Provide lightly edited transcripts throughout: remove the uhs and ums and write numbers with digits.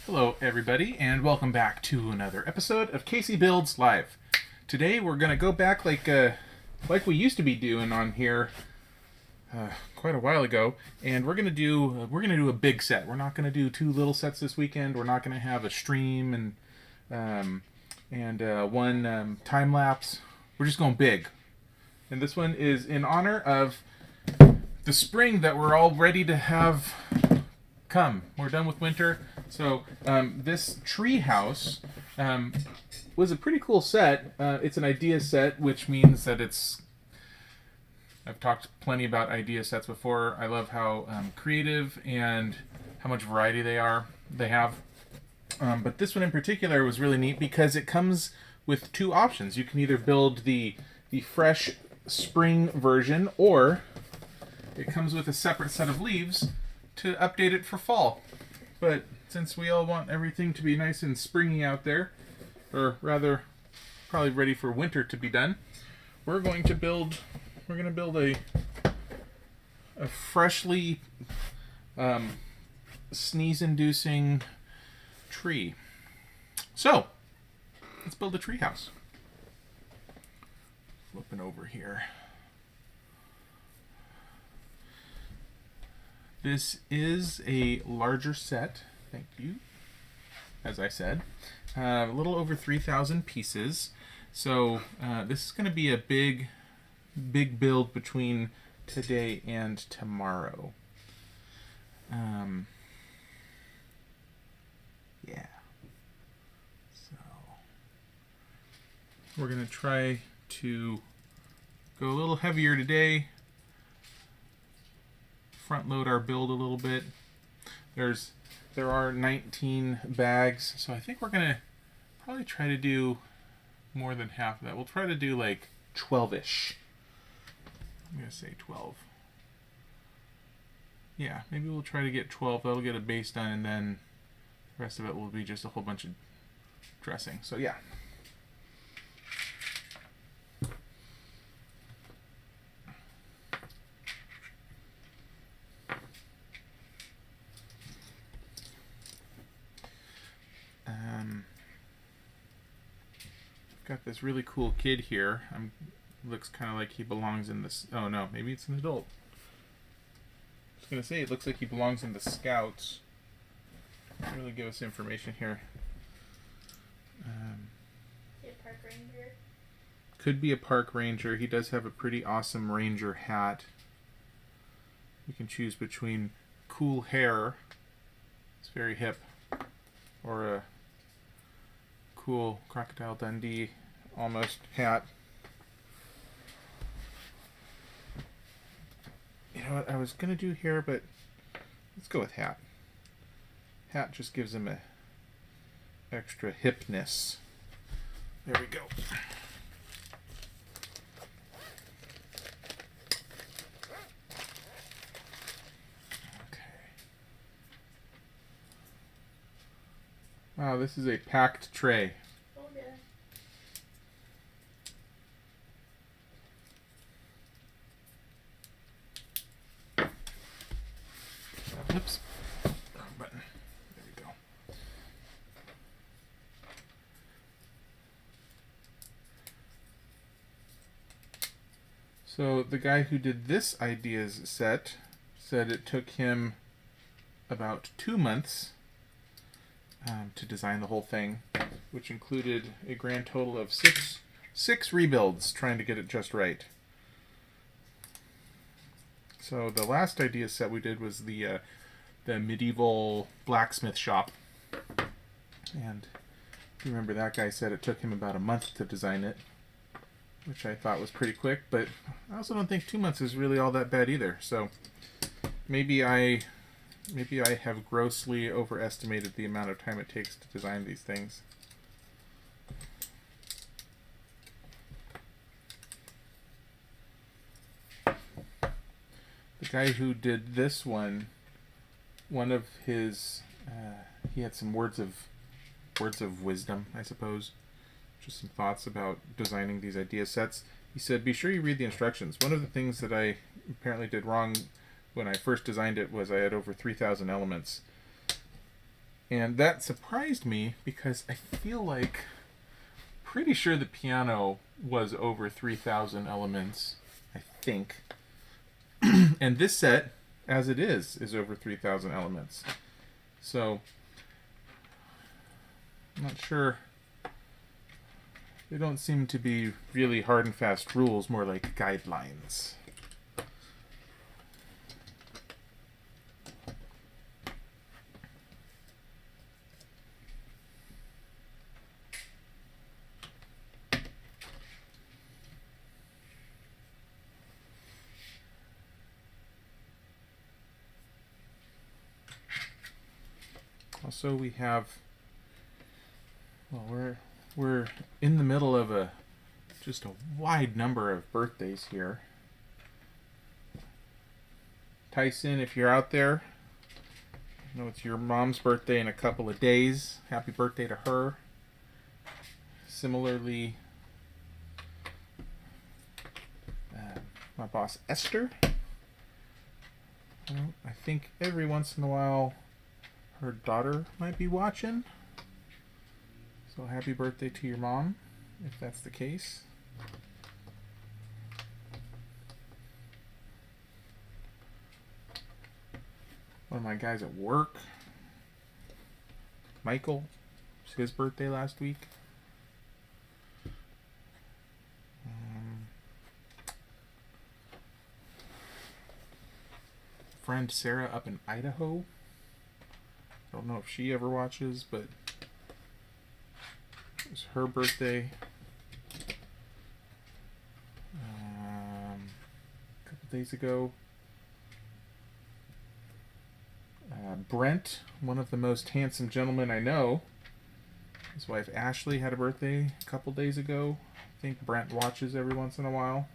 Hello everybody and welcome back to another episode of CaseyBuilds Live. Today we're going to go back like we used to be doing on here quite a while ago, and we're going to do a big set. We're not going to do two little sets this weekend. We're not going to have a stream and one time lapse. We're just going big. And this one is in honor of the spring that we're all ready to have come. We're done with winter. So this tree house was a pretty cool set. It's an idea set, which means that I've talked plenty about idea sets before. I love how creative and how much variety they have. But this one in particular was really neat because it comes with two options. You can either build the fresh spring version, or it comes with a separate set of leaves to update it for fall. But since we all want everything to be nice and springy out there, or rather probably ready for winter to be done, we're going to build a freshly sneeze-inducing tree. So let's build a tree house. Flipping over here. This is a larger set, thank you, as I said. A little over 3,000 pieces. So this is going to be a big build between today and tomorrow. Yeah. So we're going to try to go a little heavier today. Front load our build a little bit. There are 19 bags, so I think we're gonna probably try to do more than half of that. We'll try to do like 12-ish. I'm gonna say 12. Yeah, maybe we'll try to get 12. That'll get a base done, and then the rest of it will be just a whole bunch of dressing. So yeah. Got this really cool kid here. Looks kind of like he belongs in this. Oh no, maybe it's an adult. I was gonna say it looks like he belongs in the Scouts. Doesn't really give us information here. Is he a park ranger? Could be a park ranger. He does have a pretty awesome ranger hat. You can choose between cool hair. It's very hip, or a cool Crocodile Dundee almost hat. You know what I was gonna do here, but let's go with hat. Hat just gives him a extra hipness. There we go. Wow, this is a packed tray. Oh, yeah. Oops. Wrong button. There we go. So the guy who did this ideas set said it took him about 2 months to design the whole thing, which included a grand total of six rebuilds trying to get it just right. So the last idea set we did was the medieval blacksmith shop, and if you remember, that guy said it took him about a month to design it, which I thought was pretty quick, but I also don't think 2 months is really all that bad either. So maybe I have grossly overestimated the amount of time it takes to design these things. The guy who did this one of his, he had some words of wisdom, I suppose. Just some thoughts about designing these idea sets. He said, be sure you read the instructions. One of the things that I apparently did wrong when I first designed it was I had over 3,000 elements. And that surprised me because I feel like, pretty sure the piano was over 3,000 elements, I think. And this set, as it is over 3,000 elements. So, I'm not sure. They don't seem to be really hard and fast rules, more like guidelines. Also, we have, well, we're in the middle of just a wide number of birthdays here. Tyson, if you're out there, I know it's your mom's birthday in a couple of days. Happy birthday to her. Similarly, my boss Esther. I think every once in a while her daughter might be watching. So happy birthday to your mom, if that's the case. One of my guys at work, Michael, it was his birthday last week. Friend Sarah up in Idaho. I don't know if she ever watches, but it was her birthday. A couple days ago. Brent, one of the most handsome gentlemen I know, his wife Ashley had a birthday a couple days ago. I think Brent watches every once in a while.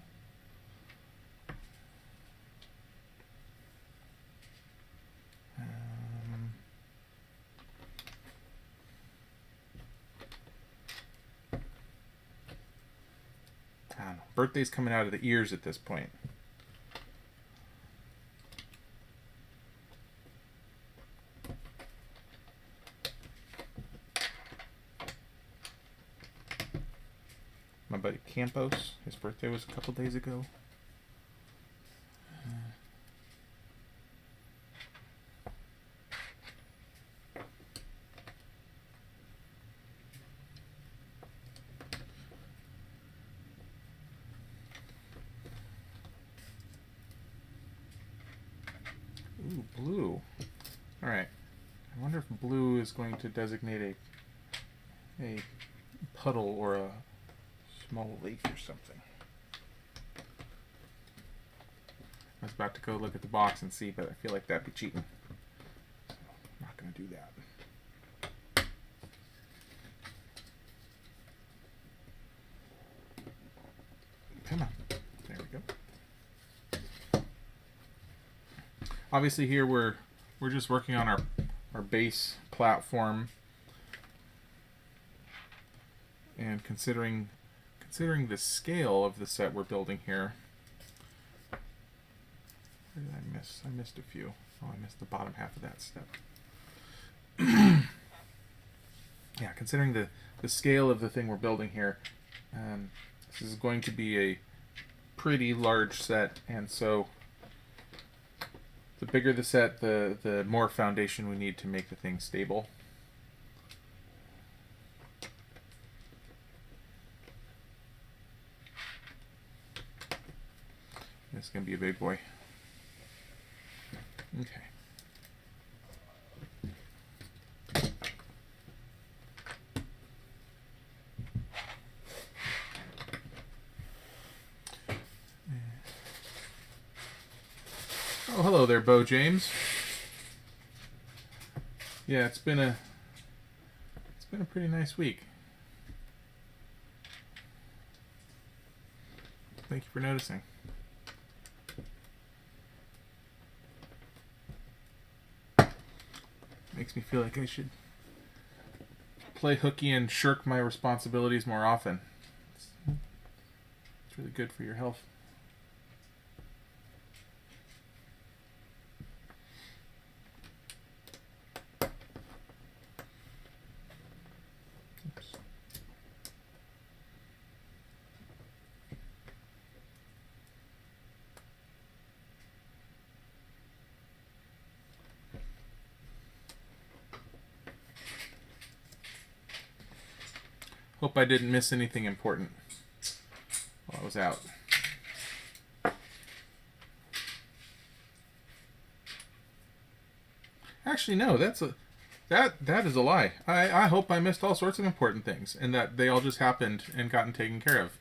I don't know. Birthday's coming out of the ears at this point. My buddy Campos, his birthday was a couple days ago. Ooh, blue. Alright. I wonder if blue is going to designate a puddle or a small lake or something. I was about to go look at the box and see, but I feel like that'd be cheating. So I'm not going to do that. Come on. There we go. Obviously here we're just working on our base platform, and considering the scale of the set we're building here. Where did I miss? I missed a few. Oh, I missed the bottom half of that step. Yeah, considering the scale of the thing we're building here, this is going to be a pretty large set, and so the bigger the set, the more foundation we need to make the thing stable. This is going to be a big boy. Okay. Oh, hello there, Bo James. Yeah, it's been a pretty nice week. Thank you for noticing. Makes me feel like I should play hooky and shirk my responsibilities more often. It's really good for your health. Hope I didn't miss anything important while I was out. Actually, no, that is a lie. I hope I missed all sorts of important things, and that they all just happened and gotten taken care of,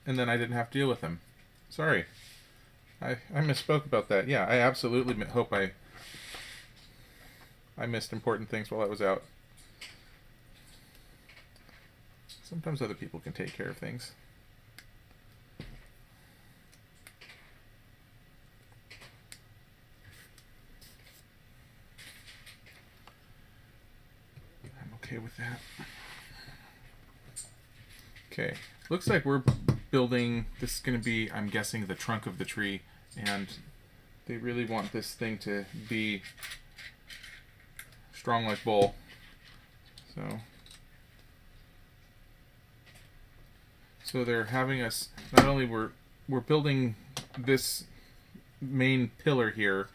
and then I didn't have to deal with them. Sorry, I misspoke about that. Yeah, I absolutely hope I missed important things while I was out. Sometimes other people can take care of things. I'm okay with that. Okay, looks like we're building, this is going to be, I'm guessing, the trunk of the tree, and they really want this thing to be strong like bull. So they're having us, not only we're building this main pillar here,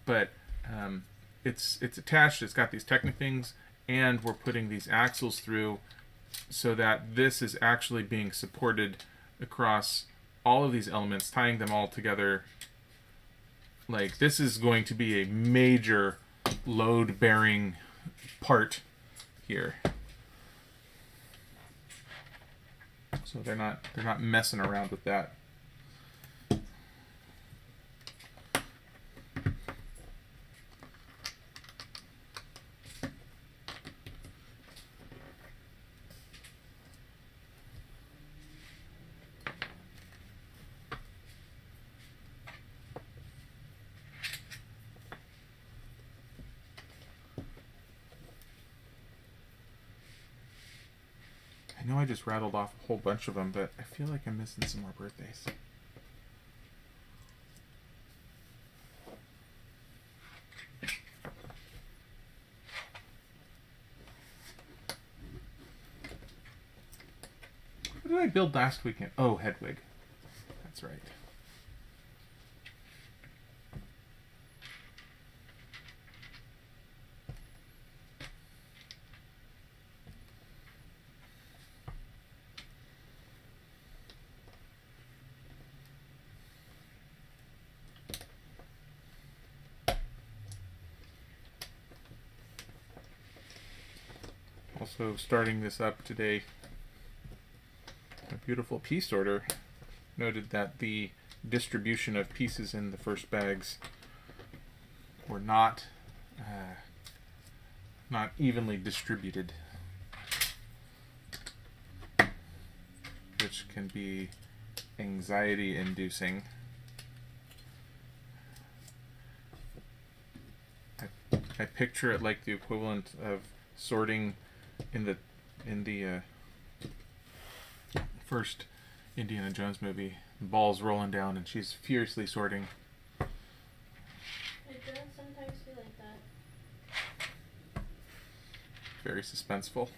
but it's attached, it's got these Technic things, and we're putting these axles through so that this is actually being supported across all of these elements, tying them all together. Like, this is going to be a major load-bearing part here. So they're not messing around with that. I know I just rattled off a whole bunch of them, but I feel like I'm missing some more birthdays. What did I build last weekend? Oh, Hedwig. That's right. Also starting this up today, a beautiful piece order noted that the distribution of pieces in the first bags were not evenly distributed, which can be anxiety inducing. I picture it like the equivalent of sorting in the first Indiana Jones movie. The ball's rolling down and she's furiously sorting. It does sometimes feel like that. Very suspenseful.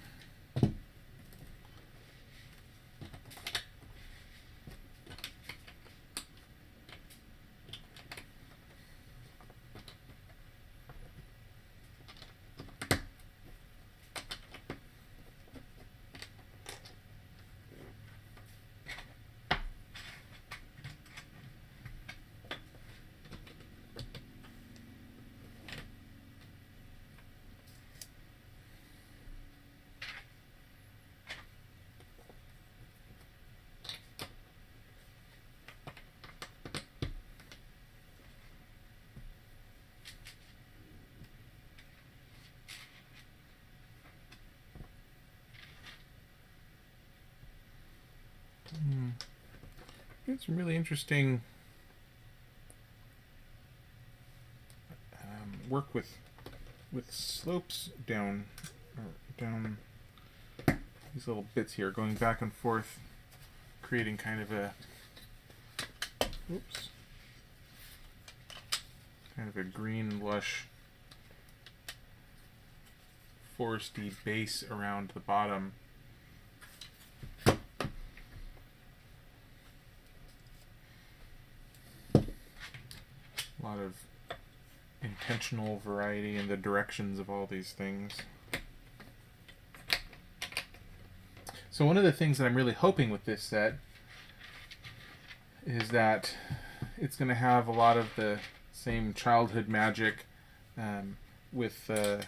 It's some really interesting work with slopes down these little bits here, going back and forth, creating kind of a green, lush, foresty base around the bottom. A lot of intentional variety in the directions of all these things. So one of the things that I'm really hoping with this set is that it's going to have a lot of the same childhood magic with kind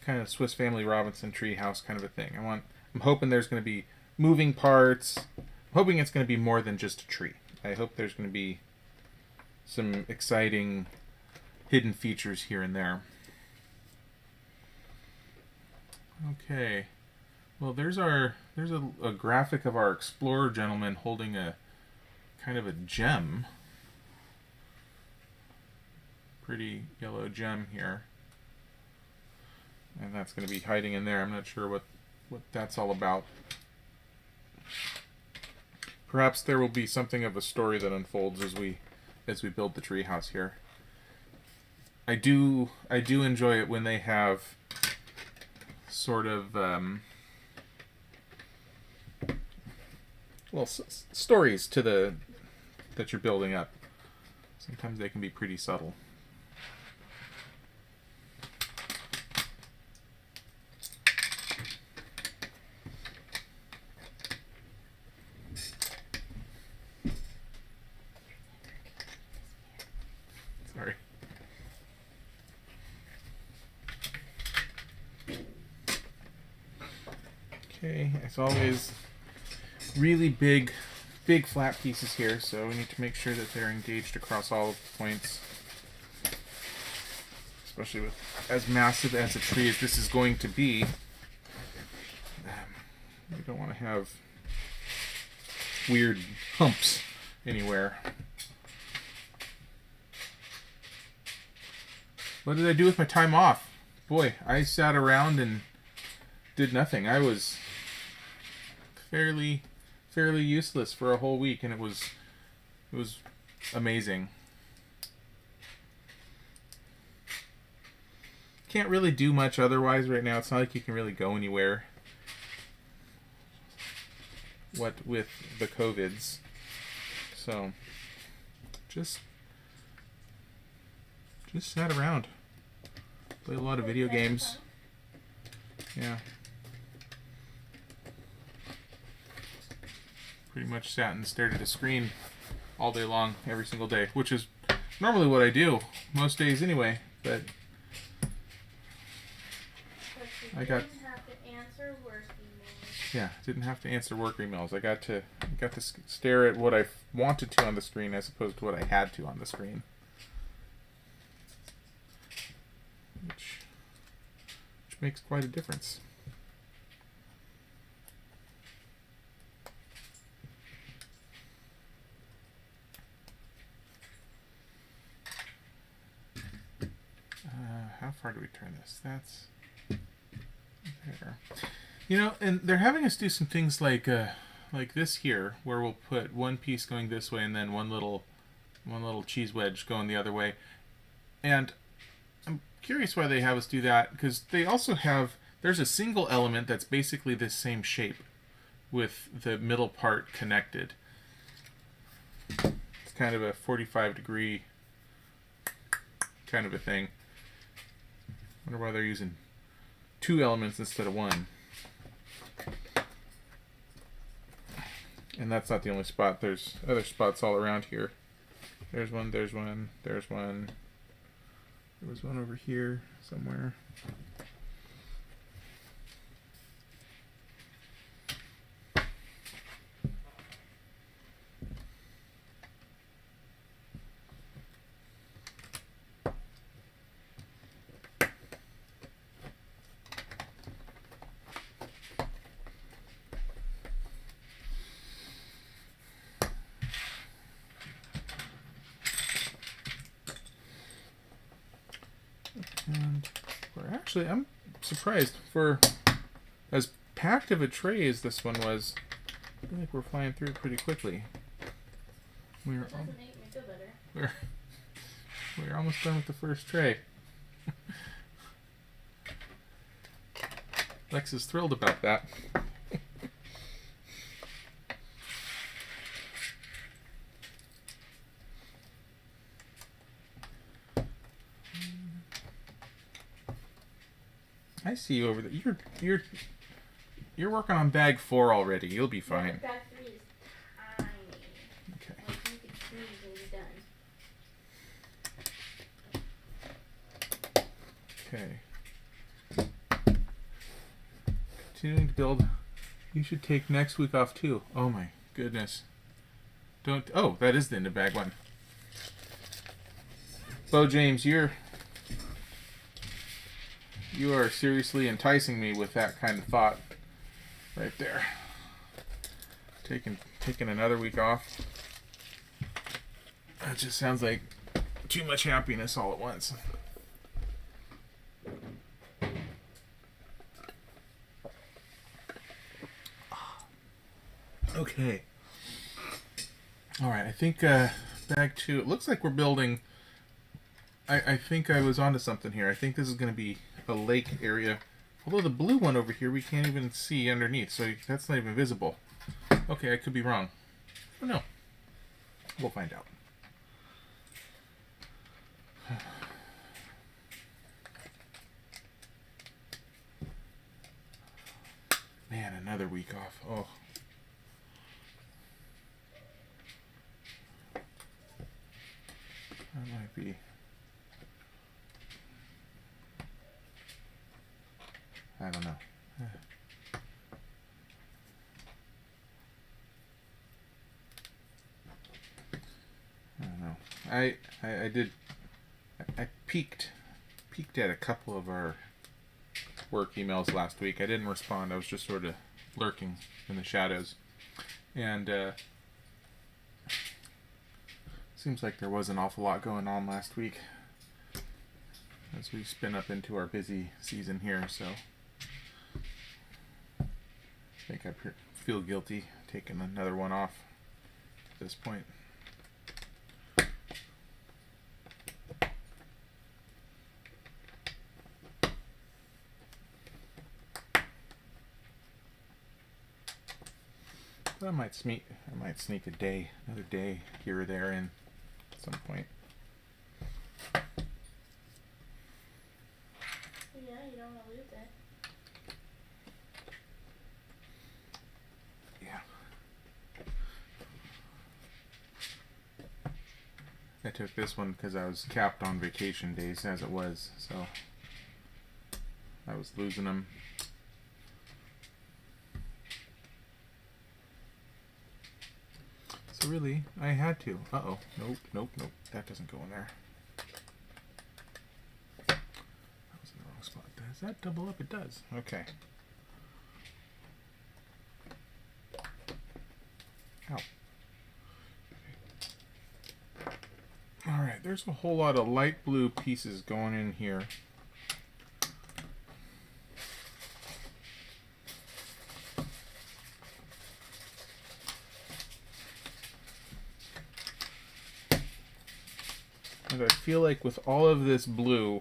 of Swiss Family Robinson treehouse kind of a thing. I'm hoping there's going to be moving parts. I'm hoping it's going to be more than just a tree. I hope there's going to be some exciting hidden features here and there. Okay. Well, there's a graphic of our explorer gentleman holding a kind of a gem. Pretty yellow gem here. And that's going to be hiding in there. I'm not sure what that's all about. Perhaps there will be something of a story that unfolds as we build the treehouse here. I do enjoy it when they have sort of stories to that you're building up. Sometimes they can be pretty subtle. Sorry. Okay, as always, really big flat pieces here, so we need to make sure that they're engaged across all of the points. Especially with as massive as a tree as this is going to be. We don't want to have weird humps anywhere. What did I do with my time off? Boy, I sat around and did nothing. I was fairly useless for a whole week, and it was amazing. Can't really do much otherwise right now. It's not like you can really go anywhere. What with the COVIDs. So just sat around. Played a lot of video games. Yeah. Pretty much sat and stared at a screen all day long, every single day, which is normally what I do most days anyway, but I got didn't have to answer work emails. Yeah, didn't have to answer work emails. I got to stare at what I wanted to on the screen as opposed to what I had to on the screen. Which makes quite a difference. How far do we turn this? That's there. You know, and they're having us do some things like this here, where we'll put one piece going this way and then one little cheese wedge going the other way. And I'm curious why they have us do that, because they also have, there's a single element that's basically this same shape with the middle part connected. It's kind of a 45-degree kind of a thing. Wonder why they're using two elements instead of one. And that's not the only spot. There's other spots all around here. There's one, there's one, there's one. There was one over here somewhere. And actually, I'm surprised for as packed of a tray as this one was. I feel like we're flying through it pretty quickly. Doesn't make me feel better. We're almost done with the first tray. Lex is thrilled about that. I see you over there. You're You're working on bag 4 already. You'll be fine. Bag 3 is tiny. Okay. Like you could sneeze and be done. Okay. Continuing to build. You should take next week off too. Oh my goodness. Don't. Oh, that is the end of bag 1. Bo James, you are seriously enticing me with that kind of thought right there. Taking another week off. That just sounds like too much happiness all at once. Okay. All right, I think bag 2. It looks like we're building. I think I was onto something here. I think this is going to be a lake area. Although the blue one over here we can't even see underneath, so that's not even visible. Okay, I could be wrong. Oh no. We'll find out. Man, another week off. Oh. That might be. I don't know. I don't know. I did. I peeked at a couple of our work emails last week. I didn't respond. I was just sort of lurking in the shadows, and seems like there was an awful lot going on last week as we spin up into our busy season here. So I think I feel guilty taking another one off at this point. But I might sneak another day here or there in at some point. Yeah, you don't want to lose it. Yeah. I took this one because I was capped on vacation days as it was, so I was losing them. So really, I had to. Uh-oh. Nope. That doesn't go in there. That was in the wrong spot. Does that double up? It does. Okay. Ow. Alright, there's a whole lot of light blue pieces going in here. And I feel like with all of this blue,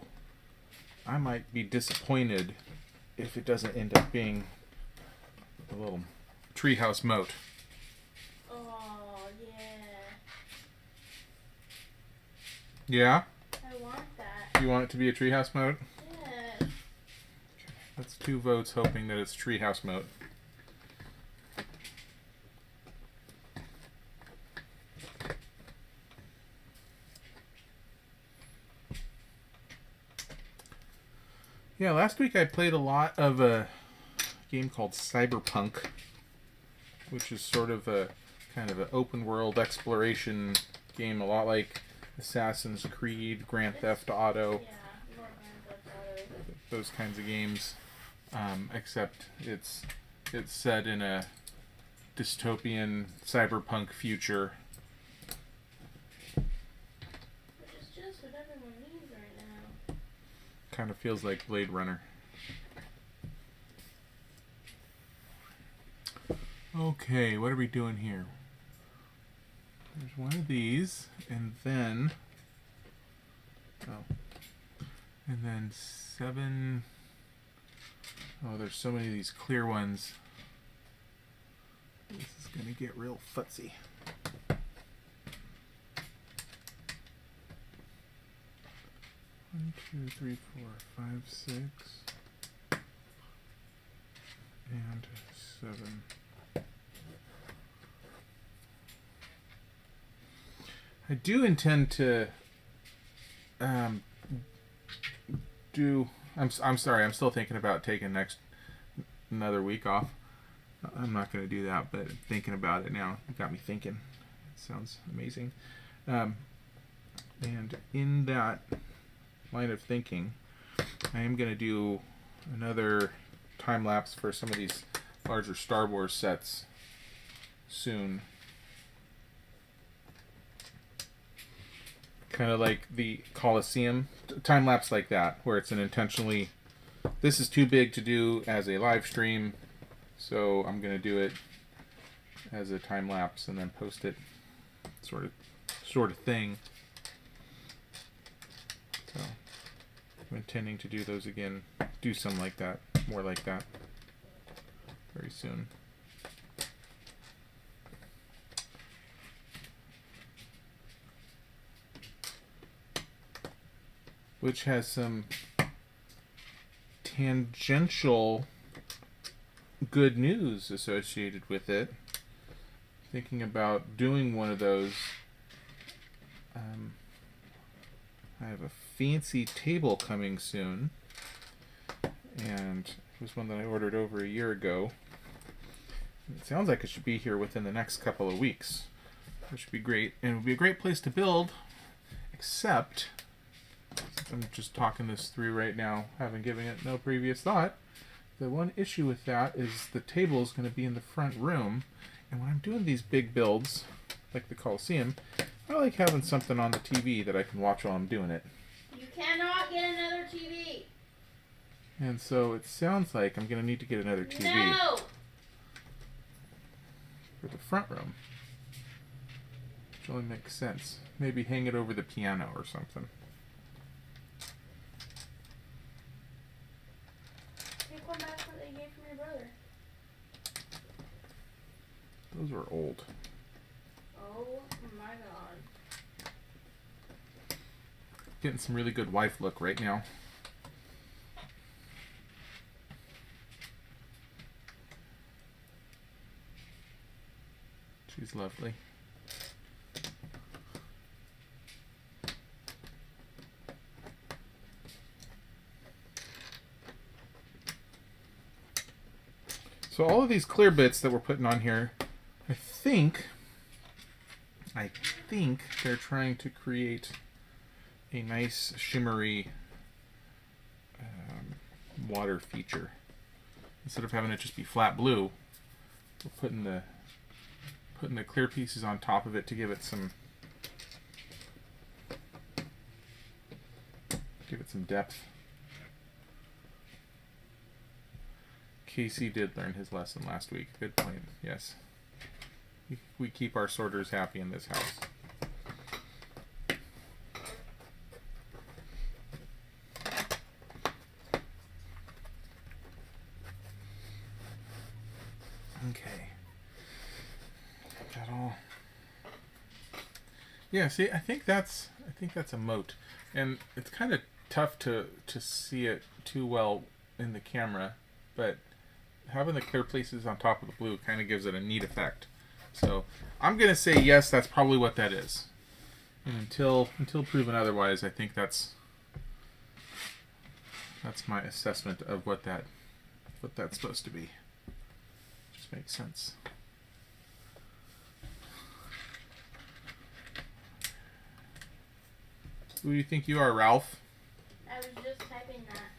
I might be disappointed if it doesn't end up being a little treehouse moat. Oh, yeah. Yeah? I want that. You want it to be a treehouse moat? Yeah. That's 2 votes hoping that it's treehouse moat. Yeah, last week I played a lot of a game called Cyberpunk, which is sort of a kind of an open world exploration game, a lot like Assassin's Creed, Grand Theft Auto, Yeah, more Grand Theft Auto. those kinds of games, except it's set in a dystopian cyberpunk future. Which is just what everyone needs right now. Kind of feels like Blade Runner. Okay, what are we doing here? There's one of these, and then 7. Oh, there's so many of these clear ones. This is gonna get real futzy. 1, 2, 3, 4, 5, 6. and 7. I do intend to do. I'm sorry. I'm still thinking about taking another week off. I'm not going to do that, but thinking about it now, it got me thinking. It sounds amazing. And in that line of thinking, I am going to do another time lapse for some of these larger Star Wars sets soon. Kind of like the Coliseum time lapse, like that, where it's an intentionally. This is too big to do as a live stream, so I'm going to do it as a time lapse and then post it, sort of thing. So I'm intending to do those again, do some like that, more like that, very soon. Which has some tangential good news associated with it. Thinking about doing one of those. I have a fancy table coming soon, and it was one that I ordered over a year ago. It sounds like it should be here within the next couple of weeks, which would be great, and it would be a great place to build, except I'm just talking this through right now, haven't given it no previous thought. The one issue with that is the table is going to be in the front room, and when I'm doing these big builds, like the Coliseum, I like having something on the TV that I can watch while I'm doing it. You cannot get another TV. And so it sounds like I'm going to need to get another TV No. for the front room. Which only makes sense. Maybe hang it over the piano or something. Take one back that you gave from your brother. Those are old. Oh my god. Getting some really good wife look right now. She's lovely. So all of these clear bits that we're putting on here, I think they're trying to create a nice shimmery water feature. Instead of having it just be flat blue, we're putting the clear pieces on top of it to give it some depth. Casey did learn his lesson last week. Good point. Yes. We keep our sorters happy in this house. Okay. Got all. Yeah, see, I think that's a moat. And it's kind of tough to see it too well in the camera, but having the clear places on top of the blue kind of gives it a neat effect. So I'm gonna say yes, that's probably what that is. And until proven otherwise, I think that's my assessment of what that's supposed to be. Just makes sense. Who do you think you are, Ralph? I was just typing that.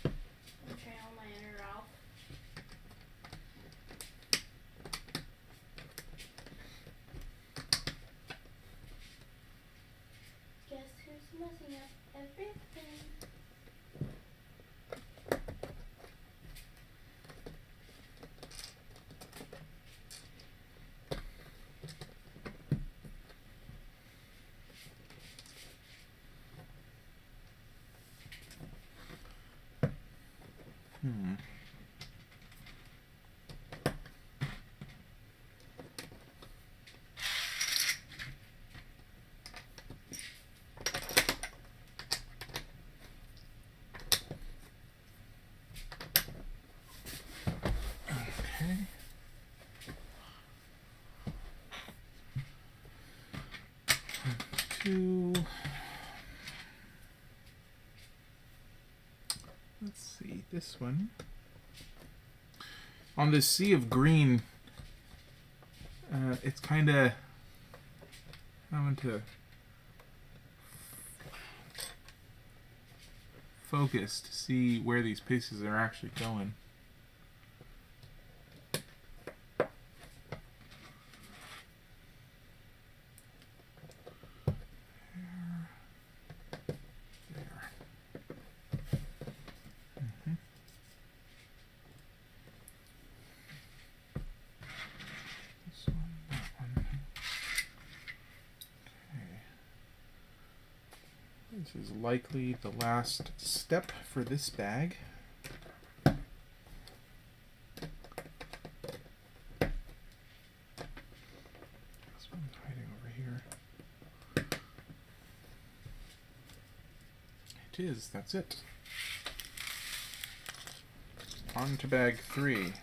I'm channel my inner Ralph. Guess who's messing up everything? to, let's see, this one. On this sea of green, it's kind of having to focus to see where these pieces are actually going. This is likely the last step for this bag. This one's hiding over here. It is, that's it. On to bag 3.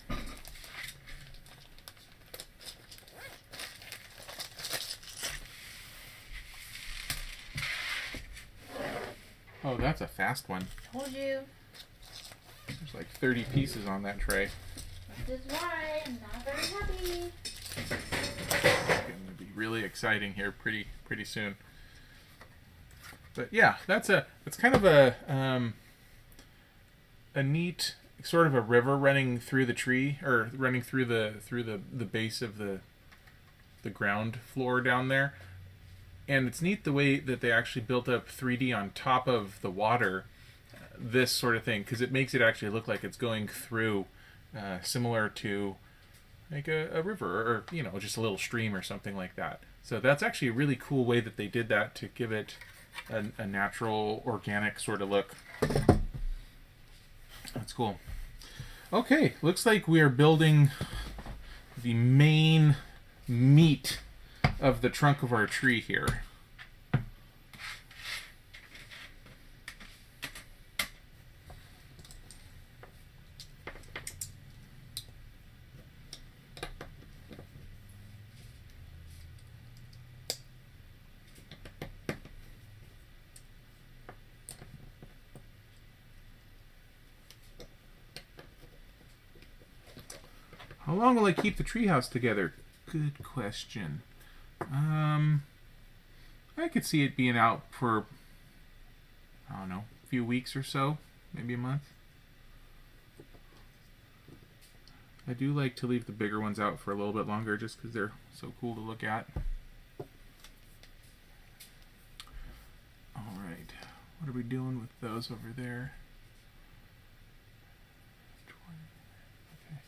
Oh, that's a fast one. Told you. There's like 30 pieces on that tray. This is why I'm not very happy. It's going to be really exciting here pretty soon. But yeah, that's kind of a neat sort of a river running through the tree, or running through the base of the ground floor down there. And it's neat the way that they actually built up 3D on top of the water, this sort of thing, because it makes it actually look like it's going through, similar to like a river, or just a little stream or something like that. So that's actually a really cool way that they did that to give it a natural, organic sort of look. That's cool. Okay, looks like we are building the main meat of the trunk of our tree here. How long will I keep the treehouse together? Good question. I could see it being out for, I don't know, a few weeks or so, maybe a month. I do like to leave the bigger ones out for a little bit longer just because they're so cool to look at. Alright, what are we doing with those over there? Okay.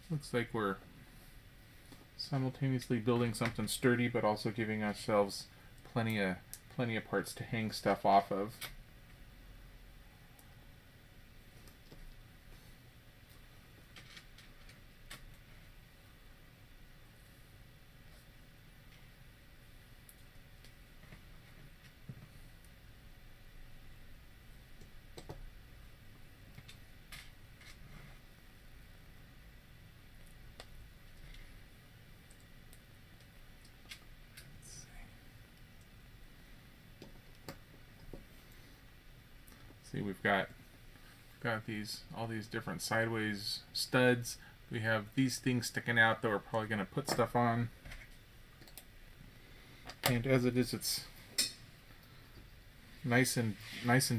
Looks like we're simultaneously building something sturdy, but also giving ourselves plenty of parts to hang stuff off of. See, we've got all these different sideways studs. We have these things sticking out that we're probably going to put stuff on. And as it is, it's nice and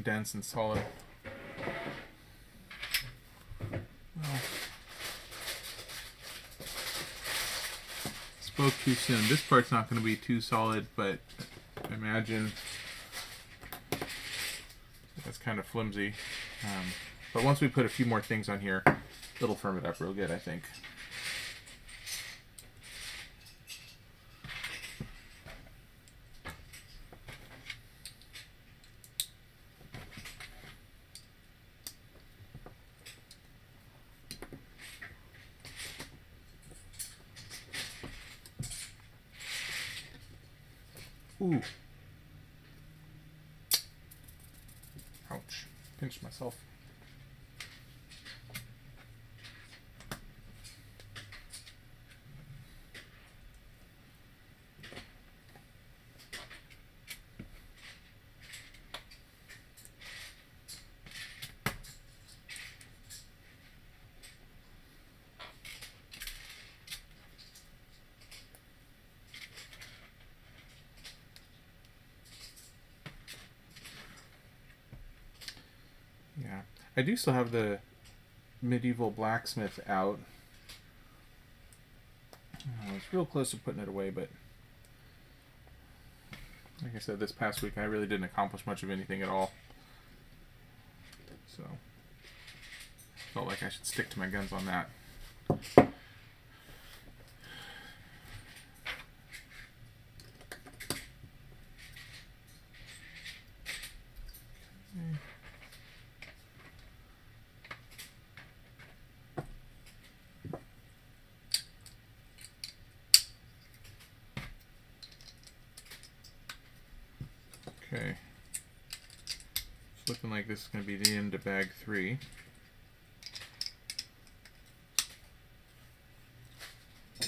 dense and solid. Well, spoke too soon. This part's not going to be too solid, but I imagine that's kind of flimsy. But once we put a few more things on here, it'll firm it up real good, I think. Ooh. Ouch. Pinched myself. Yeah, I do still have the medieval blacksmith out. I was real close to putting it away, but like I said, this past week I really didn't accomplish much of anything at all. So, felt like I should stick to my guns on that. Okay, it's looking like this is going to be the end of bag 3. I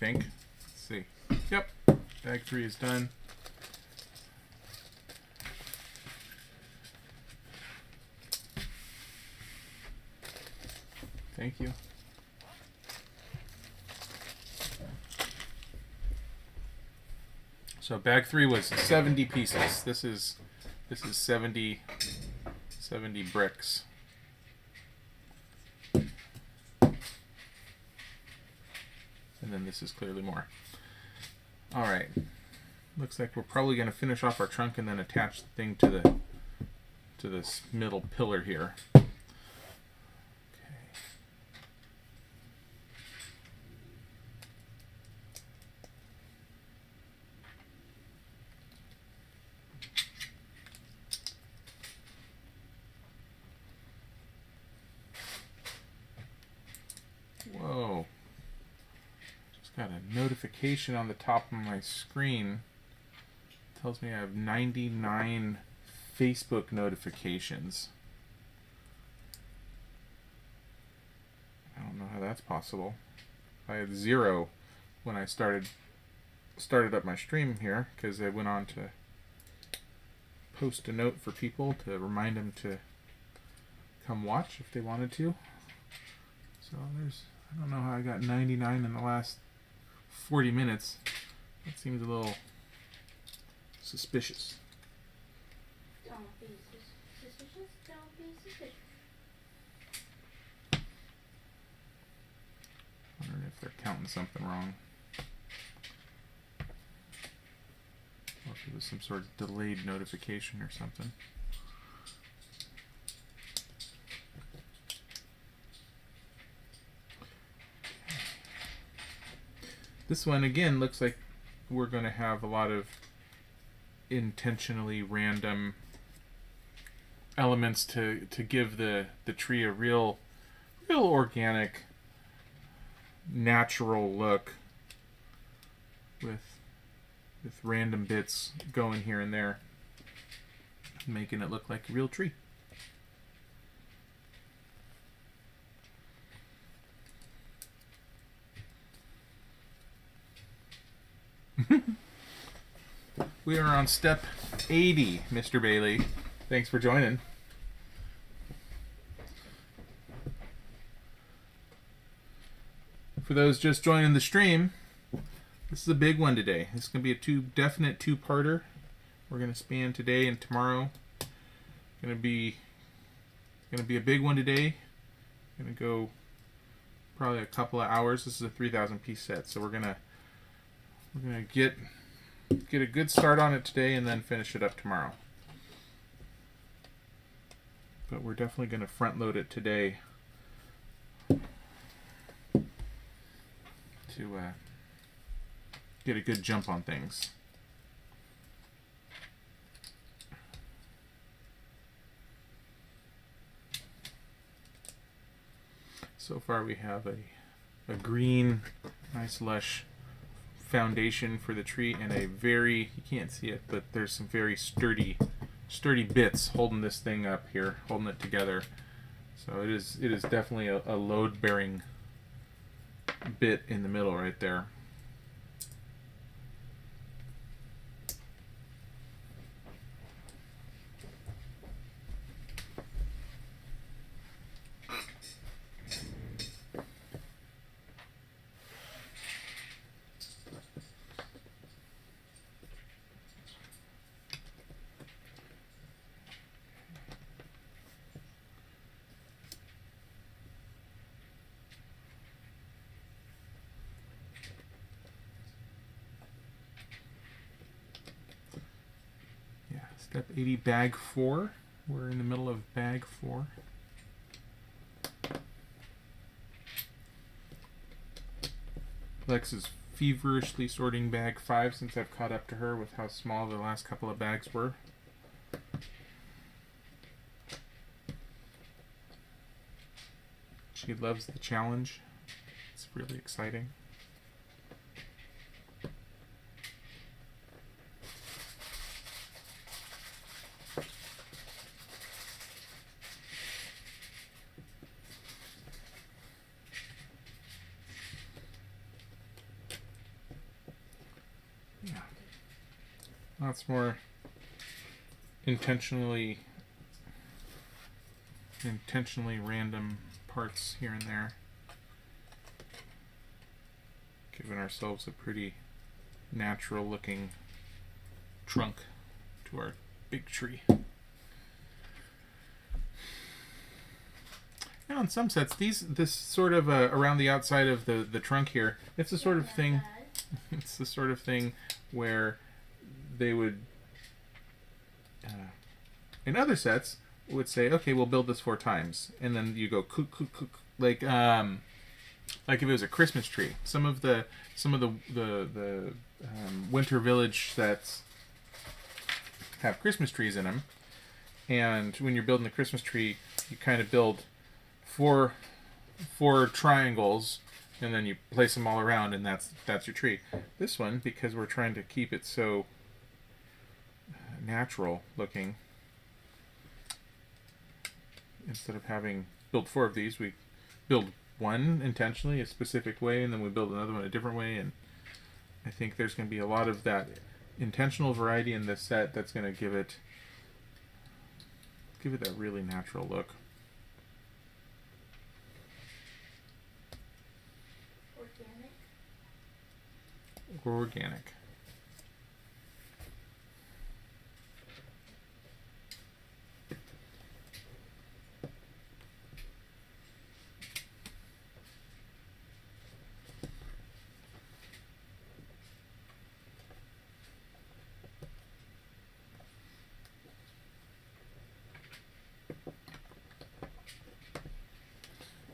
think. Let's see. Yep, bag 3 is done. Thank you. So bag 3 was 70 pieces. This is 70 bricks. And then this is clearly more. All right. Looks like we're probably going to finish off our trunk and then attach the thing to this middle pillar here. Whoa. Just got a notification on the top of my screen. It tells me I have 99 Facebook notifications. I don't know how that's possible. I had 0 when I started up my stream here because I went on to post a note for people to remind them to come watch if they wanted to. So I don't know how I got 99 in the last 40 minutes. That seems a little suspicious. Don't be suspicious. Don't be suspicious. Wondering if they're counting something wrong. Or if it was some sort of delayed notification or something. This one, again, looks like we're going to have a lot of intentionally random elements to give the tree a real organic, natural look with random bits going here and there, making it look like a real tree. We are on step 80, Mr. Bailey. Thanks for joining. For those just joining the stream, this is a big one today. This is going to be a definite two-parter. We're going to span today and tomorrow. Going to be a big one today. Going to go probably a couple of hours. This is a 3,000 piece set, so we're gonna get a good start on it today and then finish it up tomorrow. But we're definitely going to front load it today to get a good jump on things. So far we have a green, nice lush foundation for the tree and a very, you can't see it, but there's some very sturdy sturdy bits holding this thing up here, holding it together. So it is definitely a load-bearing bit in the middle right there. Step 80, bag 4. We're in the middle of bag 4. Lex is feverishly sorting bag 5 since I've caught up to her with how small the last couple of bags were. She loves the challenge. It's really exciting. Lots more intentionally random parts here and there, giving ourselves a pretty natural looking trunk to our big tree. Now in some sets, this sort of around the outside of the trunk here, it's the sort of thing it's the sort of thing where they would, in other sets, would say, okay, we'll build this 4 times, and then you go cook, like if it was a Christmas tree. Some of the Winter Village sets have Christmas trees in them, and when you're building the Christmas tree, you kind of build four triangles, and then you place them all around, and that's your tree. This one, because we're trying to keep it so natural looking, instead of having built 4 of these, we build one intentionally a specific way, and then we build another one a different way. And I think there's going to be a lot of that intentional variety in this set that's going to give it that really natural look. Organic.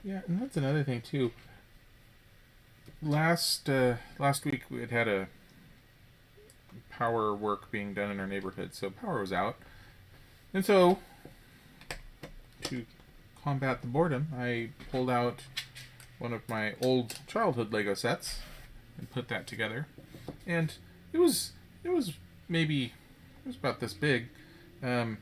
Yeah, and that's another thing too. Last week we had a power work being done in our neighborhood, so power was out, and so to combat the boredom, I pulled out one of my old childhood Lego sets and put that together, and it was about this big, and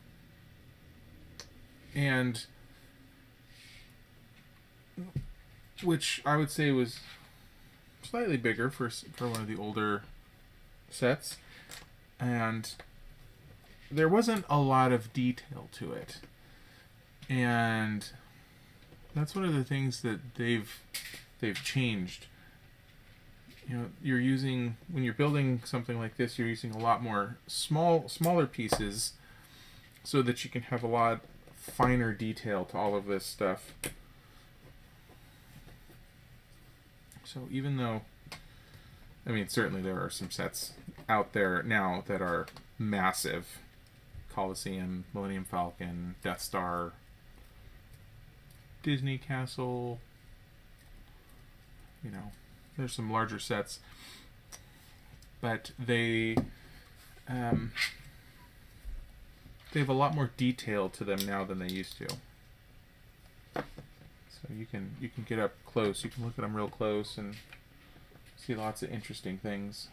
which I would say was slightly bigger for one of the older sets, and there wasn't a lot of detail to it, and that's one of the things that they've changed. You know, when you're building something like this, you're using a lot more smaller pieces so that you can have a lot finer detail to all of this stuff. So even though, I mean, certainly there are some sets out there now that are massive. Coliseum, Millennium Falcon, Death Star, Disney Castle. You know, there's some larger sets. But they have a lot more detail to them now than they used to. So you can get up close. You can look at them real close and see lots of interesting things.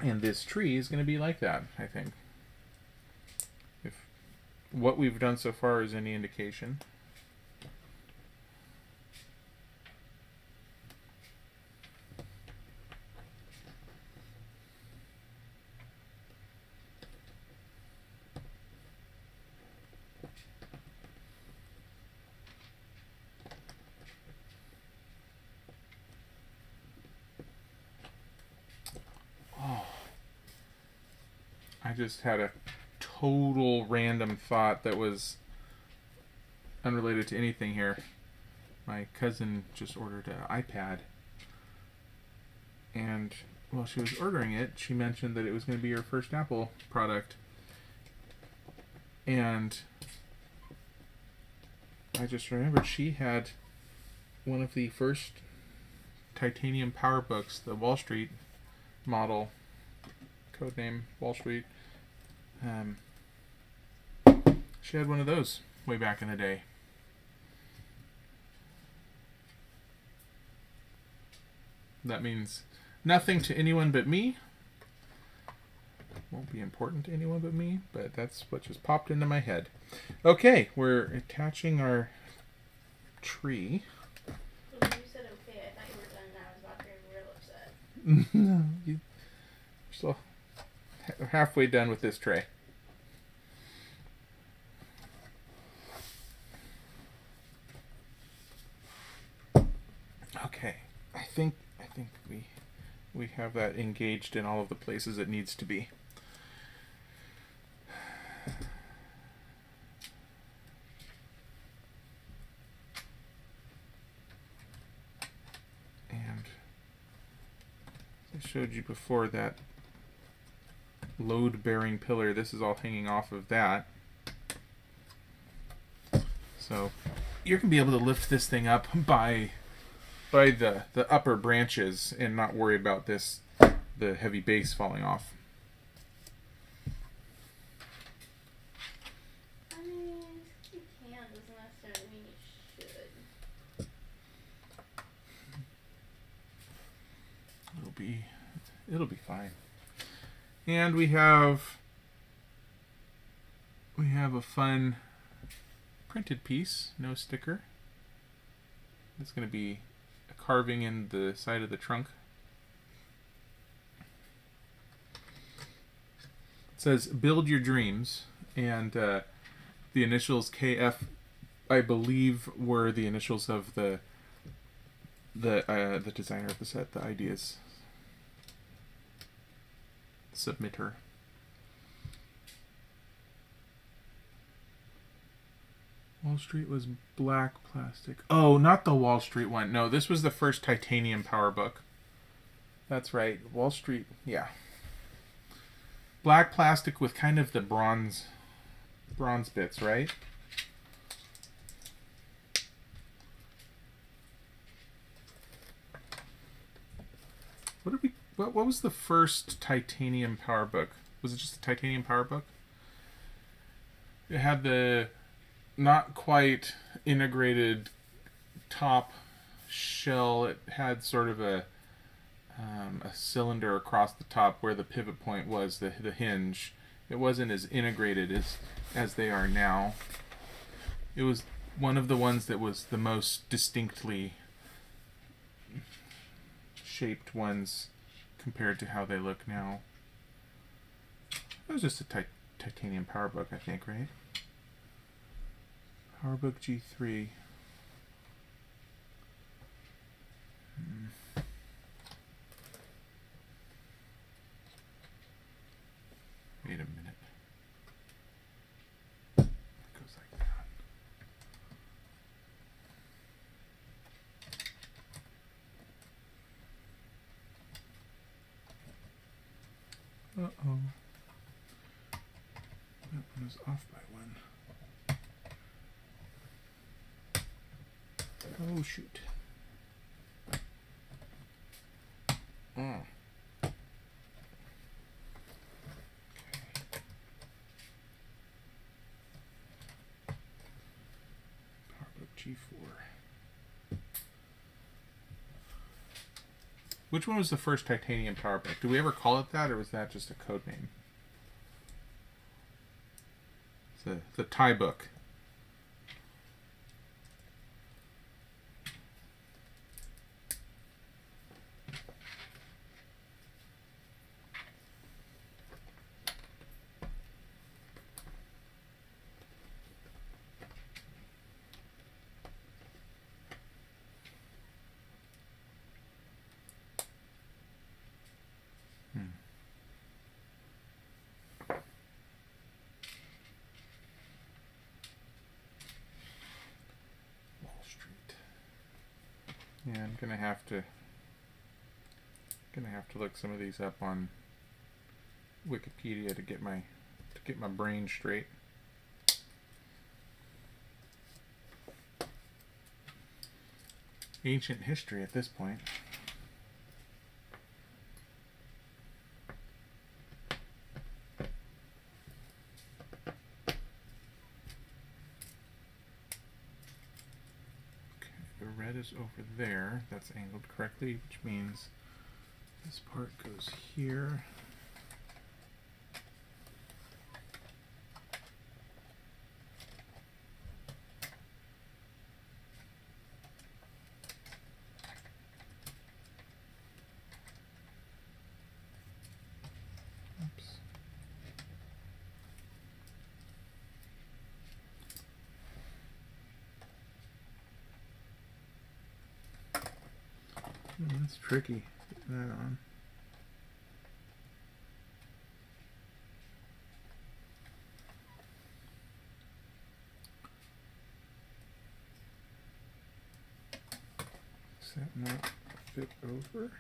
And this tree is going to be like that, I think. If what we've done so far is any indication. I just had a total random thought that was unrelated to anything here. My cousin just ordered an iPad. And while she was ordering it, she mentioned that it was going to be her first Apple product. And I just remembered she had one of the first titanium PowerBooks, the Wall Street model, codename Wall Street. She had one of those way back in the day. That means nothing to anyone but me. Won't be important to anyone but me, but that's what just popped into my head. Okay, we're attaching our tree. When you said okay, I thought you were done and I was about to get real upset. No, you're still halfway done with this tray. Okay, I think we have that engaged in all of the places it needs to be. And I showed you before that load-bearing pillar. This is all hanging off of that. So you're going to be able to lift this thing up by the upper branches and not worry about the heavy base falling off. I mean, you can, doesn't necessarily mean you should. It'll be fine. And we have a fun printed piece, no sticker. It's going to be a carving in the side of the trunk. It says "Build Your Dreams," and the initials KF, I believe, were the initials of the designer of the set, the ideas submitter. Wall Street was black plastic. Oh, not the Wall Street one. No, this was the first titanium PowerBook. That's right. Wall Street, yeah. Black plastic with kind of the bronze bits, right? What was the first titanium PowerBook? Was it just a titanium PowerBook? It had the not quite integrated top shell. It had sort of a cylinder across the top where the pivot point was, the hinge. It wasn't as integrated as they are now. It was one of the ones that was the most distinctly shaped ones compared to how they look now. It was just a titanium PowerBook, I think, right? PowerBook G3. Wait a minute. It goes like that. Uh-oh. That one is off by one. Oh, shoot. Oh. PowerBook G4. Which one was the first titanium power book? Do we ever call it that, or was that just a code name? It's the tie book. Yeah, I'm gonna have to look some of these up on Wikipedia to get my brain straight. Ancient history at this point. Red is over there. That's angled correctly, which means this part goes here. Oops. That's tricky. Getting that on. Does that not fit over?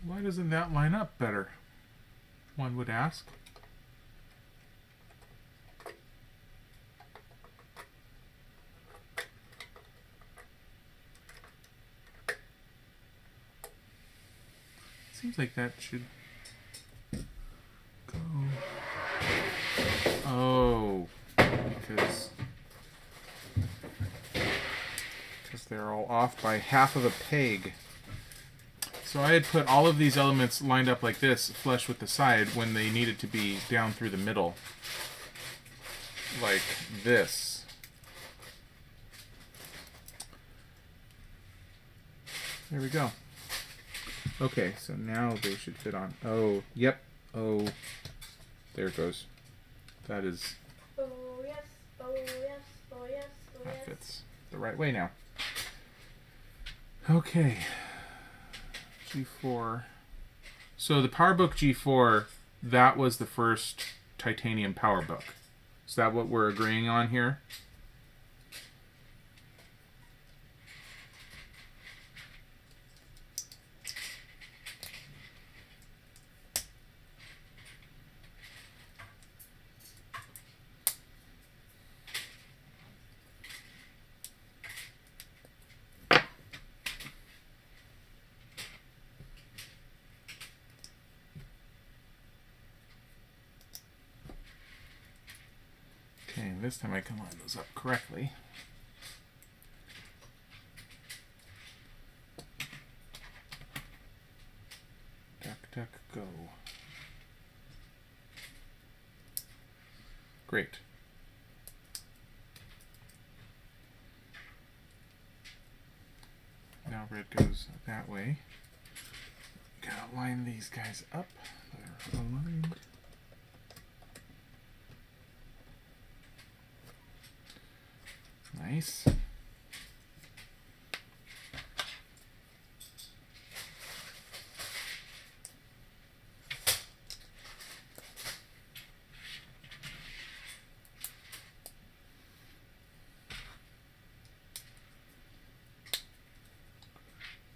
Why doesn't that line up better? One would ask. Seems like that should go. Oh, because they're all off by half of a peg. So I had put all of these elements lined up like this, flush with the side, when they needed to be down through the middle. Like this. There we go. Okay, so now they should fit on. Oh, yep. Oh, there it goes. That is... Oh yes, oh yes, oh yes, oh yes. That fits the right way now. Okay. G4. So the PowerBook G4, that was the first titanium PowerBook. Is that what we're agreeing on here? Okay, this time I can line those up correctly. Duck, duck, go. Great. Now red goes that way. Gotta line these guys up. They're aligned. Nice.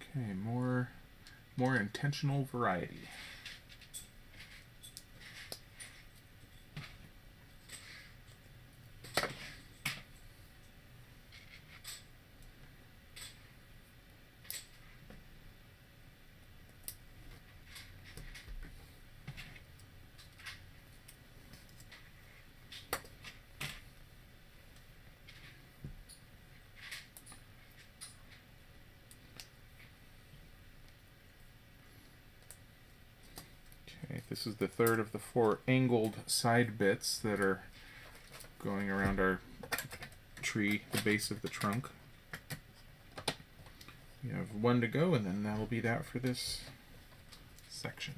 Okay, more intentional variety. This is the third of the 4 angled side bits that are going around our tree, the base of the trunk. We have 1 to go, and then that'll be that for this section.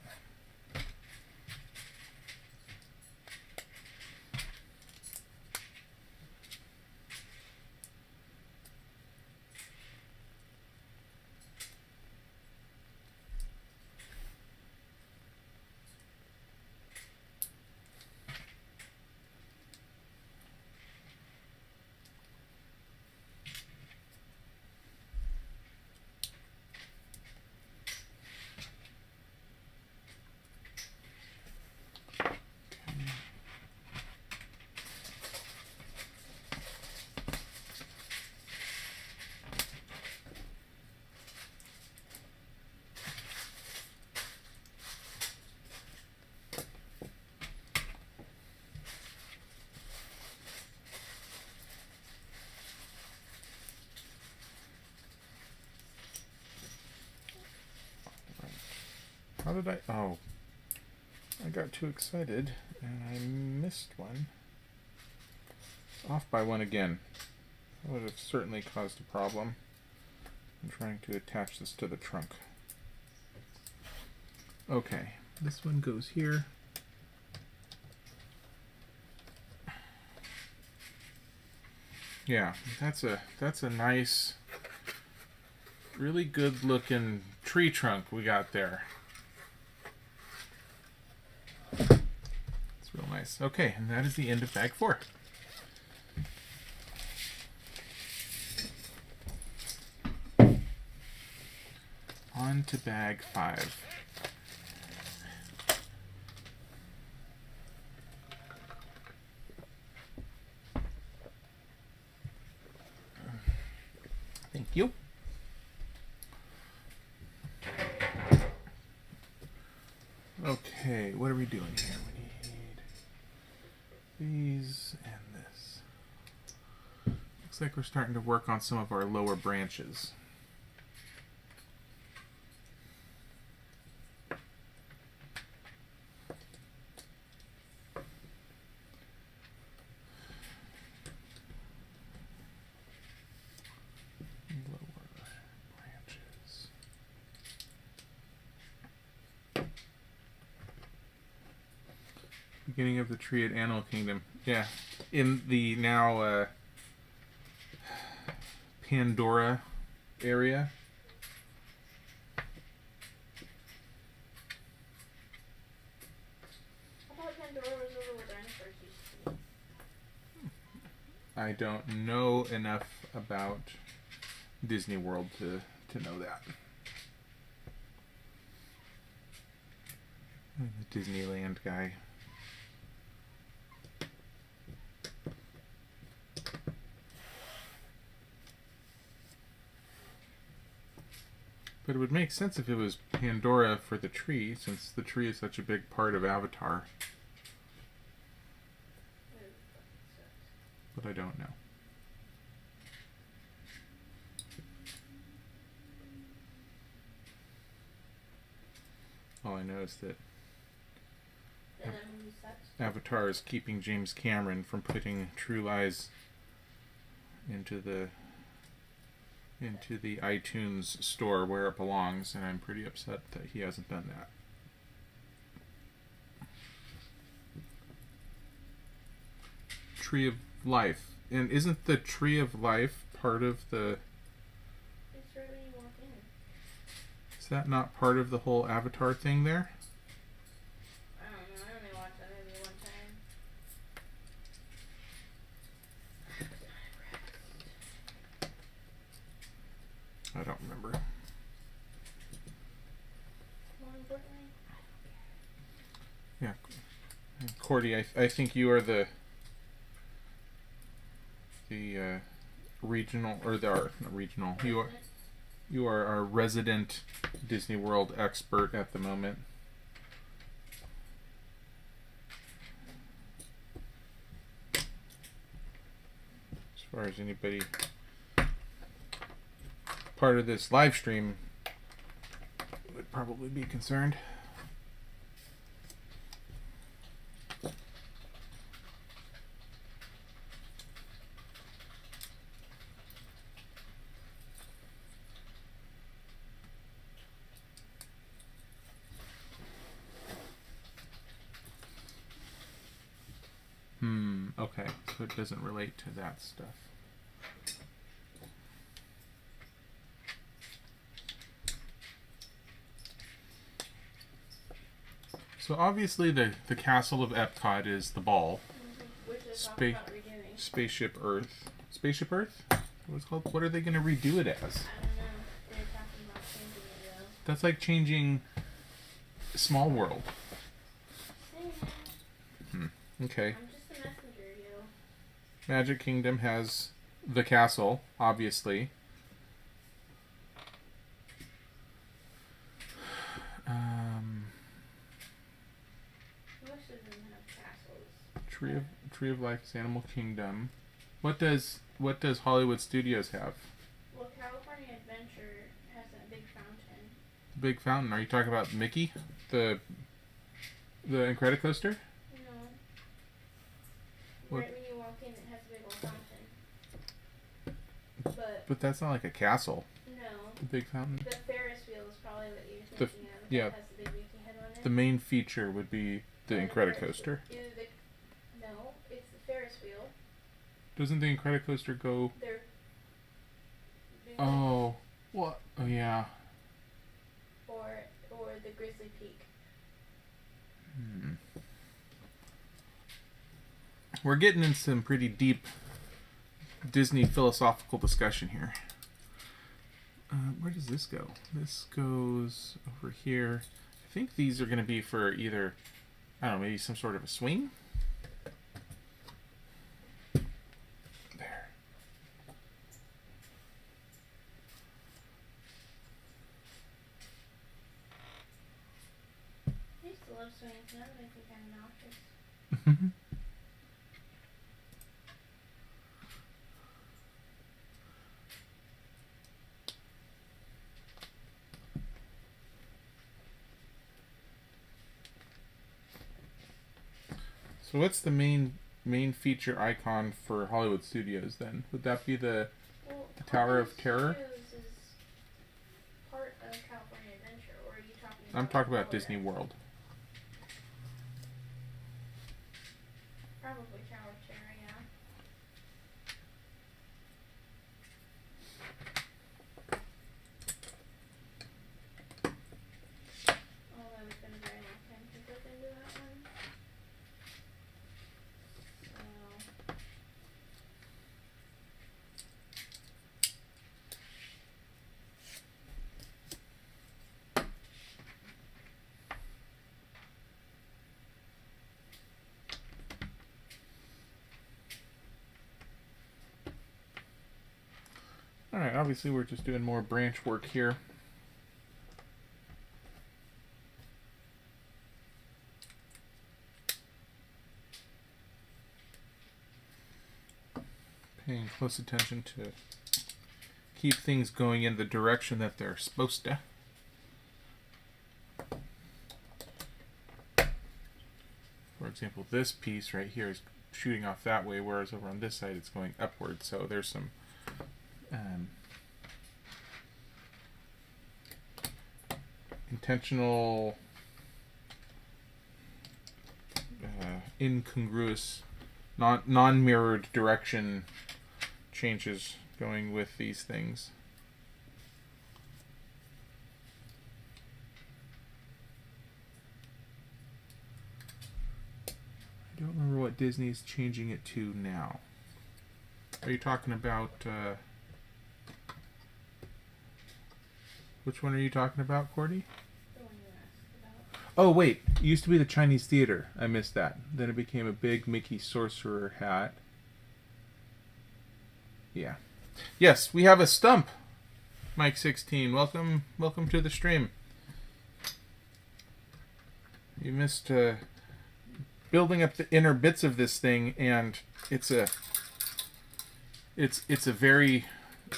How did I... Oh. I got too excited, and I missed one. It's off by 1 again. That would have certainly caused a problem. I'm trying to attach this to the trunk. Okay. This one goes here. Yeah, that's a nice, really good looking tree trunk we got there. It's real nice. Okay, and that is the end of bag 4. On to bag 5. Thank you. Okay, what are we doing here? We need these and this. Looks like we're starting to work on some of our lower branches. Beginning of the tree at Animal Kingdom. Yeah. In the now Pandora area. I thought Pandora was over where dinosaurs used to be. I don't know enough about Disney World to know that. I'm a Disneyland guy. But it would make sense if it was Pandora for the tree, since the tree is such a big part of Avatar. But I don't know. All I know is that Avatar is keeping James Cameron from putting True Lies into the iTunes store where it belongs, and I'm pretty upset that he hasn't done that. Tree of Life. And isn't the Tree of Life part of the... It's right when you walk in. Is that not part of the whole Avatar thing there? I don't know. I only watched that movie one time. I don't remember. More importantly, Yeah. Cordy, I think you are the regional, or not regional. You are our resident Disney World expert at the moment. As far as anybody part of this live stream would probably be concerned. that doesn't relate to that stuff. So obviously the castle of Epcot is the ball. Which is talking about redoing. Spaceship Earth. Spaceship Earth? What's it called? What are they going to redo it as? I don't know. They're talking about changing it though. That's like changing Small World. Okay. I'm just a messenger, yo. Magic Kingdom has the castle, obviously. Most of them have castles. Tree of Life is Animal Kingdom. What does Hollywood Studios have? Well, California Adventure has that big fountain. Big fountain. Are you talking about Mickey? The Incredicoaster? No. What? Right when you walk in, it has a big old fountain. But that's not like a castle. No. The big fountain. The Ferris wheel is probably what you're thinking of. Yeah. That has the big Mickey head on it. The main feature would be the Incredicoaster. No, it's the Ferris wheel. Doesn't the Incredicoaster go? They're Oh, what? Oh yeah. Or the Grizzly Peak. We're getting in some pretty deep Disney philosophical discussion here. Where does this go? This goes over here. I think these are going to be for either, I don't know, maybe some sort of a swing? There. I used to love swings. Now they make me kind of nauseous. So what's the main feature icon for Hollywood Studios then? Would that be the Tower of Terror? Studios is part of California Adventure, or are you talking about? I'm talking about Florida? Disney World. Probably Tower of Terror, yeah. Although it's been a very long time since I've been to that one. So. Alright, obviously we're just doing more branch work here. Paying close attention to keep things going in the direction that they're supposed to. For example, this piece right here is shooting off that way, whereas over on this side it's going upward. So there's some intentional incongruous, non-mirrored direction changes going with these things. I don't remember what Disney's changing it to now. Are you talking about which one are you talking about, Cordy? The one you asked about. Oh wait, it used to be the Chinese Theater. I missed that. Then it became a big Mickey Sorcerer hat. Yeah. Yes, we have a stump. Mike 16, welcome to the stream. You missed building up the inner bits of this thing, and it's a very,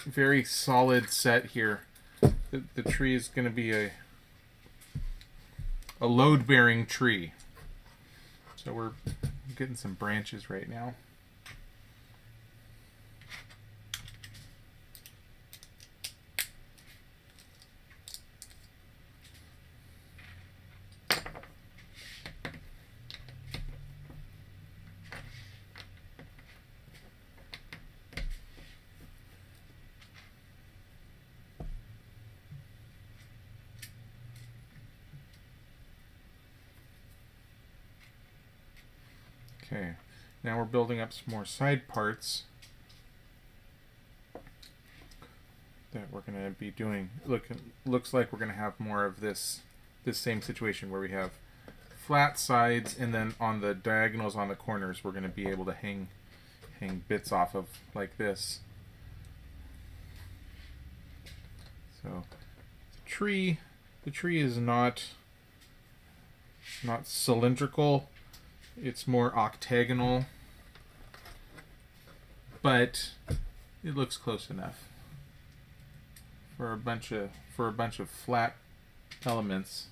very solid set here. The tree is going to be a load-bearing tree. So we're getting some branches right now. Okay, now we're building up some more side parts that we're going to be doing. Looks like we're going to have more of this same situation where we have flat sides, and then on the diagonals on the corners we're going to be able to hang bits off of like this. So the tree is not cylindrical, it's more octagonal, but it looks close enough for a bunch of flat elements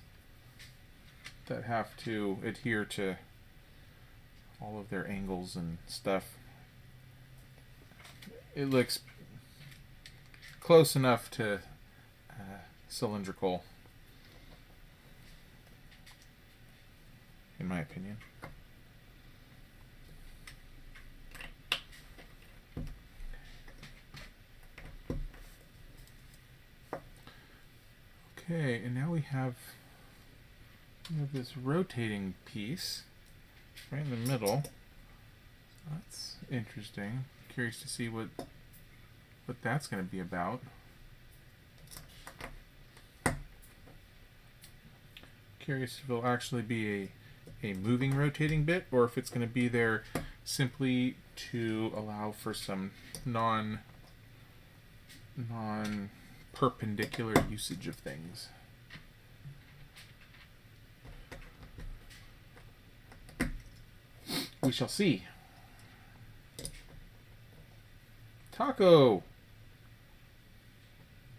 that have to adhere to all of their angles and stuff. It looks close enough to cylindrical, in my opinion. Okay, and now we have this rotating piece right in the middle. That's interesting. Curious to see what that's going to be about. Curious if it'll actually be a moving rotating bit, or if it's going to be there simply to allow for some non perpendicular usage of things. We shall see. Taco!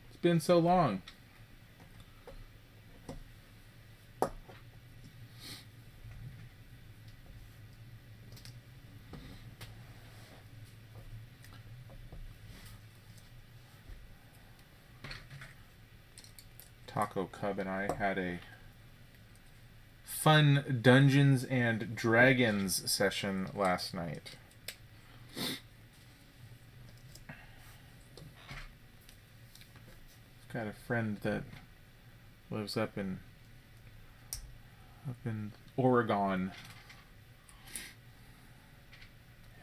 It's been so long. Taco Cub and I had a fun Dungeons and Dragons session last night. I've got a friend that lives up in Oregon,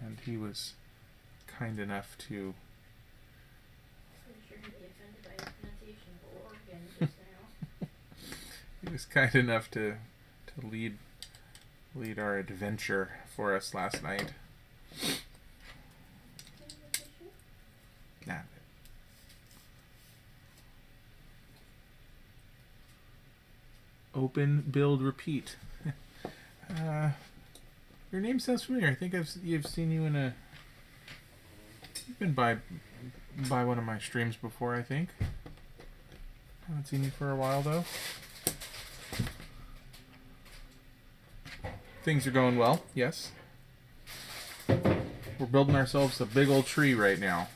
and he was kind enough to lead our adventure for us last night. Nah. Open, build, repeat. Your name sounds familiar. I think you've seen you in a. You've been by one of my streams before, I think. I haven't seen you for a while though. Things are going well, yes. We're building ourselves a big old tree right now.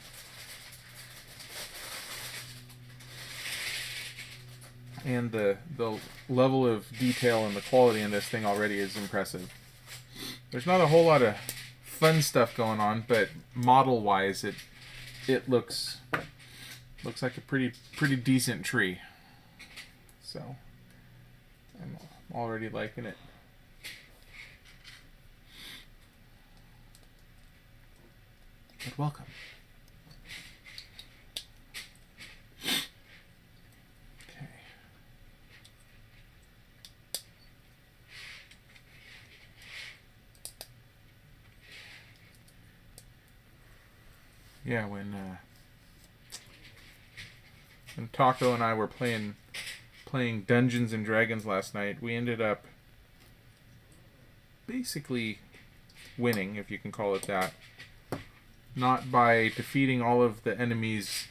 And the level of detail and the quality in this thing already is impressive. There's not a whole lot of fun stuff going on, but model-wise, it looks like a pretty decent tree. So I'm already liking it. But welcome. Okay. Yeah, when Taco and I were playing Dungeons and Dragons last night, we ended up basically winning, if you can call it that. Not by defeating all of the enemies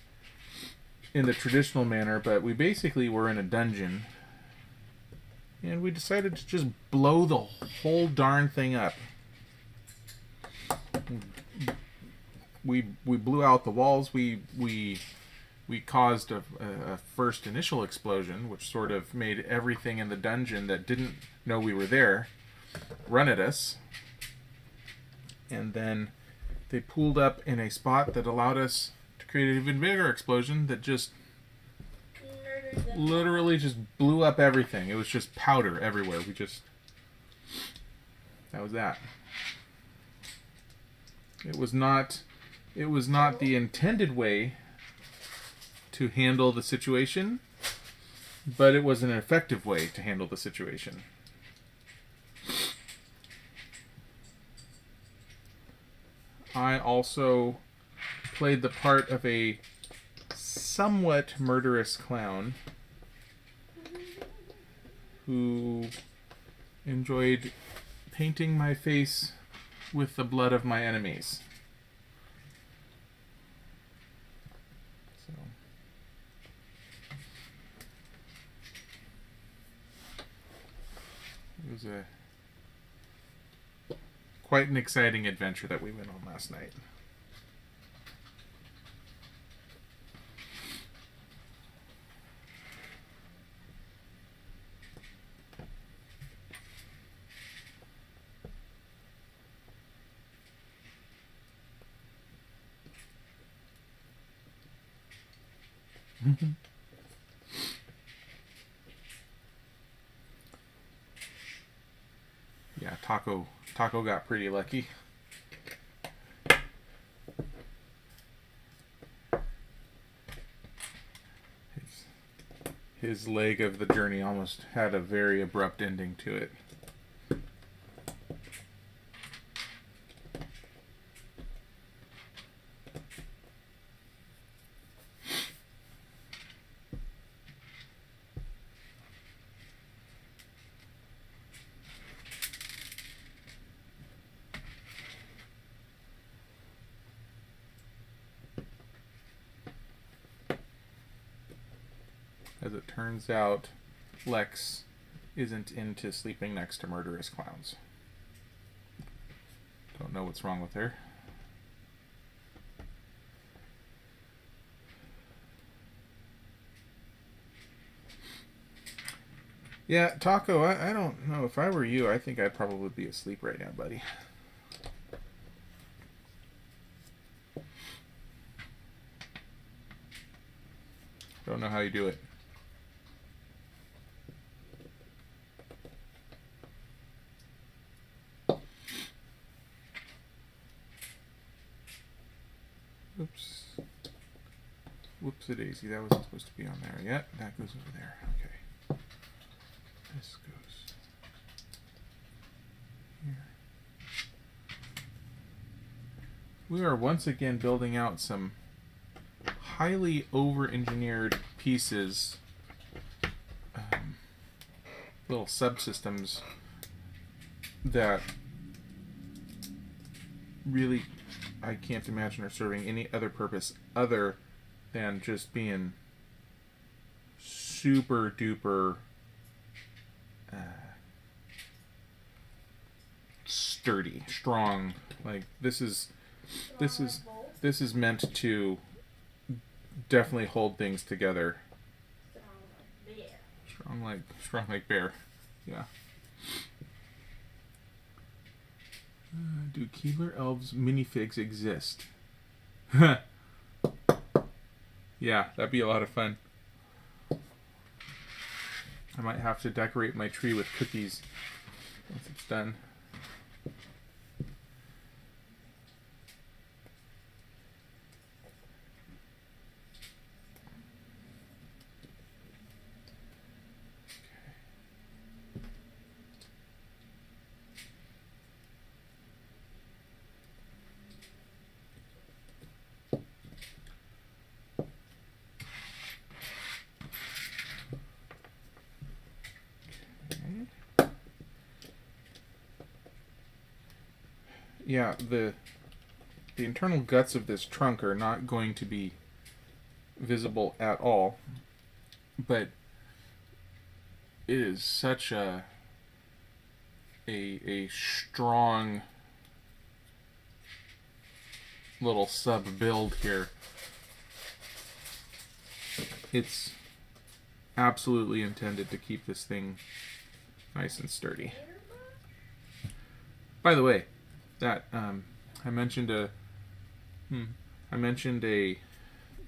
in the traditional manner, but we basically were in a dungeon. And we decided to just blow the whole darn thing up. We blew out the walls. We caused a first initial explosion, which sort of made everything in the dungeon that didn't know we were there run at us. And then they pooled up in a spot that allowed us to create an even bigger explosion that just literally just blew up everything. It was just powder everywhere. That was that. It was not the intended way to handle the situation, but it was an effective way to handle the situation. I also played the part of a somewhat murderous clown who enjoyed painting my face with the blood of my enemies. So. It was quite an exciting adventure that we went on last night. Yeah, Taco got pretty lucky. His leg of the journey almost had a very abrupt ending to it. As it turns out, Lex isn't into sleeping next to murderous clowns. Don't know what's wrong with her. Yeah, Taco, I don't know. If I were you, I think I'd probably be asleep right now, buddy. Don't know how you do it. Oops. Whoopsie-daisy, that wasn't supposed to be on there yet. That goes over there. Okay. This goes here. We are once again building out some highly over-engineered pieces, little subsystems that really I can't imagine are serving any other purpose other than just being super duper sturdy, strong. Like this is meant to definitely hold things together. Strong like bear. Yeah. Do Keebler Elves minifigs exist? Yeah, that'd be a lot of fun. I might have to decorate my tree with cookies once it's done. Yeah, the internal guts of this trunk are not going to be visible at all, but it is such a strong little sub build here. It's absolutely intended to keep this thing nice and sturdy. By the way, that I mentioned a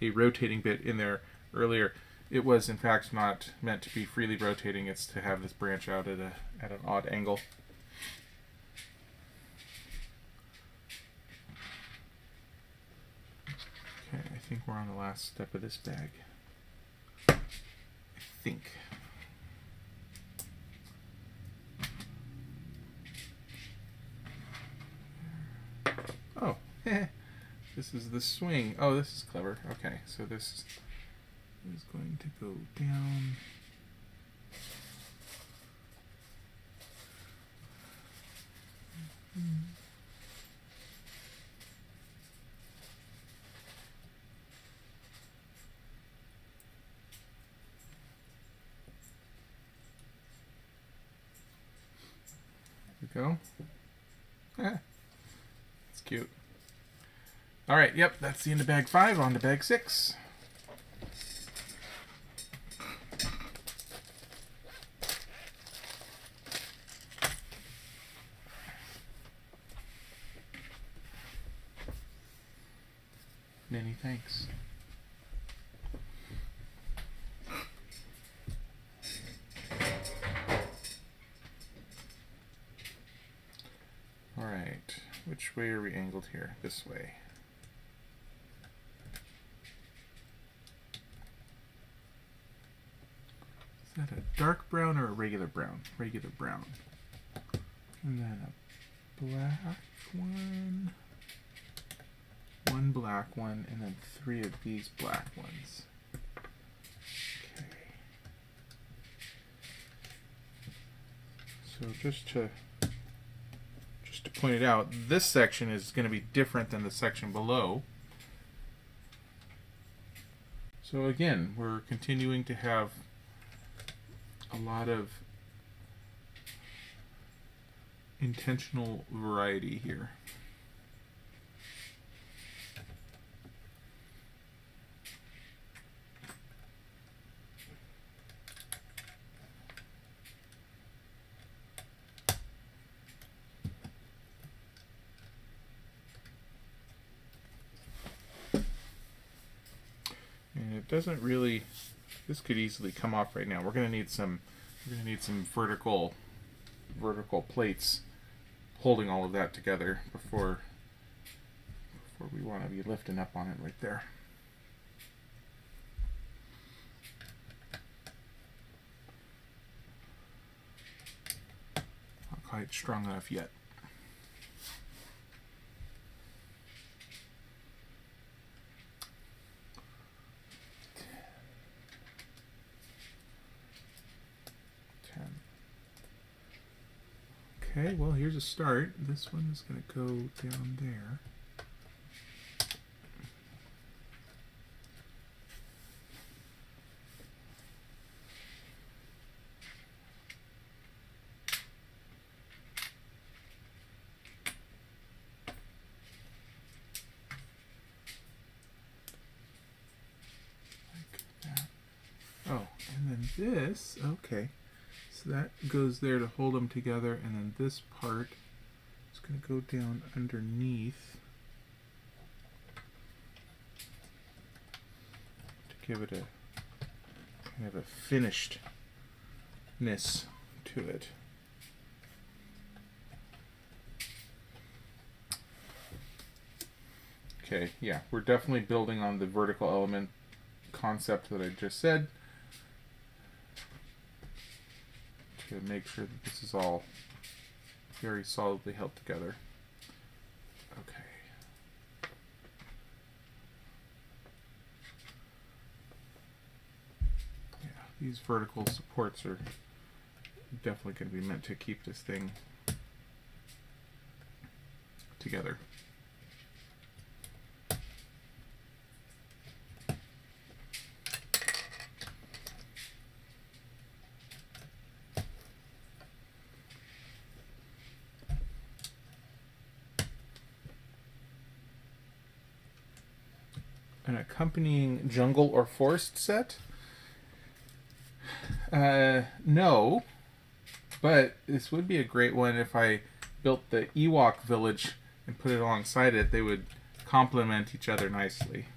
rotating bit in there earlier. It was in fact not meant to be freely rotating. It's to have this branch out at an odd angle. think we're on the last step of this bag. I think. Oh, this is the swing. Oh, this is clever. Okay, so this is going to go down. There we go. It's cute. All right, yep, that's the end of bag 5. On to bag 6. Many thanks. All right, which way are we angled here? This way. Is that a dark brown or a regular brown? Regular brown. And then a black one. One black one, and then 3 of these black ones. Okay. So just to point it out, this section is going to be different than the section below. So again, we're continuing to have a lot of intentional variety here. It doesn't really. This could easily come off right now. We're going to need some. We're going to need some vertical plates holding all of that together before we want to be lifting up on it right there. Not quite strong enough yet. Okay, well, here's a start. This one is going to go down there. Like that. Oh, and then this, okay. So that goes there to hold them together, and then this part is going to go down underneath to give it a kind of a finishedness to it. Okay, yeah, we're definitely building on the vertical element concept that I just said, to make sure that this is all very solidly held together. Okay. Yeah, these vertical supports are definitely going to be meant to keep this thing together. An accompanying jungle or forest set? No, but this would be a great one if I built the Ewok Village and put it alongside it. They would complement each other nicely.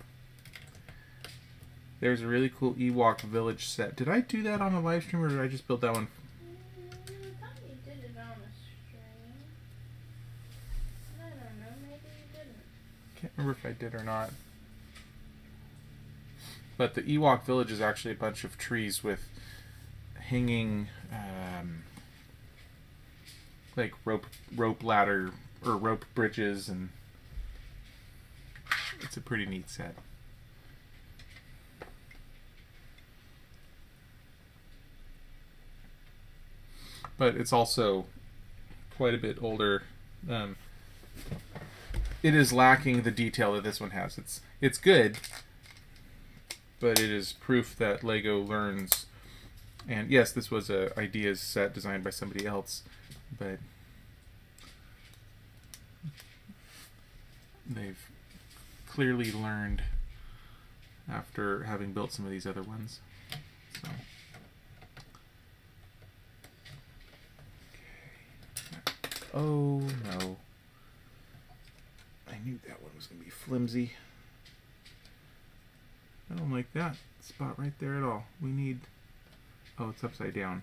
There's a really cool Ewok Village set. Did I do that on a live stream, or did I just build that one? I thought you did it on a stream. I don't know, maybe you didn't. Can't remember if I did or not. But the Ewok Village is actually a bunch of trees with hanging, like rope ladder or rope bridges, and it's a pretty neat set. But it's also quite a bit older. It is lacking the detail that this one has. It's good, but it is proof that Lego learns. And yes, this was a ideas set designed by somebody else, but they've clearly learned after having built some of these other ones. So. Oh no. I knew that one was going to be flimsy. I don't like that spot right there at all. We need... Oh, it's upside down.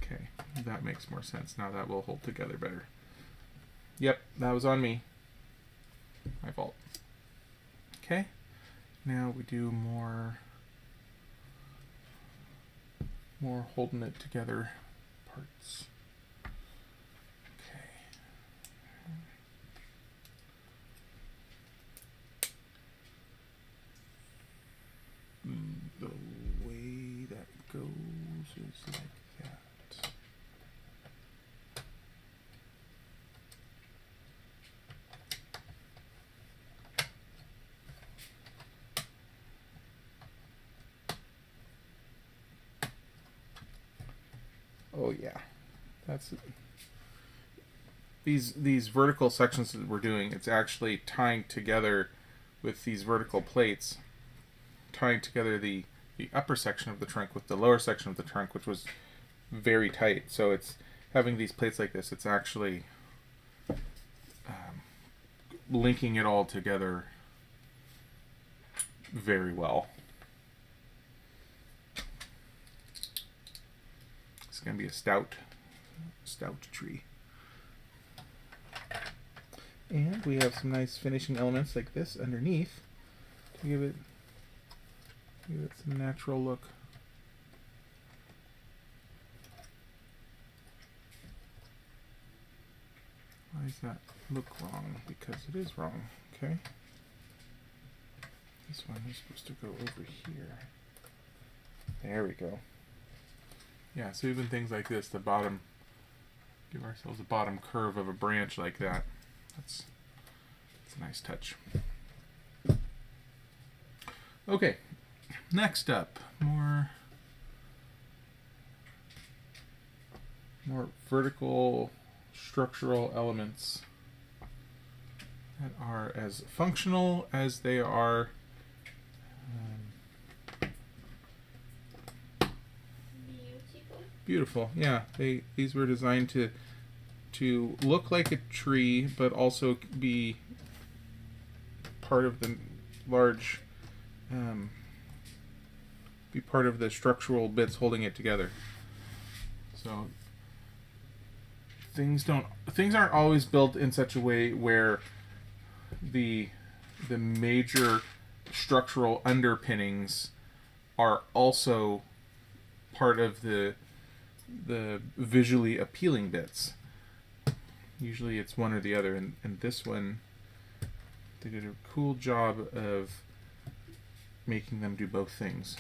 Okay, that makes more sense. Now that will hold together better. Yep, that was on me. My fault. Okay, now we do more holding it together parts. Okay. The way that goes is like that. Oh yeah, that's it. These vertical sections that we're doing, it's actually tying together with these vertical plates, tying together the upper section of the trunk with the lower section of the trunk, which was very tight. So it's having these plates like this, it's actually linking it all together very well. It's going to be a stout tree. And we have some nice finishing elements like this underneath to give it some natural look. Why does that look wrong? Because it is wrong. Okay. This one is supposed to go over here. There we go. Yeah, so even things like this, the bottom, give ourselves a bottom curve of a branch like that. That's a nice touch. Okay, next up, more vertical structural elements that are as functional as they are beautiful. Yeah, these were designed to look like a tree, but also be part of the large, be part of the structural bits holding it together. So things aren't always built in such a way where the major structural underpinnings are also part of the visually appealing bits. Usually it's one or the other, and this one, they did a cool job of making them do both things.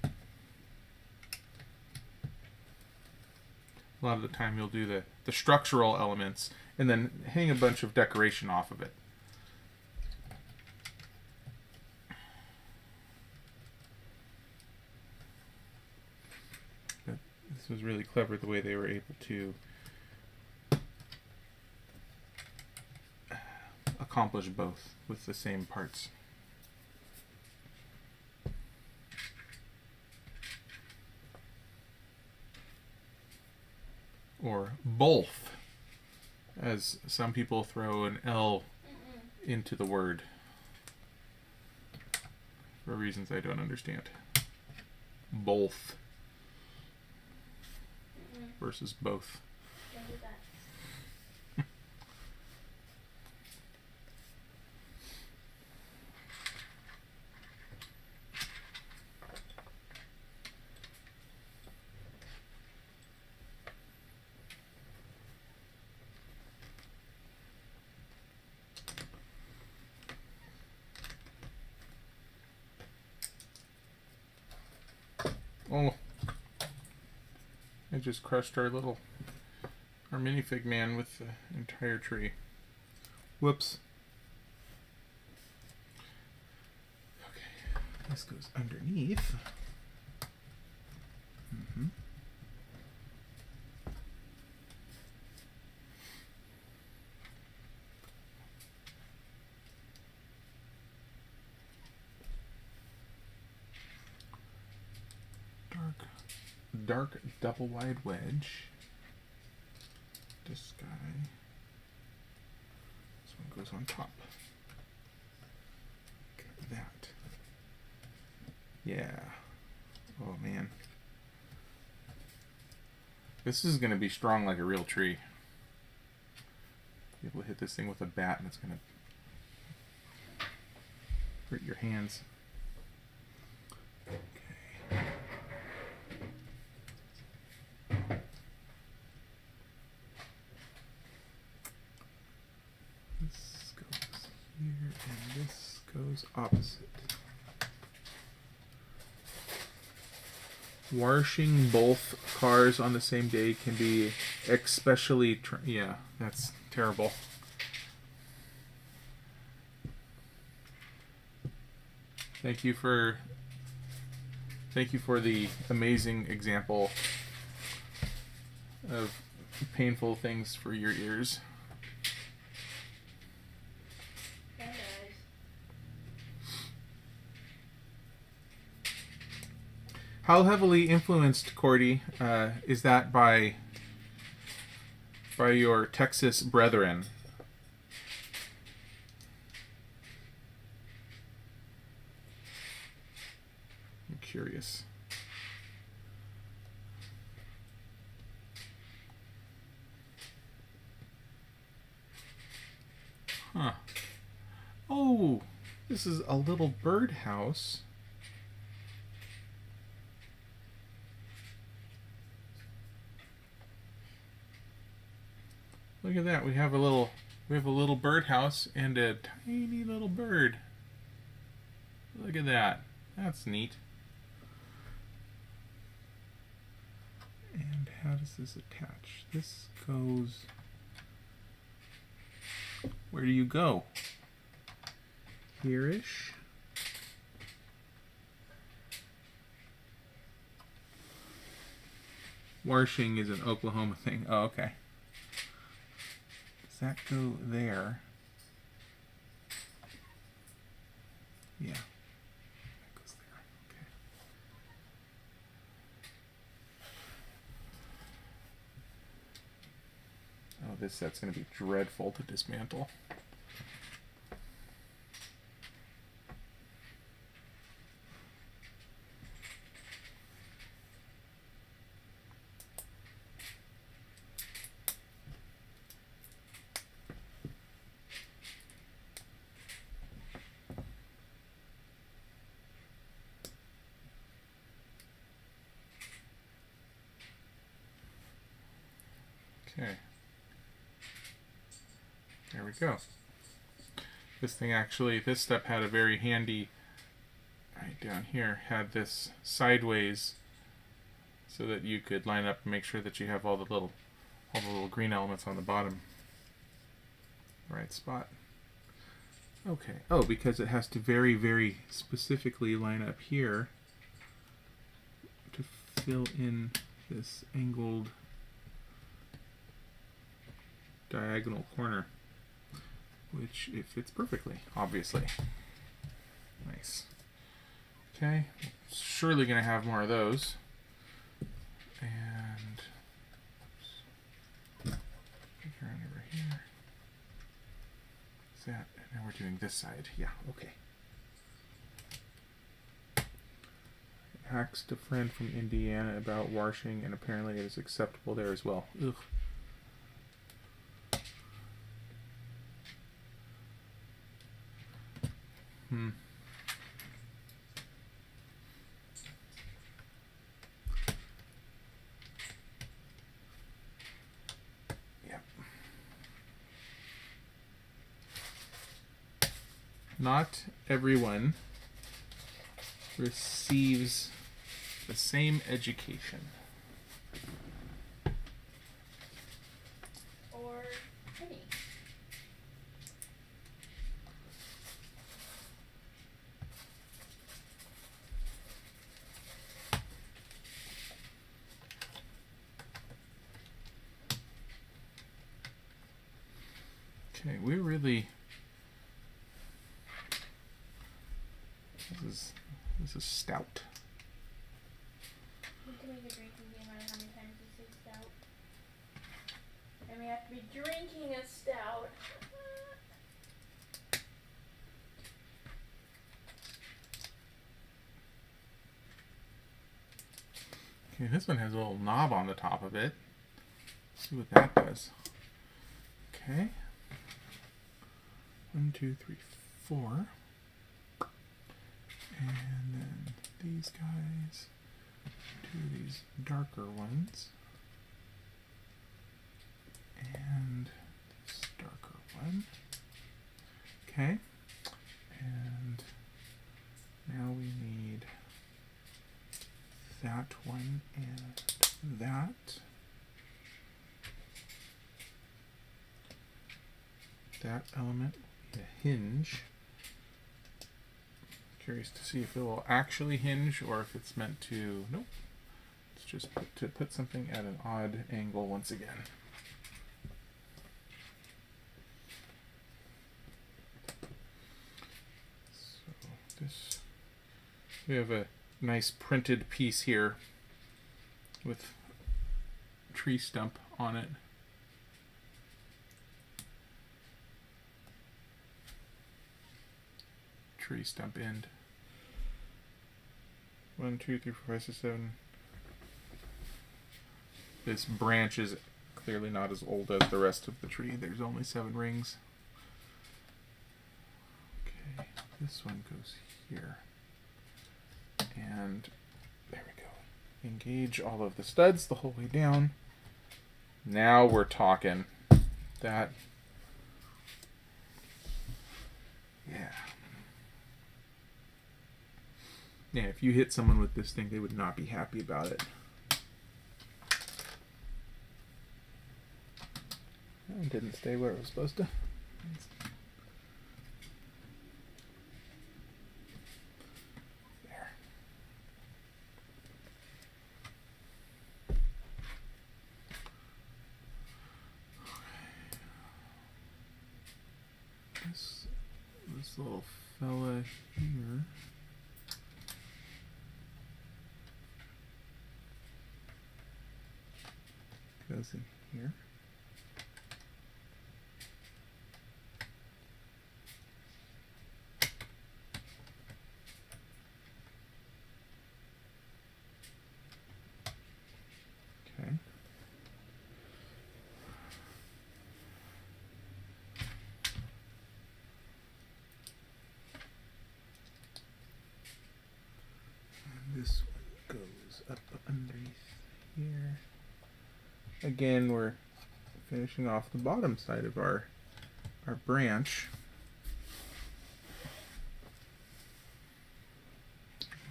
A lot of the time you'll do the structural elements and then hang a bunch of decoration off of it. But this was really clever the way they were able to accomplish both with the same parts. Or both, as some people throw an L into the word for reasons I don't understand. Both versus both. Oh. I just crushed our minifig man with the entire tree. Whoops. Okay. This goes underneath. Mm-hmm. Dark double wide wedge. This guy. This one goes on top. Like that. Yeah. Oh man. This is going to be strong like a real tree. Be able to hit this thing with a bat and it's going to hurt your hands. Okay. This goes here and this goes opposite. Washing both cars on the same day can be especially yeah, that's terrible. Thank you for the amazing example of painful things for your ears. How heavily influenced, Cordy, is that by your Texas brethren? I'm curious. Huh. Oh, this is a little birdhouse. Look at that. We have a little birdhouse and a tiny little bird. Look at that. That's neat. And how does this attach? This goes... Where do you go? Here-ish? Washing is an Oklahoma thing. Oh, okay. Does that go there? Yeah. That goes there. Okay. Oh, this set's going to be dreadful to dismantle. Okay. There we go. This thing actually, this step had a very handy, right down here, had this sideways so that you could line up and make sure that you have all the little green elements on the bottom. Right spot. Okay. Oh, because it has to very, very specifically line up here to fill in this angled diagonal corner, which it fits perfectly, obviously. Nice. Okay, surely gonna have more of those. And around over here. Is that? And now we're doing this side. Yeah. Okay. Asked a friend from Indiana about washing, and apparently it is acceptable there as well. Ugh. Yep. Not everyone receives the same education. Or penny. Okay, we really. This is stout. We can make a drinking game out of how many times you say stout. And we have to be drinking a stout. Okay, this one has a little knob on the top of it. Let's see what that does. Okay. 1, 2, 3, 4. And then these guys. 2 of these darker ones. And this darker one. Okay. And now we need that one and that. That element will be a hinge. Curious to see if it will actually hinge or if it's meant to. Nope. It's just to put something at an odd angle once again. So this, we have a nice printed piece here with tree stump on it. Tree stump end. 1, 2, 3, 4, 5, 6, 7. This branch is clearly not as old as the rest of the tree. There's only 7 rings. Okay, this one goes here. And there we go. Engage all of the studs the whole way down. Now we're talking. That. Yeah. Yeah, if you hit someone with this thing, they would not be happy about it. It didn't stay where it was supposed to. There. This little fella here. Goes in here. Okay. And this one goes up underneath here. Again, we're finishing off the bottom side of our branch.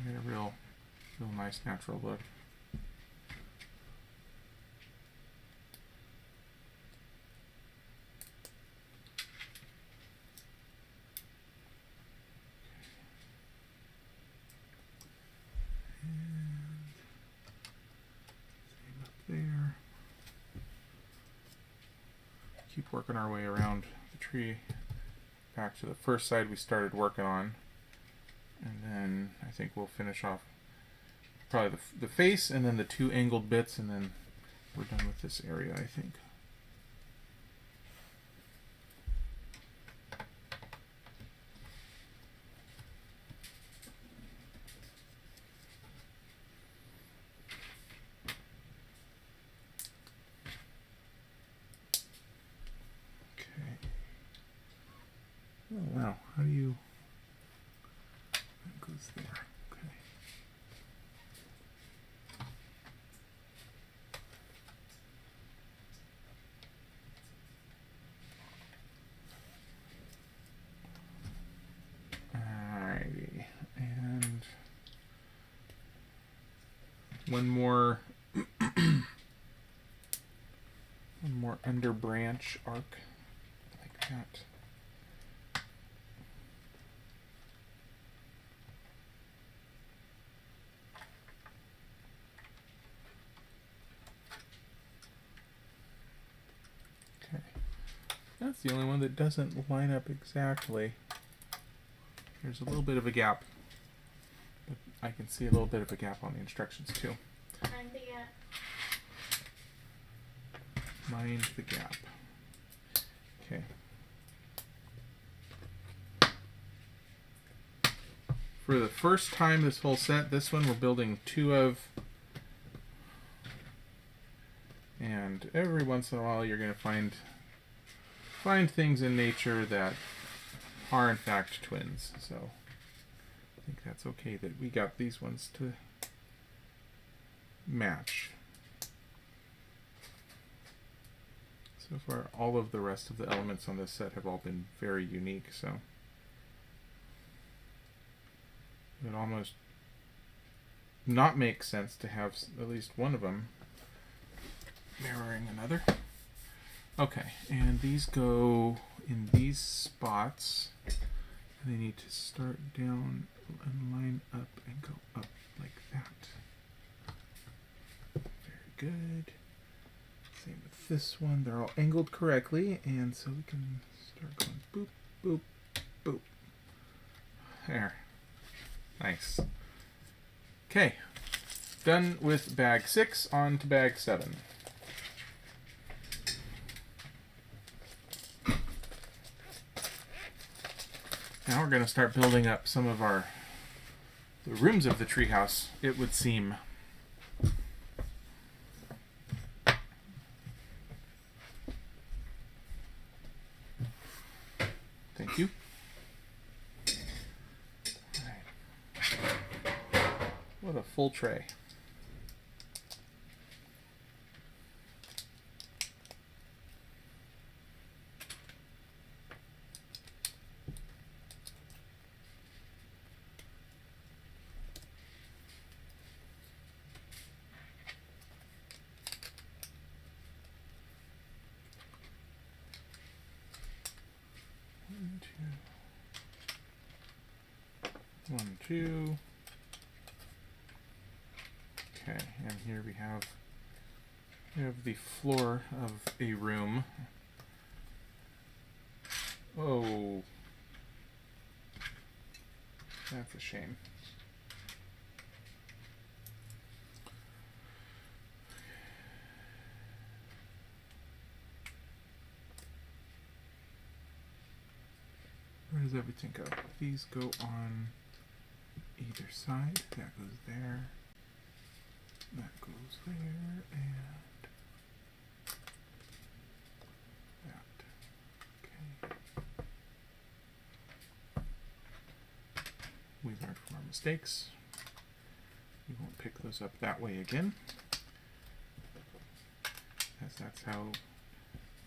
Get a real nice natural look. And same up there. Keep working our way around the tree back to the first side we started working on, and then I think we'll finish off probably the face and then the 2 angled bits, and then we're done with this area, I think. Oh wow, how do you... That goes there, okay. Alrighty, and one more one more under branch arc like that. Okay. That's the only one that doesn't line up exactly. There's a little bit of a gap. But I can see a little bit of a gap on the instructions too. Mind the gap. Mind the gap. Okay. For the first time this whole set, this one we're building 2 of. And every once in a while you're going to find things in nature that are in fact twins. So I think that's okay that we got these ones to match. So far all of the rest of the elements on this set have all been very unique, so it would almost not make sense to have at least one of them mirroring another. Okay, and these go in these spots. They need to start down and line up and go up like that. Very good. Same with this one. They're all angled correctly, and so we can start going boop, boop, boop. There. Nice. Okay. Done with bag 6, on to bag 7. Now we're going to start building up some of the rooms of the treehouse, it would seem. Thank you. All right. What a full tray. One, two. Okay, and here we have the floor of a room. Oh, that's a shame. Where does everything go? These go on either side. That goes there. That goes there, and that. Okay. We learned from our mistakes. We won't pick those up that way again, as that's how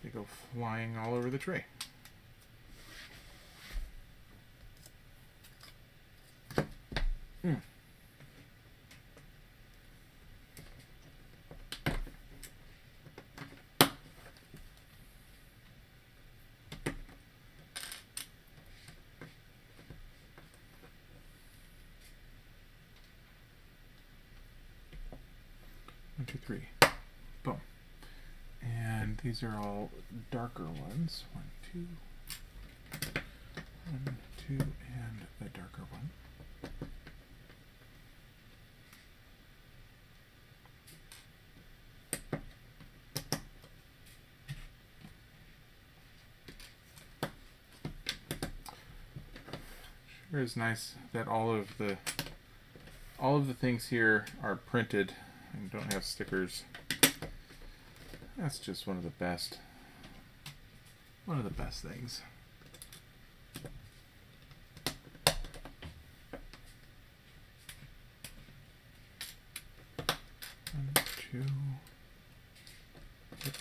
they go flying all over the tray. Mm. One, two, three. Boom. And these are all darker ones. 1, 2. 1, 2, and the darker one. Sure is nice that all of the things here are printed and don't have stickers. That's just one of the best things. One, two. Yep.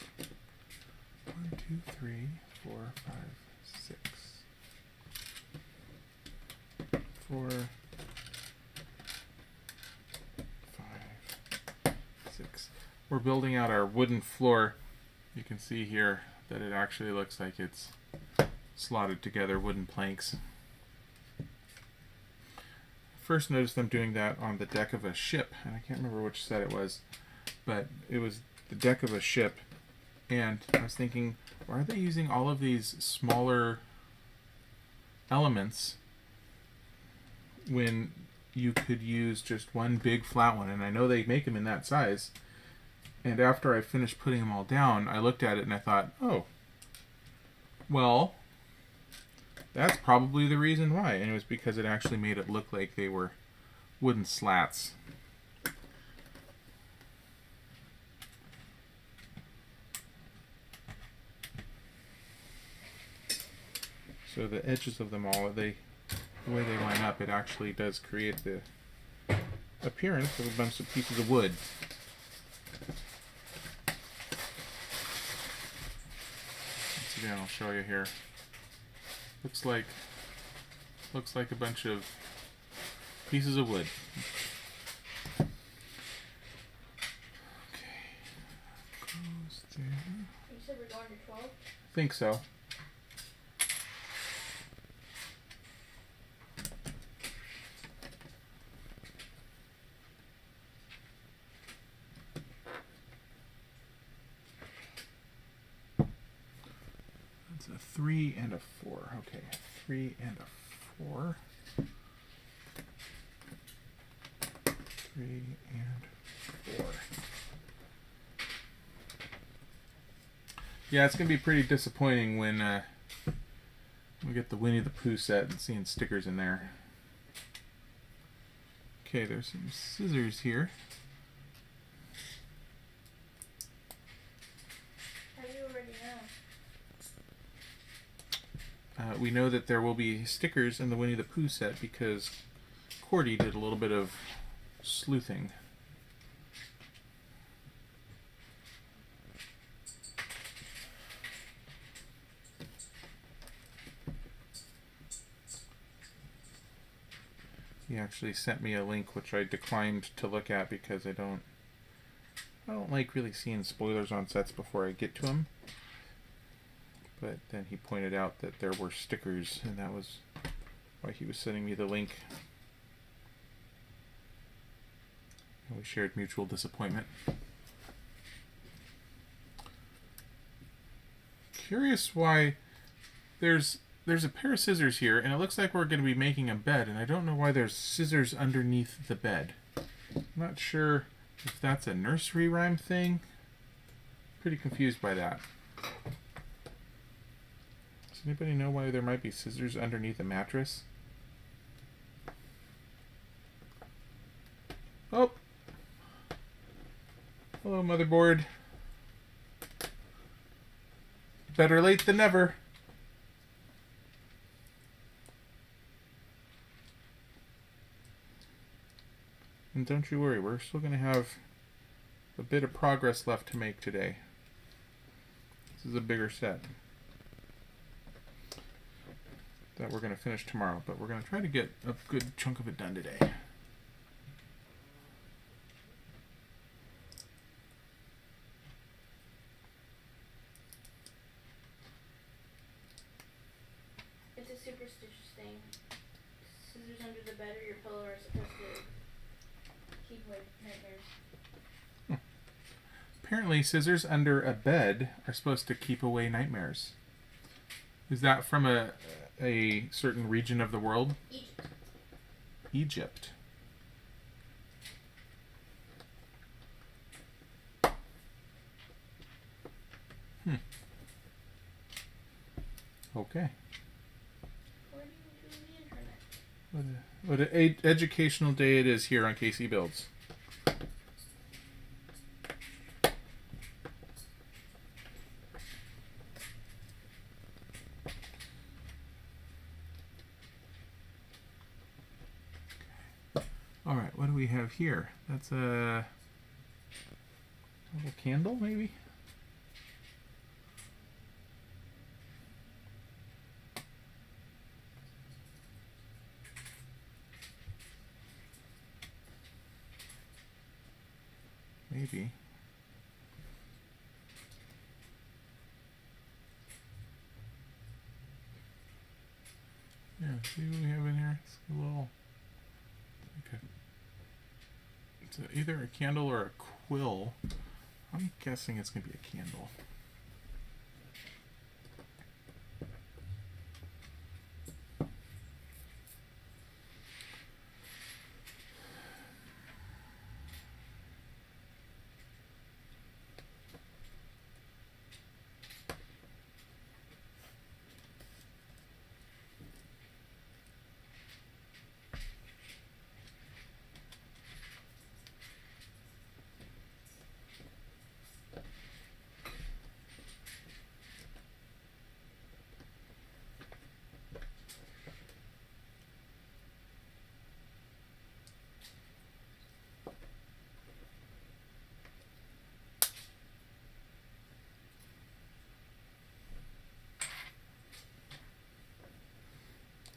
1, 2, 3, 4, 5, 6. 4, 5, we're building out our wooden floor, you can see here that it actually looks like it's slotted together wooden planks. First noticed them doing that on the deck of a ship, and I can't remember which set it was, but it was the deck of a ship, and I was thinking, why are they using all of these smaller elements when you could use just one big flat one? And I know they make them in that size, and after I finished putting them all down, I looked at it and I thought, oh, well, that's probably the reason why. And it was because it actually made it look like they were wooden slats. So the edges of them all, the way they line up, it actually does create the appearance of a bunch of pieces of wood. Once again, I'll show you here. Looks like a bunch of pieces of wood. Okay. Goes there. You said we're going to 12? I think so. That's a 3 and a 4. Okay, 3 and a 4. 3 and 4. Yeah, it's going to be pretty disappointing when we get the Winnie the Pooh set and seeing stickers in there. Okay, there's some scissors here. How do you already know? We know that there will be stickers in the Winnie the Pooh set because Cordy did a little bit of sleuthing. He actually sent me a link which I declined to look at because I don't like really seeing spoilers on sets before I get to them. But then he pointed out that there were stickers, and that was why he was sending me the link. And we shared mutual disappointment. Curious why there's a pair of scissors here, and it looks like we're going to be making a bed, and I don't know why there's scissors underneath the bed. I'm not sure if that's a nursery rhyme thing. Pretty confused by that. Does anybody know why there might be scissors underneath a mattress? Oh! Hello, motherboard. Better late than never. And don't you worry, we're still going to have a bit of progress left to make today. This is a bigger set that we're going to finish tomorrow, but we're going to try to get a good chunk of it done today. It's a superstitious thing. Scissors under the bed or your pillow are supposed to keep away nightmares. Apparently, scissors under a bed are supposed to keep away nightmares. Is that from a certain region of the world? Egypt. Egypt. Okay. Where do you do the internet? What an educational day it is here on CaseyBuilds. Alright, what do we have here? That's a little candle, maybe? Maybe. See what we have in here. It's a little. Okay. It's either a candle or a quill. I'm guessing it's gonna be a candle.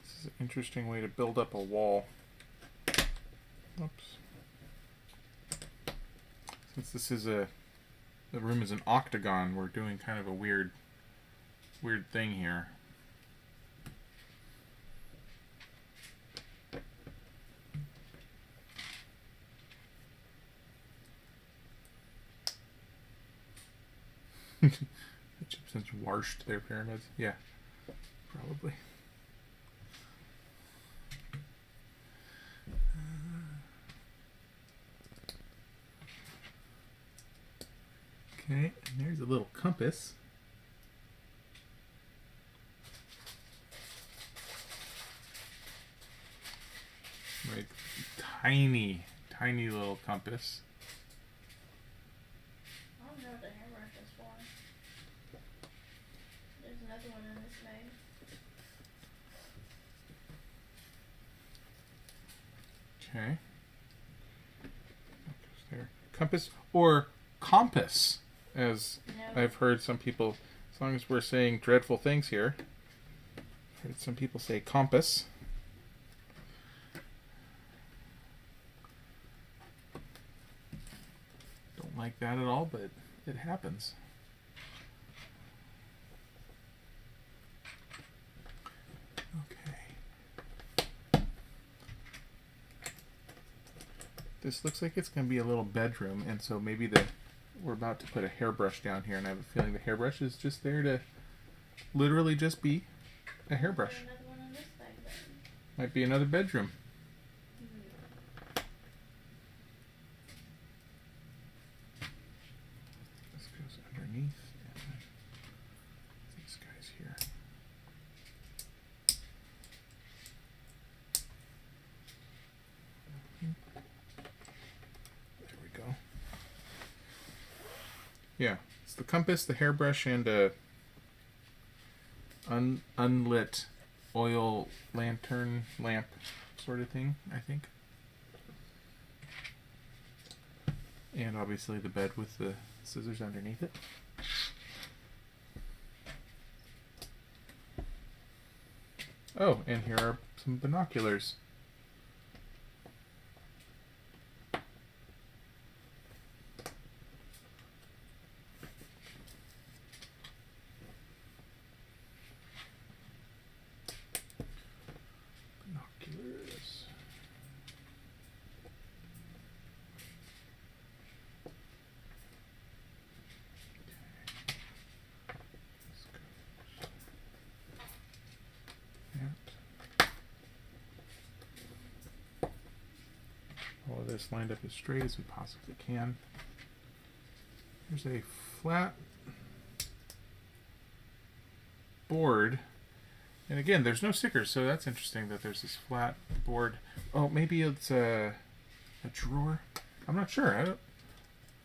This is an interesting way to build up a wall. Oops. Since this is the room is an octagon, we're doing kind of a weird thing here. The Egyptians washed their pyramids. Yeah, probably. Okay, and there's a little compass. Like tiny little compass. I don't know what the hairbrush is for. There's another one in this bag. Okay. There. Compass or compass, as No. I've heard some people, as long as we're saying dreadful things here, I've heard some people say compass. Don't like that at all, but it happens. Okay. This looks like it's going to be a little bedroom, and so maybe we're about to put a hairbrush down here, and I have a feeling the hairbrush is just there to literally just be a hairbrush. Another one in this bag then. Might be another bedroom. This goes underneath, and then these guys here. There we go. Yeah, it's the compass, the hairbrush, and a unlit oil lantern lamp sort of thing, I think. And obviously the bed with the scissors underneath it. Oh, and here are some binoculars. Binoculars. All of this lined up as straight as we possibly can. There's a flat board, and again, there's no stickers, so that's interesting that there's this flat board. Oh, maybe it's a drawer. I'm not sure.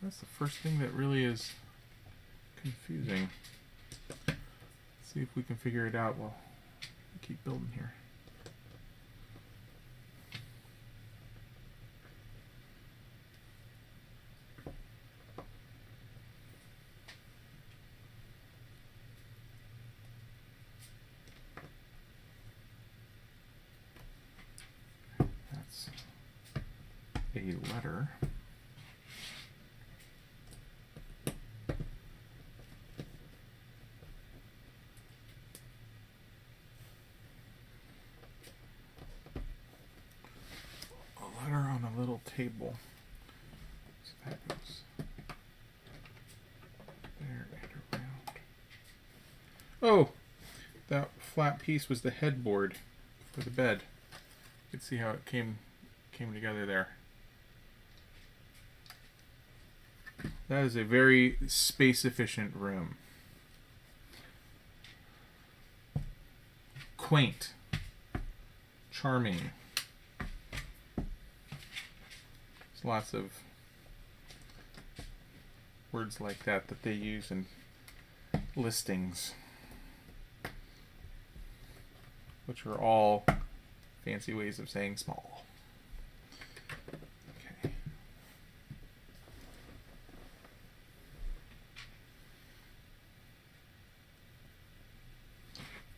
That's the first thing that really is confusing. Let's see if we can figure it out while we keep building here. That's a letter. little table. So that goes there and around. Oh! That flat piece was the headboard for the bed. You can see how it came together there. That is a very space-efficient room. Quaint. Charming. There's lots of words like that they use in listings, which are all fancy ways of saying small. Okay.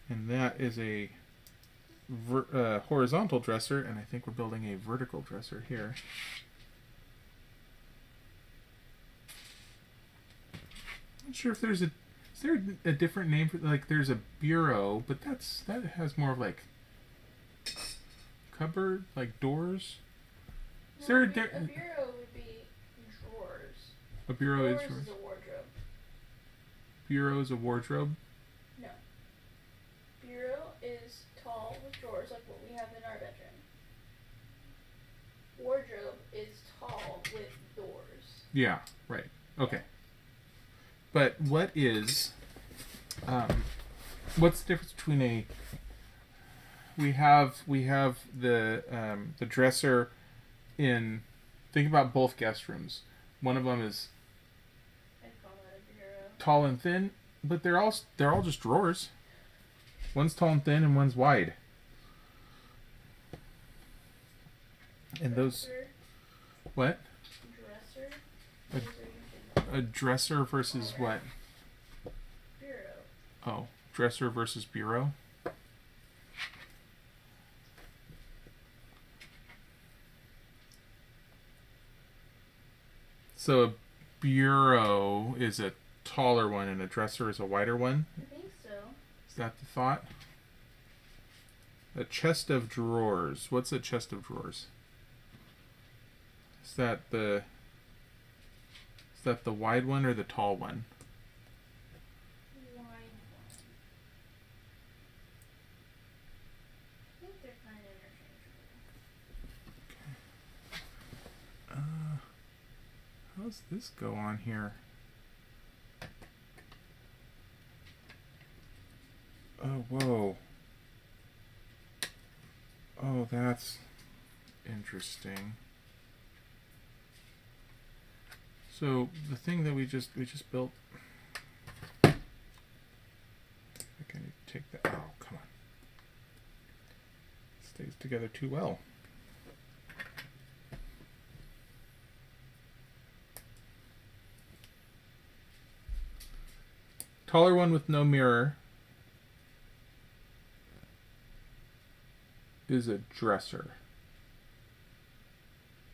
And that is a horizontal dresser, and I think we're building a vertical dresser here. I'm not sure if there's is there a different name for, like, there's a bureau, but that has more of like cupboard, like doors. Is there a bureau would be drawers. A bureau is drawers. Is a wardrobe. Bureau is a wardrobe? No. Bureau is tall with drawers like what we have in our bedroom. Wardrobe is tall with doors. Yeah, right. Okay. But what is what's the difference between a we have the dresser in, think about both guest rooms. One of them is I'd call that a bureau. Tall and thin, but they're all just drawers. One's tall and thin and one's wide. And those what? Dresser. A dresser versus what? Bureau. Oh, dresser versus bureau. So a bureau is a taller one and a dresser is a wider one? I think so. Is that the thought? A chest of drawers. What's a chest of drawers? Is that the wide one or the tall one? Wide one. I think they're kind of interchangeable. How's this go on here? Oh, whoa. Oh, that's interesting. So the thing that we just built. I think I need to take that. Oh, come on. It stays together too well. Taller one with no mirror is a dresser.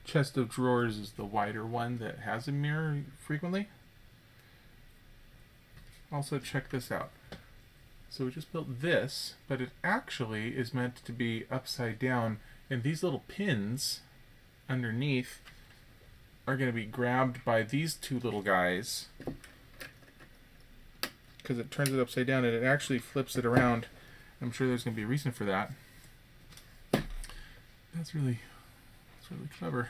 Chest of drawers is the wider one that has a mirror frequently. Also, check this out. So we just built this, but it actually is meant to be upside down, and these little pins underneath are going to be grabbed by these two little guys, because it turns it upside down and it actually flips it around. I'm sure there's going to be a reason for that. That's really clever.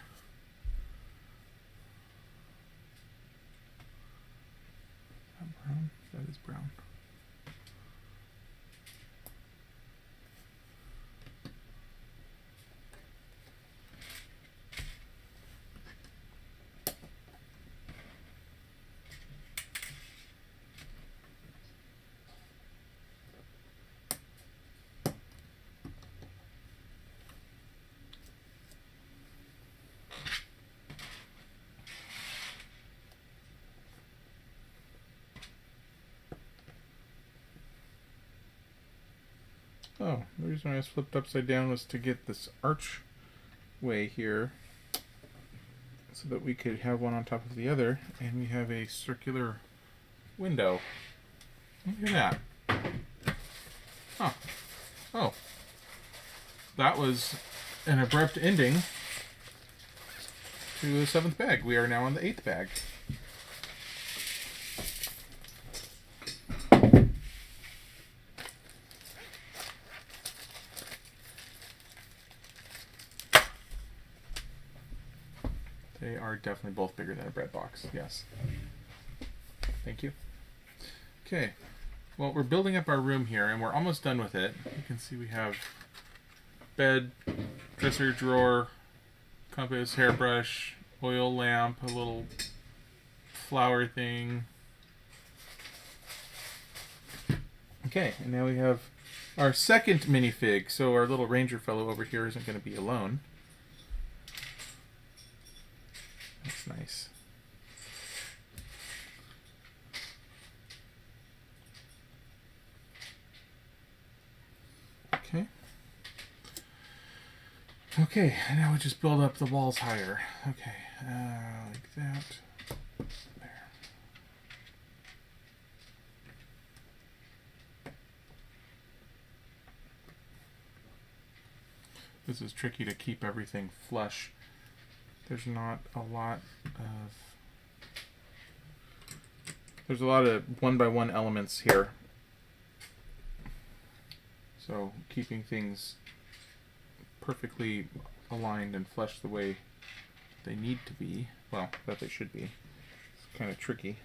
Is that brown? That is brown. Oh, the reason I was flipped upside down was to get this archway here so that we could have one on top of the other, and we have a circular window. Look at that. Huh. Oh. That was an abrupt ending. to the 7th bag. We are now on the 8th bag. They are definitely both bigger than a bread box, yes. Thank you. Okay, well, we're building up our room here, and we're almost done with it. You can see we have bed, dresser, drawer, compass, hairbrush, oil lamp, a little flower thing. Okay, and now we have our second minifig, so our little ranger fellow over here isn't going to be alone. That's nice. Okay. Okay, and now we just build up the walls higher. Okay, like that. There. This is tricky to keep everything flush. There's not a lot of... There's a lot of one-by-one elements here. So keeping things perfectly aligned and flush the way they need to be, well, that they should be, it's kind of tricky.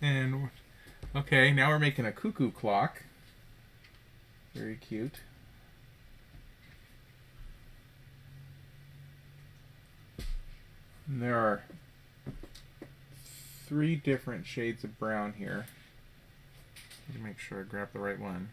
And okay, now we're making a cuckoo clock. Very cute. And there are 3 different shades of brown here. Let me make sure I grab the right one.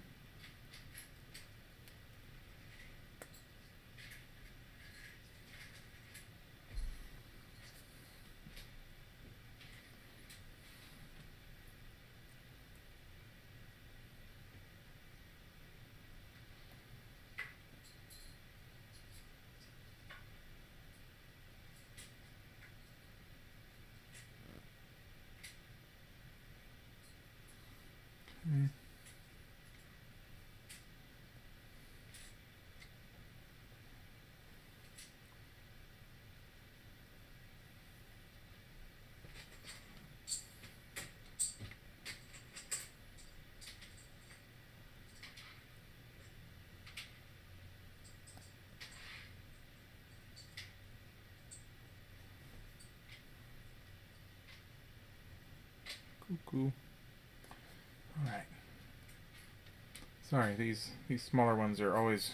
Cuckoo. Alright. Sorry, these smaller ones are always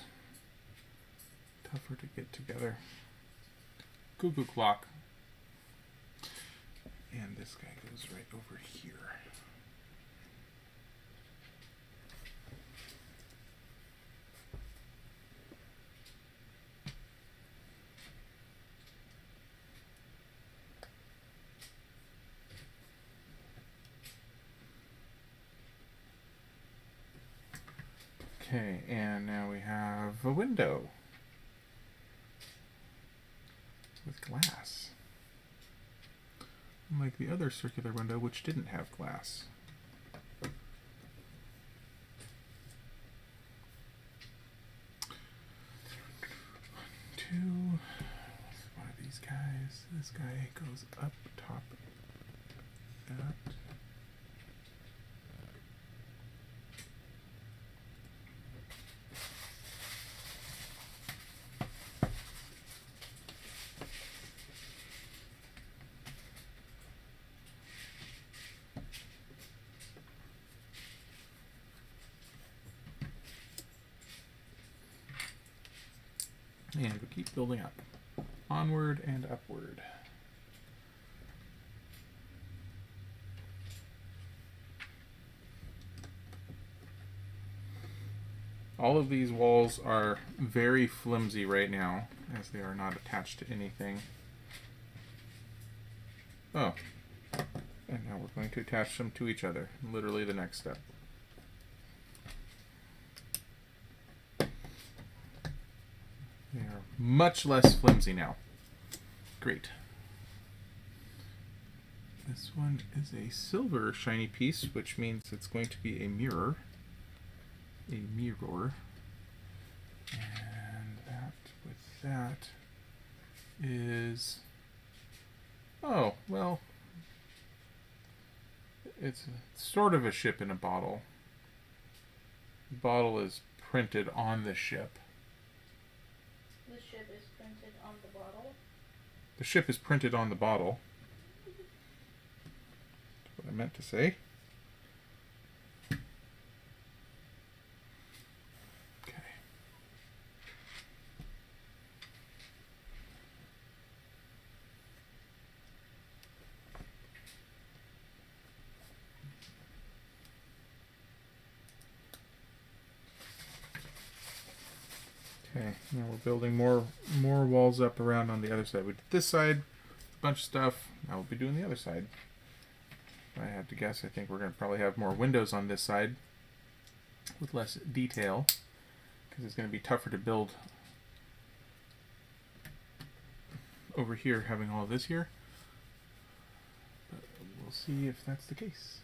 tougher to get together. Cuckoo clock. And this guy goes right over here. Okay, and now we have a window with glass. Unlike the other circular window, which didn't have glass. 2. One of these guys. This guy goes up top. That. And we keep building up. Onward and upward. All of these walls are very flimsy right now, as they are not attached to anything. Oh. And now we're going to attach them to each other. Literally the next step. They are much less flimsy now. Great. This one is a silver shiny piece, which means it's going to be a mirror. A mirror. And that with that is... Oh, well... It's sort of a ship in a bottle. The bottle is printed on the ship. The ship is printed on the bottle? The ship is printed on the bottle. That's what I meant to say. Okay. Okay, now we're building more walls up around on the other side. We did this side, a bunch of stuff. Now we'll be doing the other side. If I had to guess, I think we're going to probably have more windows on this side with less detail, because it's going to be tougher to build over here, having all of this here. But we'll see if that's the case.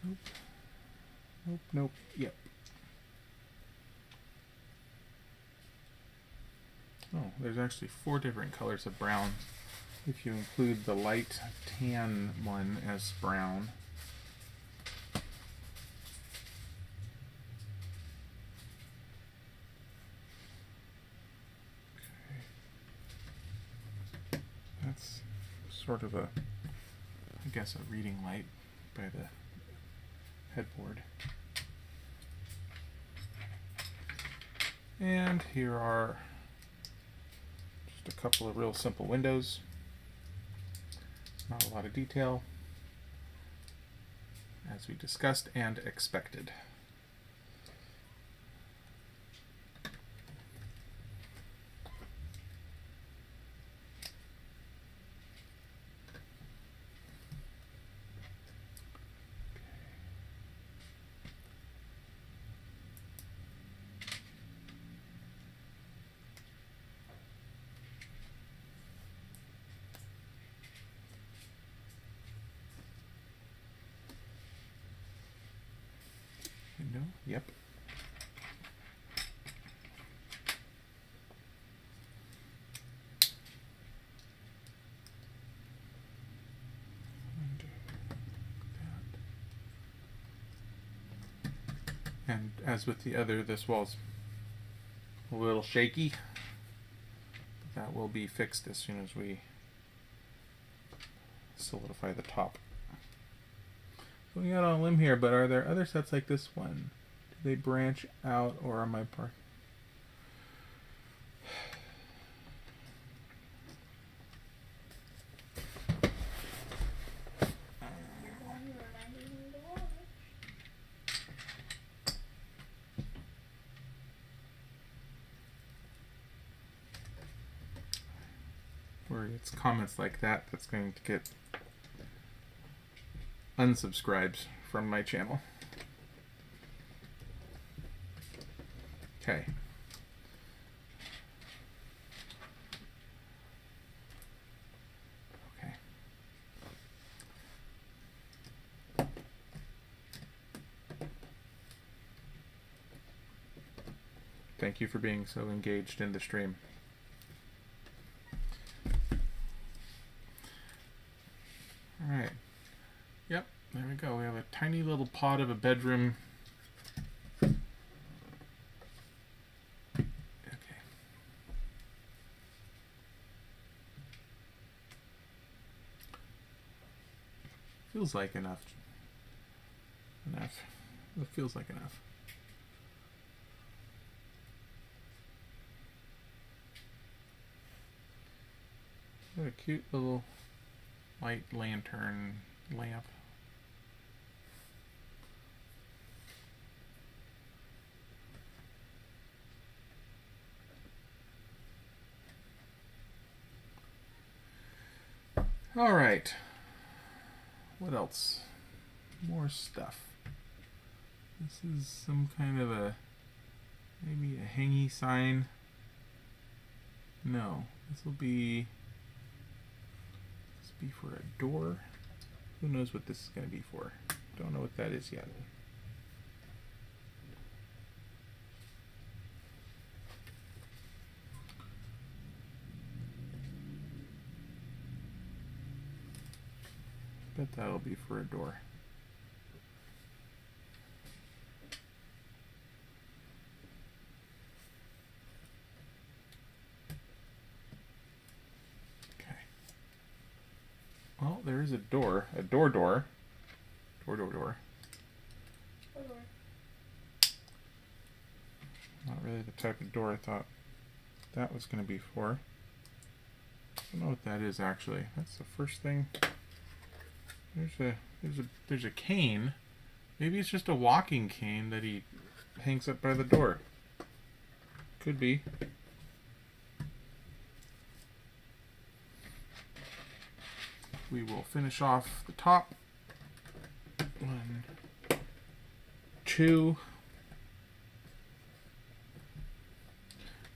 Nope. Nope, nope, yep. Oh, there's actually 4 different colors of brown, if you include the light tan one as brown. Okay. That's sort of a, I guess, a reading light by the headboard. And here are just a couple of real simple windows. Not a lot of detail, as we discussed and expected. Window, yep. And as with the other, this wall's a little shaky. But that will be fixed as soon as we solidify the top. Going out on a limb here, but are there other sets like this one? Do they branch out, or am I part? Where it's comments like that that's going to get unsubscribes from my channel. Okay. Okay. Thank you for being so engaged in the stream. All right. Yep, there we go. We have a tiny little pod of a bedroom. Okay. Feels like enough. It feels like enough. What a cute little light lantern lamp. All right. What else? More stuff. This is some kind of a, maybe a hangy sign. No, this will be for a door. Who knows what this is going to be for? Don't know what that is yet. Bet that'll be for a door. Okay. Well, there is a door. A door. Door. Not really the type of door I thought that was going to be for. I don't know what that is actually. That's the first thing. There's a cane. Maybe it's just a walking cane that he hangs up by the door. Could be. We will finish off the top. 1, 2.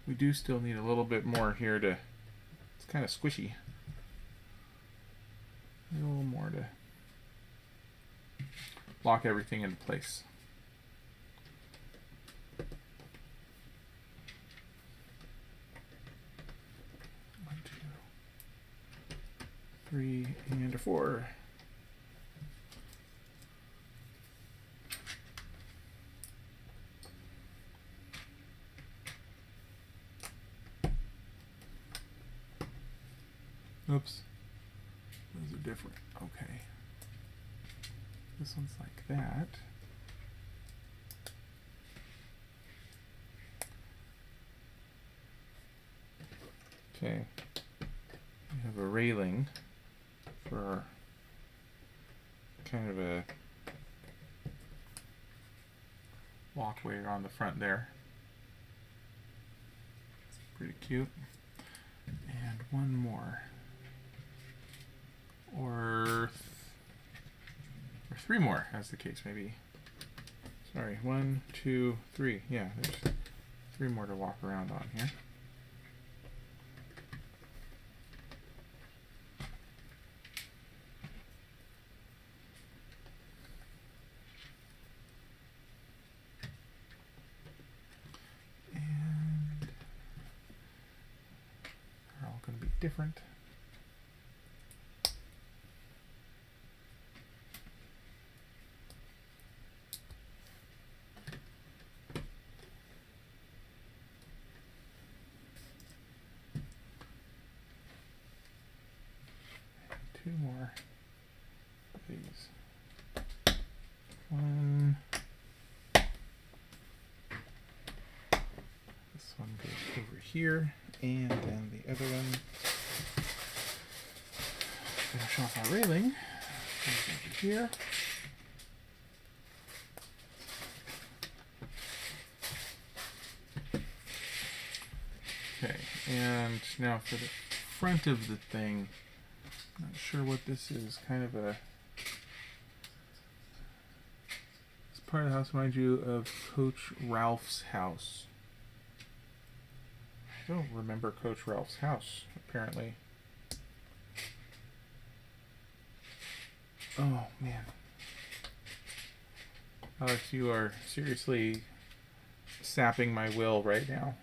We do still need a little bit more here to. It's kind of squishy. A little more to lock everything into place. 1, 2, 3, and a 4. Oops. Those are different. Okay. This one's like that. Okay. We have a railing for our kind of a walkway on the front there. It's pretty cute. And one more. Or 3 more, as the case may be. Sorry, 1, 2, 3. Yeah, there's 3 more to walk around on here. And they're all going to be different. Two more of these. One. This one goes over here, and then the other one. Finish off our railing. Goes over here. Okay, and now for the front of the thing. Not sure what this is. Kind of a. This part of the house reminds you of Coach Ralph's house. I don't remember Coach Ralph's house, apparently. Oh, man. Alex, you are seriously sapping my will right now.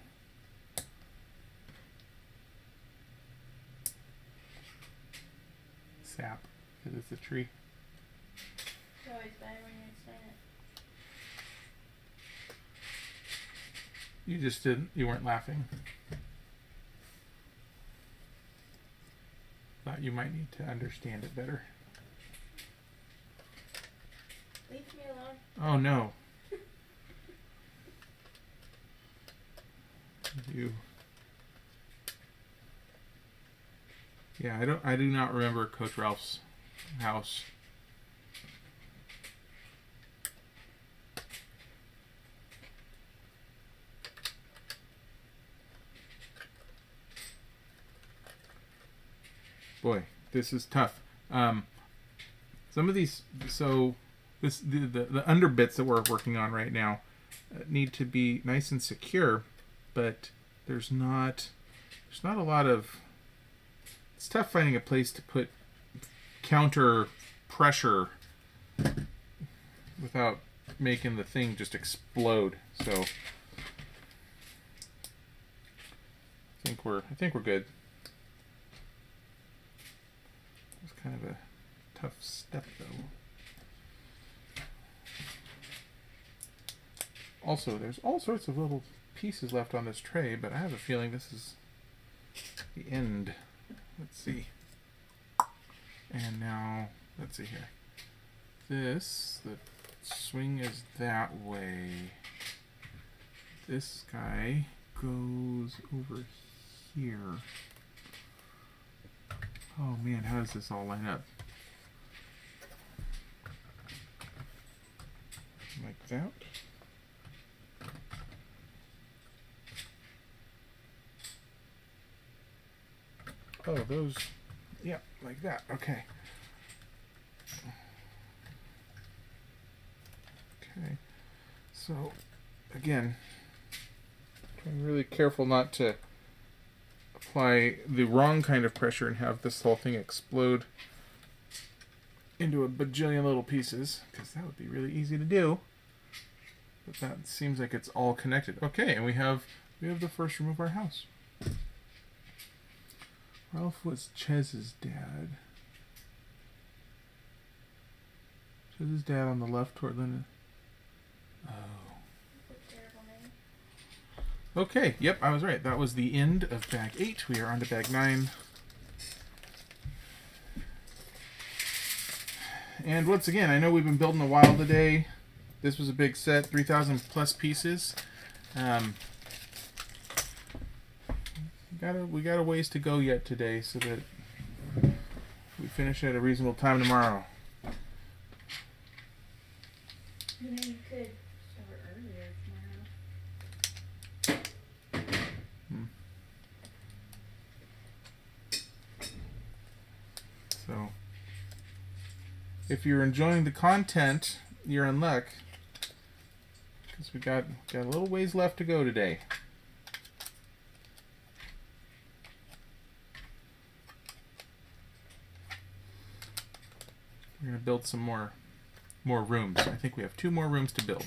Sap, because it's a tree. It's always better when you explain it. You just didn't, you weren't laughing. Thought you might need to understand it better. Leave me alone. Oh no. Yeah, I do not remember Coach Ralph's house. Boy, this is tough. Some of these, so the under bits that we're working on right now need to be nice and secure, but there's not a lot of. It's tough finding a place to put counter pressure without making the thing just explode. So I think we're good. It's kind of a tough step though. Also, there's all sorts of little pieces left on this tray, but I have a feeling this is the end. Let's see. And now, let's see here. The swing is that way. This guy goes over here. Oh man, how does this all line up? Like that. Oh, those, yeah, like that. Okay. Okay. So, again, I'm really careful not to apply the wrong kind of pressure and have this whole thing explode into a bajillion little pieces, because that would be really easy to do. But that seems like it's all connected. Okay, and we have the first room of our house. Ralph was Chez's dad. Chez's dad on the left toward Linda. Oh. Okay, yep, I was right. That was the end of bag 8. We are on to bag 9. And once again, I know we've been building a while today. This was a big set, 3,000 plus pieces. We got a ways to go yet today, so that we finish at a reasonable time tomorrow. You know, you could start earlier tomorrow. So, if you're enjoying the content, you're in luck, because we got a little ways left to go today. We're going to build some more rooms. I think we have 2 more rooms to build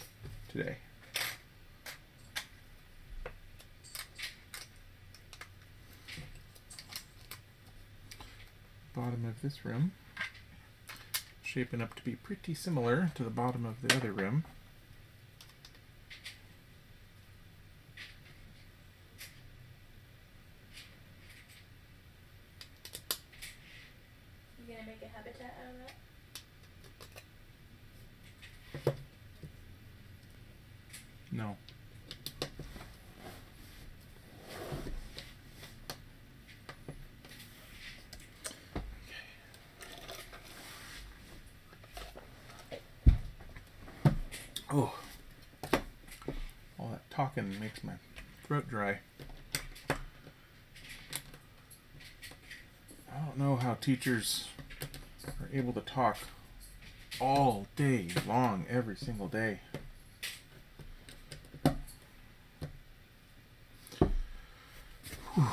today. Bottom of this room shaping up to be pretty similar to the bottom of the other room. You gonna make a habitat out of that? No. Oh, all that talking makes my throat dry. I don't know how teachers are able to talk all day long, every single day. Whew.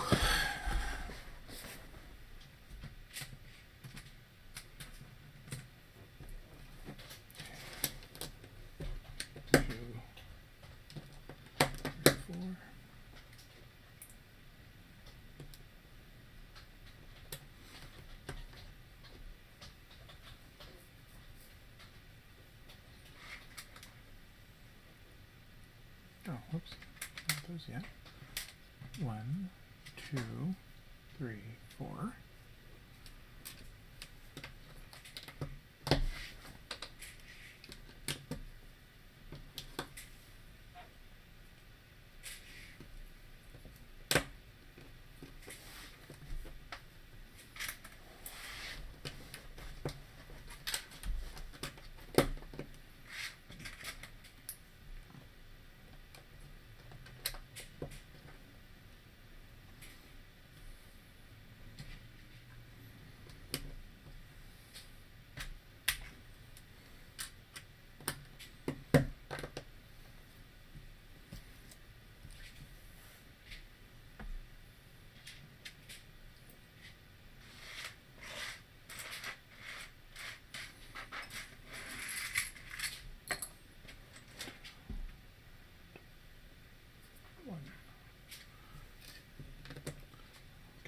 Oh, whoops. Not those yet. 1, 2, 3, 4.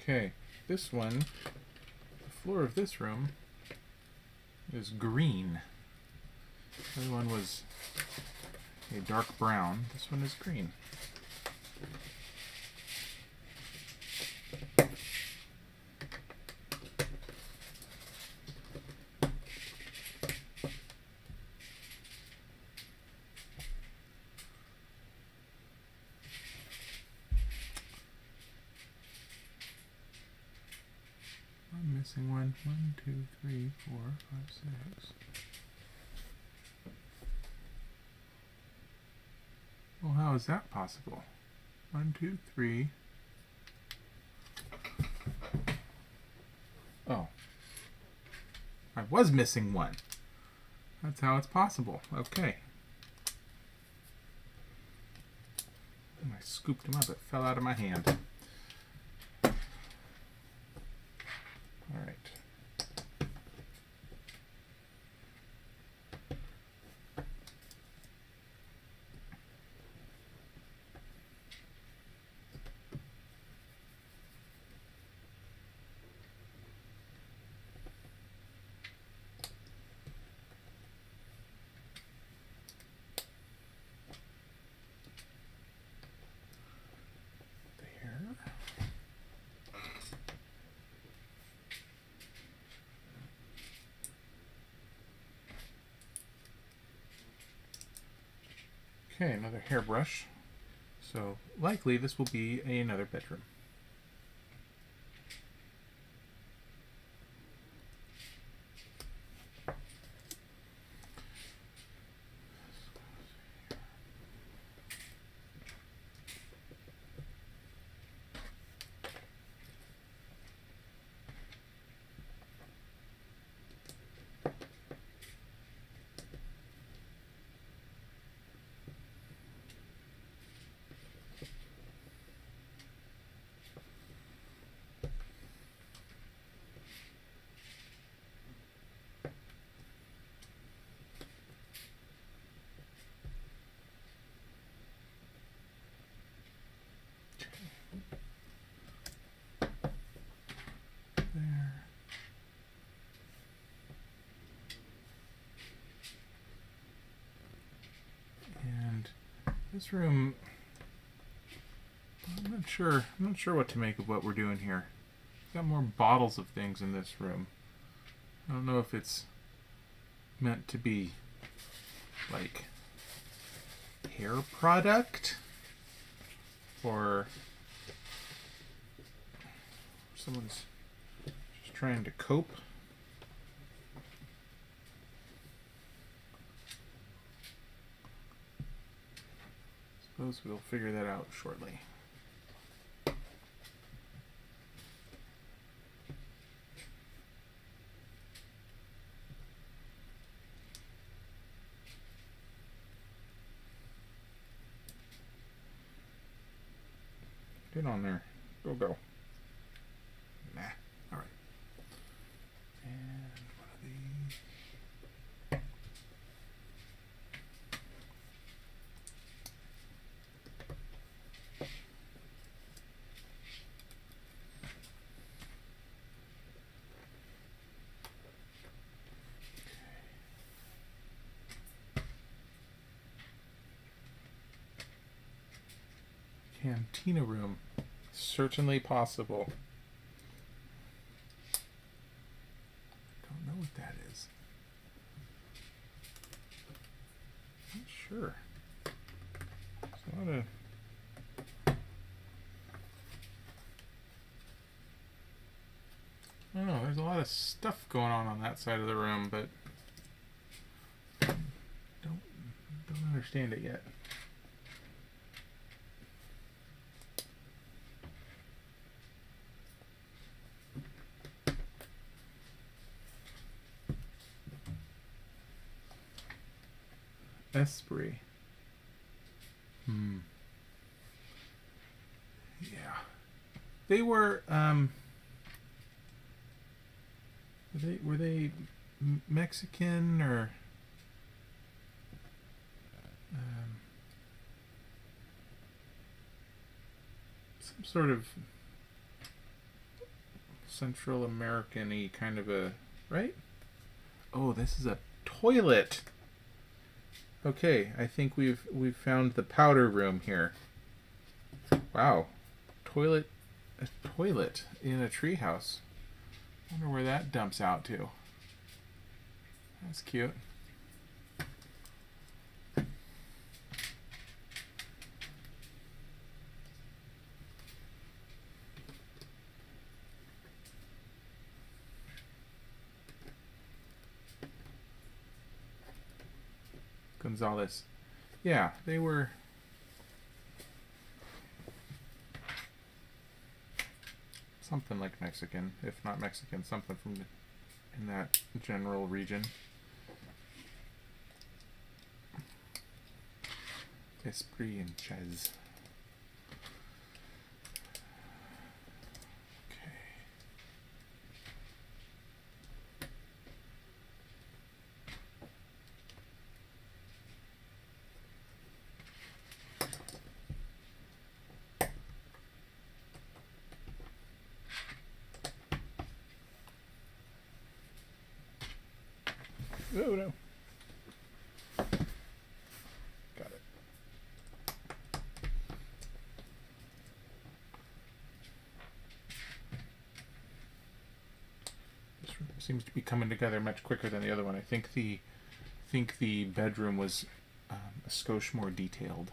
Okay, this one, the floor of this room is green. The other one was a dark brown. This one is green. I'm missing one. 1, 2, 3, 4, 5, 6. Well, how is that possible? 1, 2, 3. Oh. I was missing one. That's how it's possible. Okay. I scooped him up. It fell out of my hand. Alright. Okay, another hairbrush. So likely this will be another bedroom. There. And this room, I'm not sure what to make of what we're doing here. Got more bottles of things in this room. I don't know if it's meant to be like hair product or someone's just trying to cope. Suppose we'll figure that out shortly. Get on there. Go. Nah. Alright. And one of these. Cantina Room. Certainly possible. Don't know what that is. Not sure. There's a lot of... I don't know, there's a lot of stuff going on that side of the room, but don't understand it yet. Esprit. Yeah. They were they Mexican or some sort of Central American-y kind of a... Right? Oh, this is a toilet. Okay, I think we've found the powder room here. Wow. A toilet in a treehouse. Wonder where that dumps out to. That's cute. Gonzalez. Yeah, they were... something like Mexican, if not Mexican, something from in that general region. Esprit and Chez. Okay. Oh no. Got it. This room seems to be coming together much quicker than the other one. I think the bedroom was a skosh more detailed.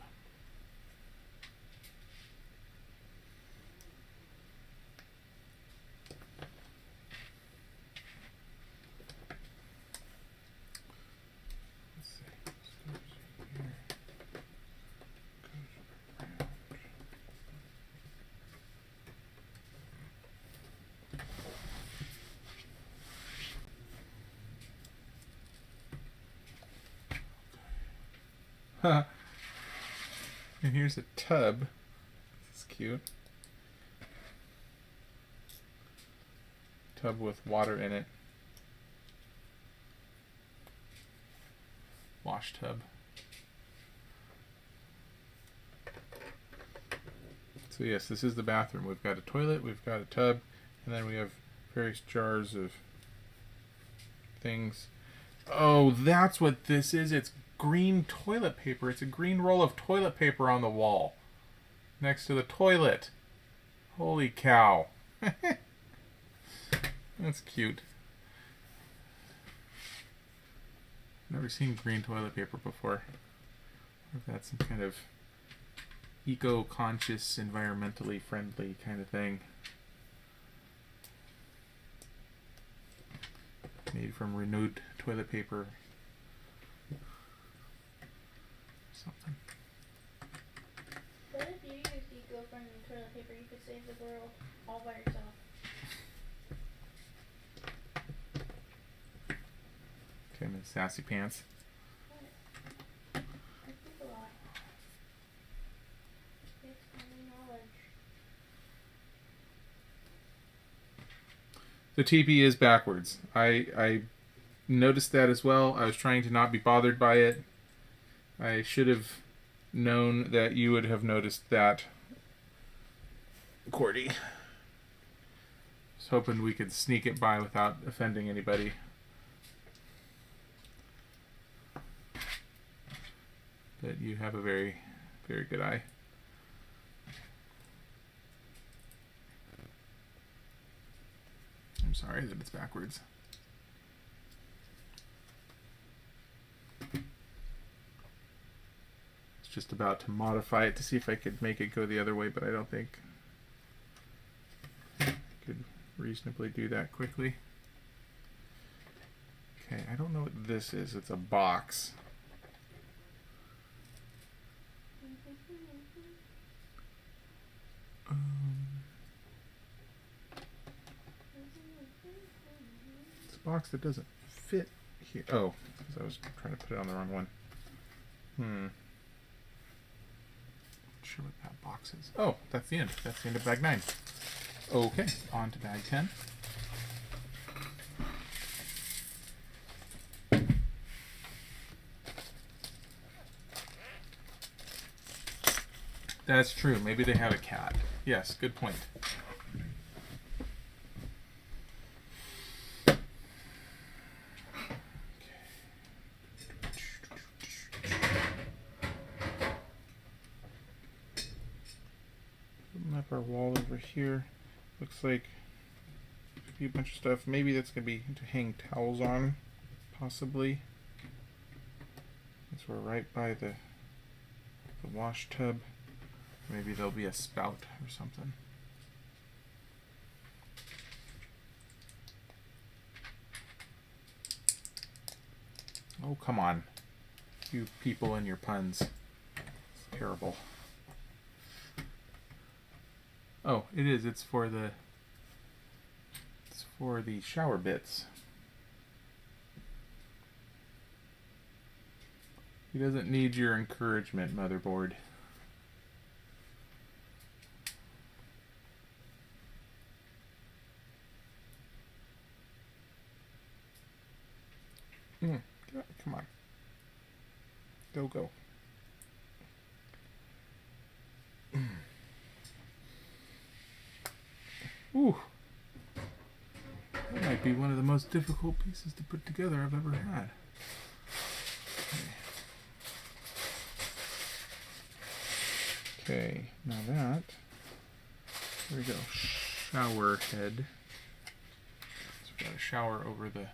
And here's a tub. This is cute. Tub with water in it. Wash tub. So yes, this is the bathroom. We've got a toilet, we've got a tub, and then we have various jars of things. Oh, that's what this is. It's green toilet paper. It's a green roll of toilet paper on the wall next to the toilet. Holy cow. That's cute. Never seen green toilet paper before. I've got some kind of eco-conscious, environmentally friendly kind of thing. Made from renewed toilet paper. Something. What if you used eco-friendly toilet paper? You could save the world all by yourself. Okay, I'm in sassy pants. What? I think a lot. It's common knowledge. The TP is backwards. I noticed that as well. I was trying to not be bothered by it. I should have known that you would have noticed that, Cordy. I was hoping we could sneak it by without offending anybody. But you have a very, very good eye. I'm sorry that it's backwards. Just about to modify it to see if I could make it go the other way, but I don't think I could reasonably do that quickly. Okay, I don't know what this is. It's a box. It's a box that doesn't fit here. Oh, because I was trying to put it on the wrong one. Sure what that box is. Oh, that's the end. That's the end of bag 9. Okay, on to bag 10. That's true. Maybe they have a cat. Yes, good point. Open up our wall over here. Looks like a bunch of stuff. Maybe that's going to be to hang towels on, possibly. Since we're right by the wash tub. Maybe there'll be a spout or something. Oh, come on. You people and your puns. It's terrible. Oh, it is. It's for the shower bits. He doesn't need your encouragement, motherboard. Come on. Go. Ooh. That might be one of the most difficult pieces to put together I've ever had. Okay, now that, there we go, shower head. So we got a shower over the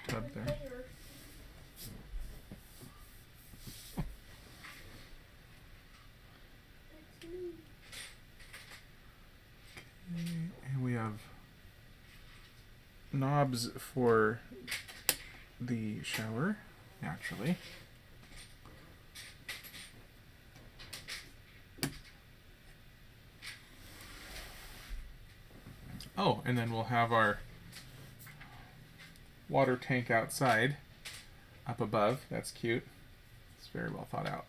tub there. And we have knobs for the shower, naturally. Oh, and then we'll have our water tank outside, up above. That's cute. It's very well thought out.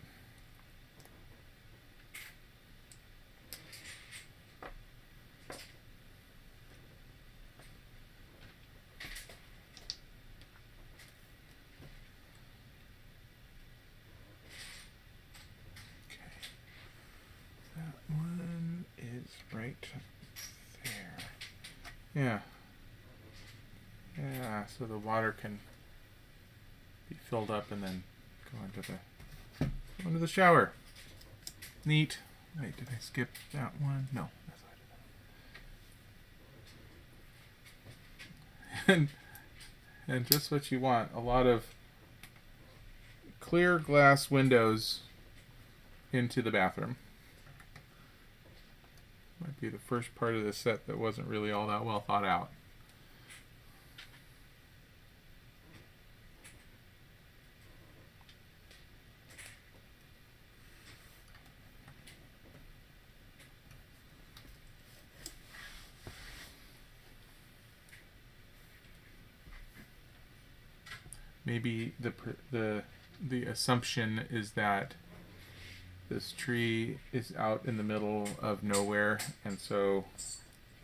That one is right there. Yeah. Yeah, so the water can be filled up and then go into the shower. Neat. Wait, did I skip that one? No, that's what I did. And just what you want, a lot of clear glass windows into the bathroom. Might be the first part of the set that wasn't really all that well thought out. Maybe the assumption is that this tree is out in the middle of nowhere, and so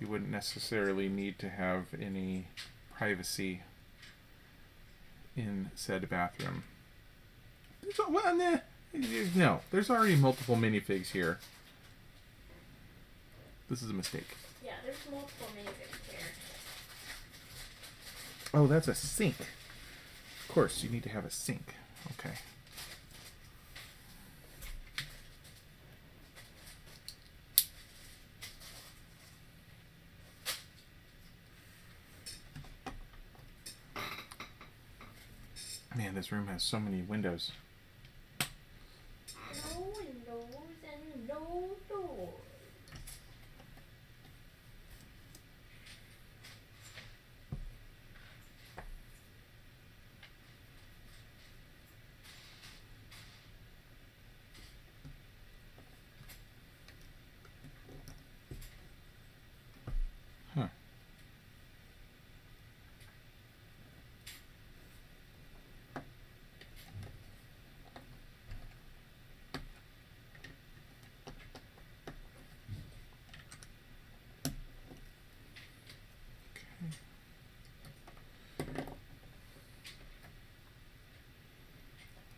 you wouldn't necessarily need to have any privacy in said bathroom. No, there's already multiple minifigs here. This is a mistake. Yeah, there's multiple minifigs here. Oh, that's a sink. Of course, you need to have a sink. Okay. Man, this room has so many windows. No windows and no doors. Huh.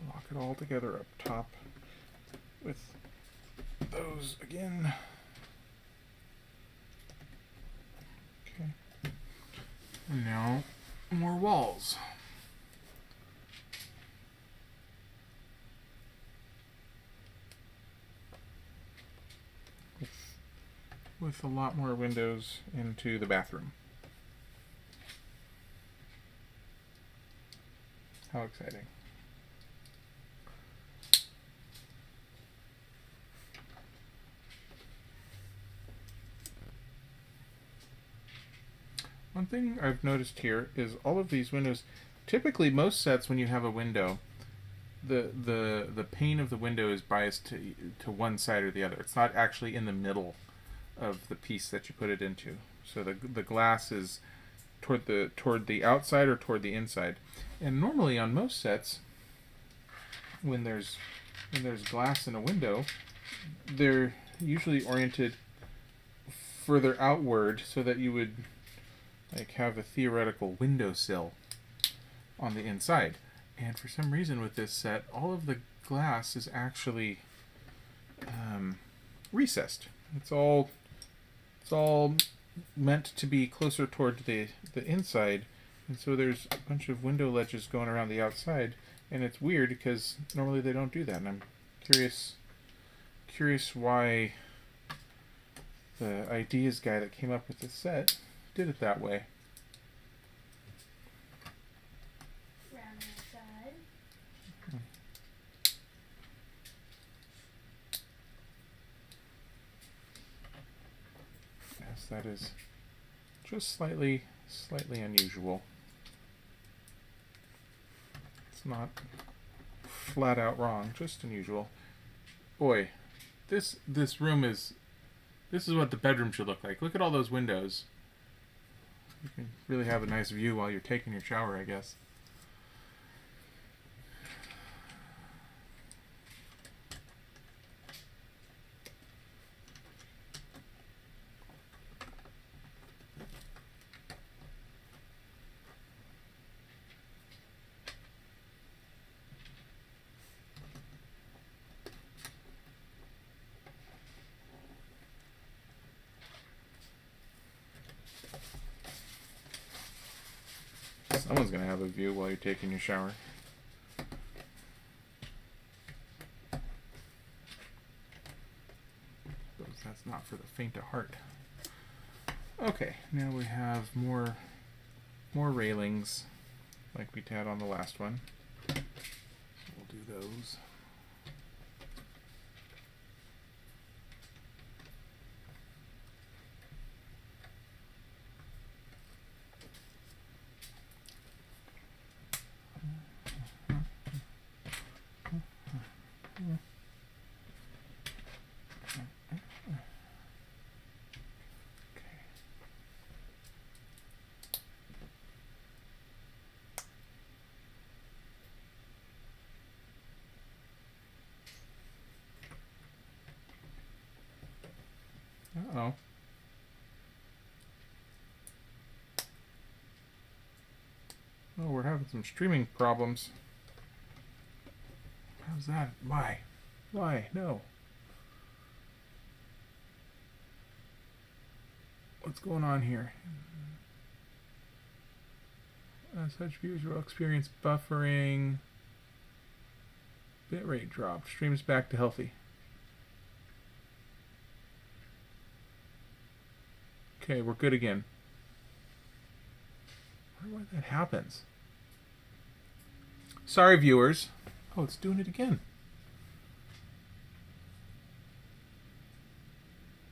Lock it all together up top with those again. Okay. And now more walls. with a lot more windows into the bathroom. How exciting. One thing I've noticed here is all of these windows, typically most sets when you have a window, the pane of the window is biased to one side or the other. It's not actually in the middle of the piece that you put it into. So the glass is toward the outside or toward the inside. And normally on most sets, when there's glass in a window, they're usually oriented further outward so that you would like have a theoretical windowsill on the inside. And for some reason with this set, all of the glass is actually recessed. It's all meant to be closer toward the inside, and so there's a bunch of window ledges going around the outside, and it's weird because normally they don't do that. And I'm curious why the ideas guy that came up with this set did it that way. Round the side. Yes, that is just slightly unusual. It's not flat out wrong, just unusual. Boy, this room is what the bedroom should look like. Look at all those windows. You can really have a nice view while you're taking your shower, I guess. Someone's going to have a view while you're taking your shower. Suppose that's not for the faint of heart. Okay, now we have more railings like we had on the last one. We'll do those. Uh-oh. Oh, we're having some streaming problems. How's that? Why? Why? No. What's going on here? Such viewers will experience buffering. Bitrate dropped. Streams back to healthy. Okay, we're good again. I wonder why that happens. Sorry, viewers. Oh, it's doing it again.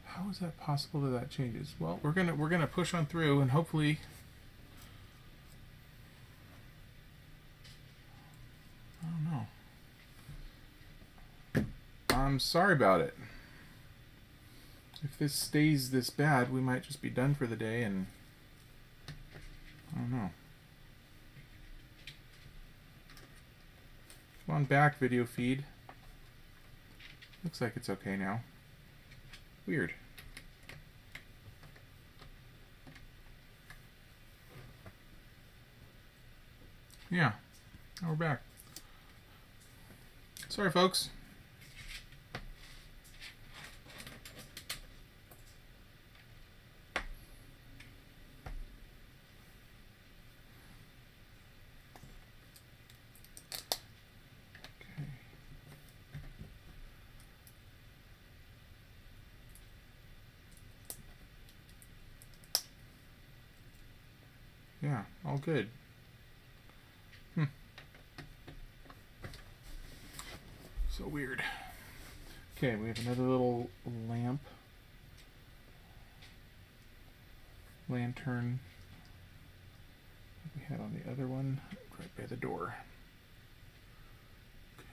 How is that possible that changes? Well, we're gonna push on through and hopefully. I don't know. I'm sorry about it. If this stays this bad, we might just be done for the day, and I don't know. Come on back, video feed. Looks like it's okay now. Weird. Yeah, now we're back. Sorry, folks. Yeah, all good. So weird. Okay, we have another little lantern we had on the other one, right by the door. Okay.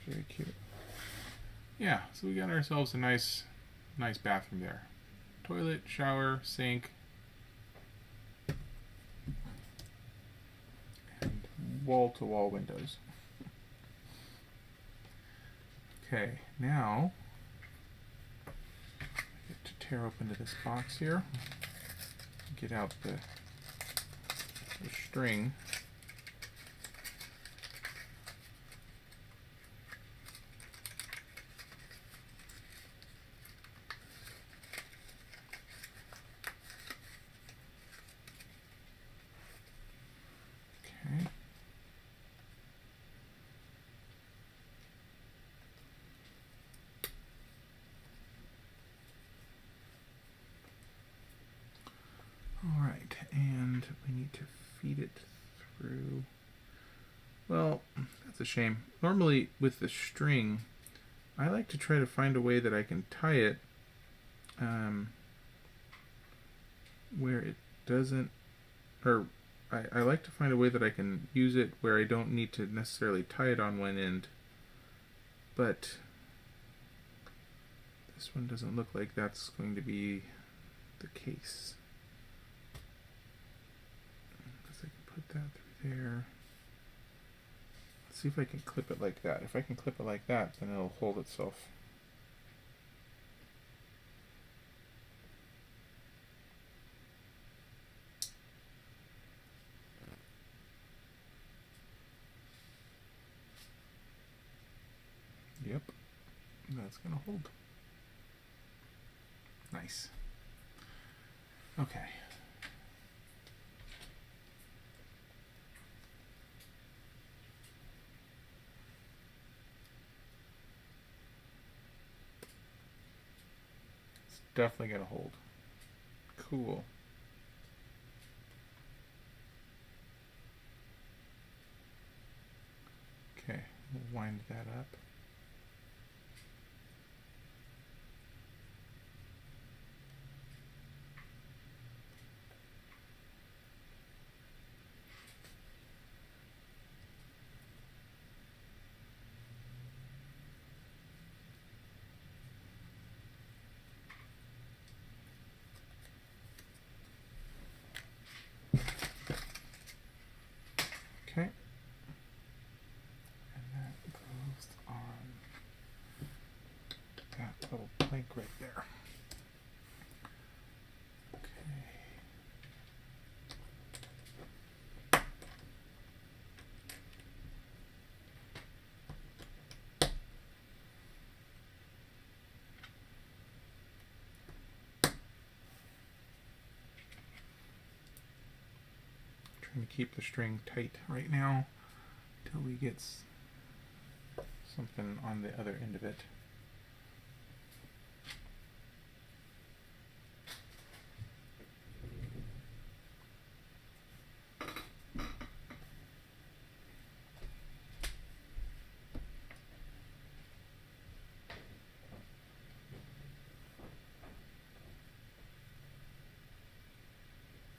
Very cute. Yeah, so we got ourselves a nice bathroom there. Toilet, shower, sink, and wall-to-wall windows. Okay, now I get to tear open this box here. Get out the string. Okay. All right, and we need to feed it through. Well, that's a shame. Normally with the string, I like to try to find a way that I can tie it where it doesn't, or I like to find a way that I can use it where I don't need to necessarily tie it on one end. But this one doesn't look like that's going to be the case. I can put that through there. Let's see if I can clip it like that. If I can clip it like that, then it'll hold itself. Yep, that's gonna hold. Nice. Okay. It's definitely gonna hold. Cool. Okay, we'll wind that up. Okay. And that goes on that little plank right there. Okay. Trying to keep the string tight right now until we get something on the other end of it.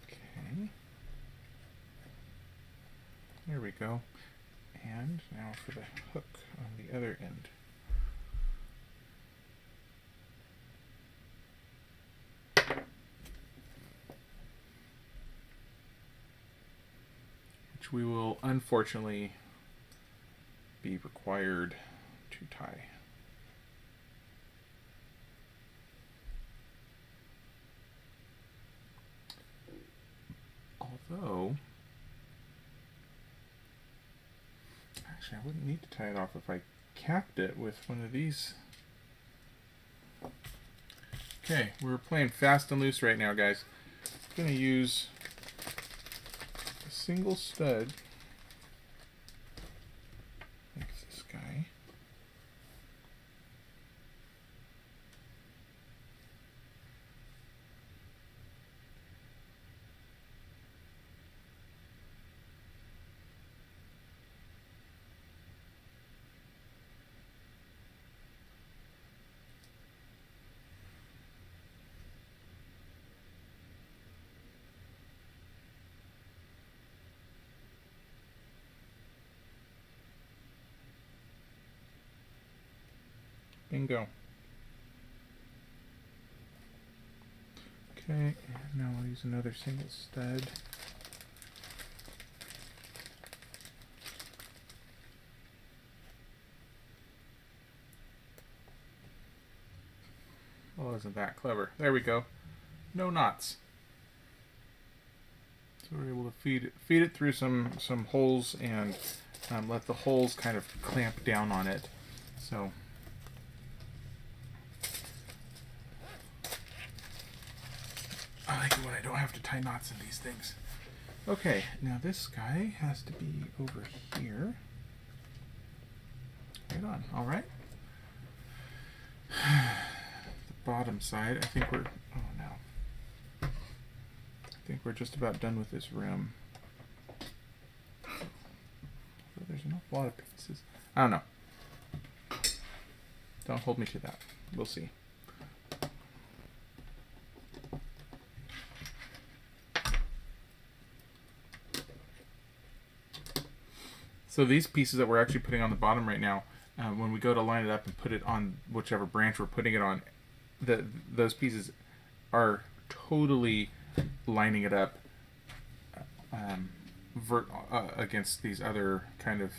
Okay. There we go. And now for the hook on the other end. Which we will unfortunately be required to tie. Although, actually I wouldn't need to tie it off if I capped it with one of these. Okay, we're playing fast and loose right now, guys. I'm going to use a single stud, like this guy. Bingo. Okay, and now we'll use another single stud. Well, isn't that clever? There we go. No knots. So we're able to feed it through some holes and let the holes kind of clamp down on it. So I like it when I don't have to tie knots in these things. Okay, now this guy has to be over here. Right on. All right. The bottom side, I think we're. Oh no. I think we're just about done with this room. There's an awful lot of pieces. I don't know. Don't hold me to that. We'll see. So these pieces that we're actually putting on the bottom right now, when we go to line it up and put it on whichever branch we're putting it on, those pieces are totally lining it up against these other kind of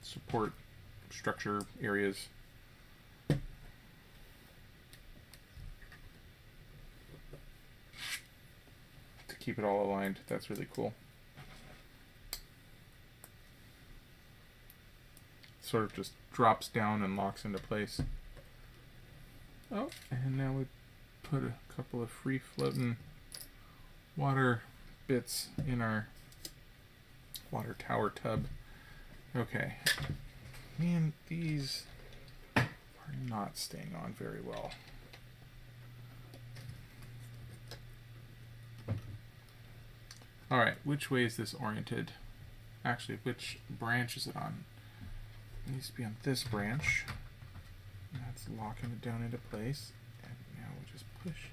support structure areas. To keep it all aligned. That's really cool. Sort of just drops down and locks into place. Oh, and now we put a couple of free floating water bits in our water tower tub. Okay. Man, these are not staying on very well. Alright, which way is this oriented? Actually, which branch is it on? It needs to be on this branch. That's locking it down into place. And now we just push.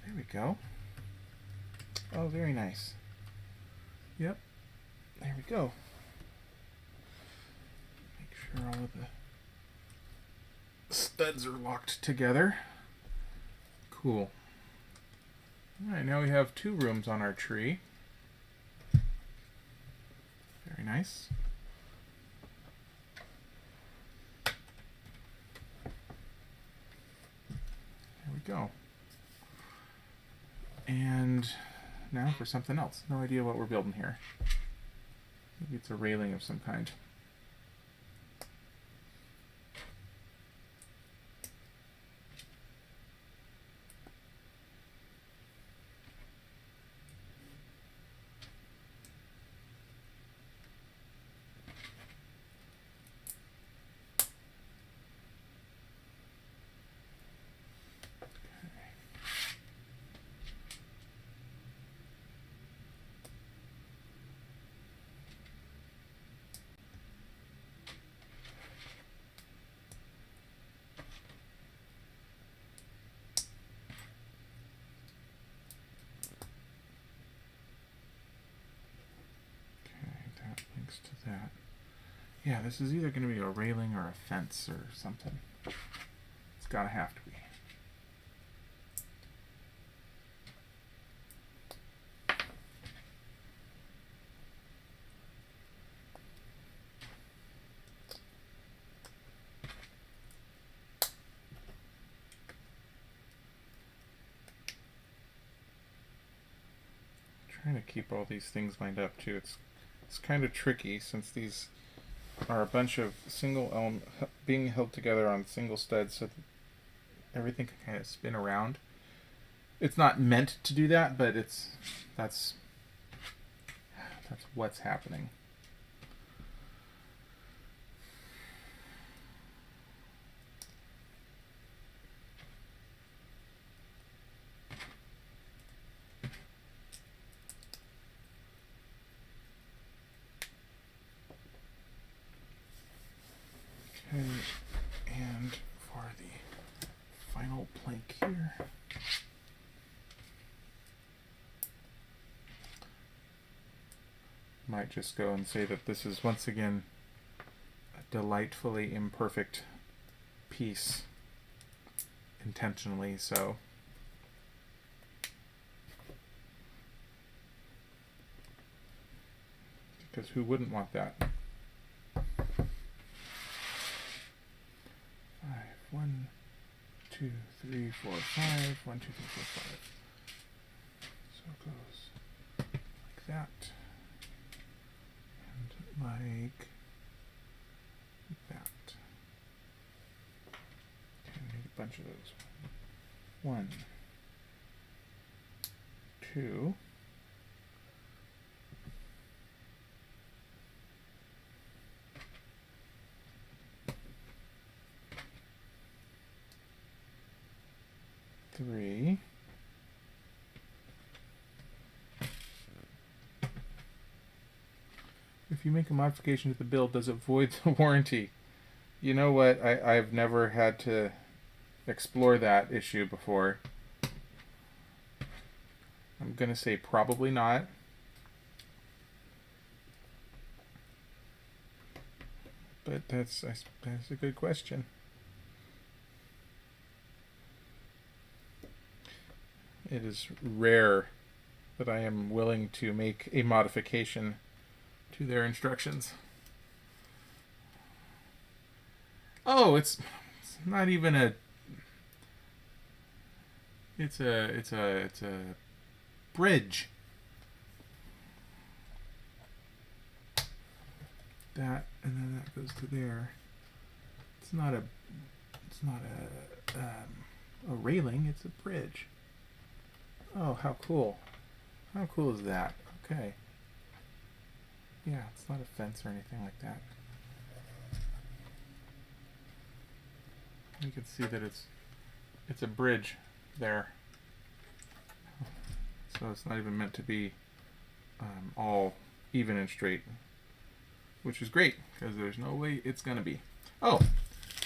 There we go. Oh, very nice. Yep. There we go. Make sure all of the studs are locked together. Cool. Alright, now we have 2 rooms on our tree. Very nice. There we go. And now for something else. No idea what we're building here. Maybe it's a railing of some kind. To that. Yeah, this is either going to be a railing or a fence or something. It's gotta have to be. Trying to keep all these things lined up too. It's kind of tricky since these are a bunch of single element being held together on single studs so that everything can kind of spin around. It's not meant to do that, but that's what's happening. Okay, and for the final plank here, Might just go and say that this is once again a delightfully imperfect piece, intentionally so. Because who wouldn't want that? 5, 1, 2, 3, 4, 5. 1, 2, 3, 4, 5. So it goes like that. And like that. Okay, we need a bunch of those. 1, 2. 3. If you make a modification to the build, does it void the warranty? You know what? I've never had to explore that issue before. I'm going to say probably not. But that's a good question. It is rare that I am willing to make a modification to their instructions. Oh, it's not even a. It's a bridge. That and then that goes to there. It's not a railing. It's a bridge. Oh, how cool! How cool is that? Okay. Yeah, it's not a fence or anything like that. You can see that it's a bridge there. So it's not even meant to be all even and straight, which is great because there's no way it's gonna be. Oh,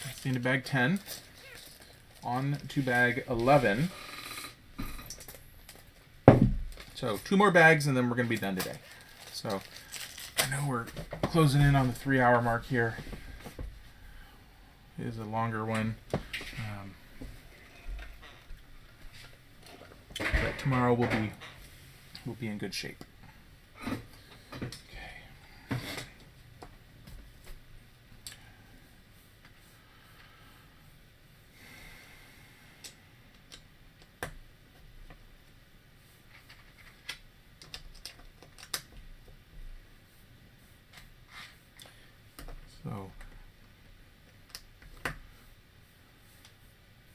that's the end of bag 10. On to bag 11. So 2 more bags and then we're gonna be done today. So I know we're closing in on the 3-hour mark here. It is a longer one. But tomorrow we'll be in good shape. Okay. So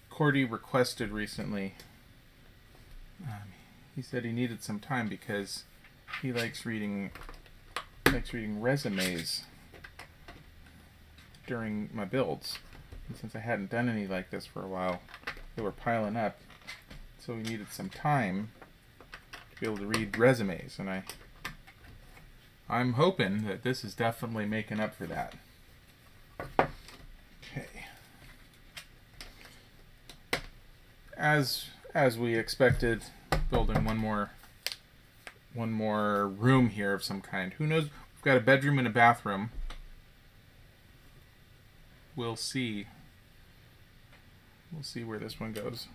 Cordy requested recently. He said he needed some time because he likes reading resumes during my builds. And since I hadn't done any like this for a while, they were piling up. So he needed some time to be able to read resumes, and I'm hoping that this is definitely making up for that. Okay. As we expected, building one more room here of some kind. Who knows? We've got a bedroom and a bathroom. We'll see. We'll see where this one goes.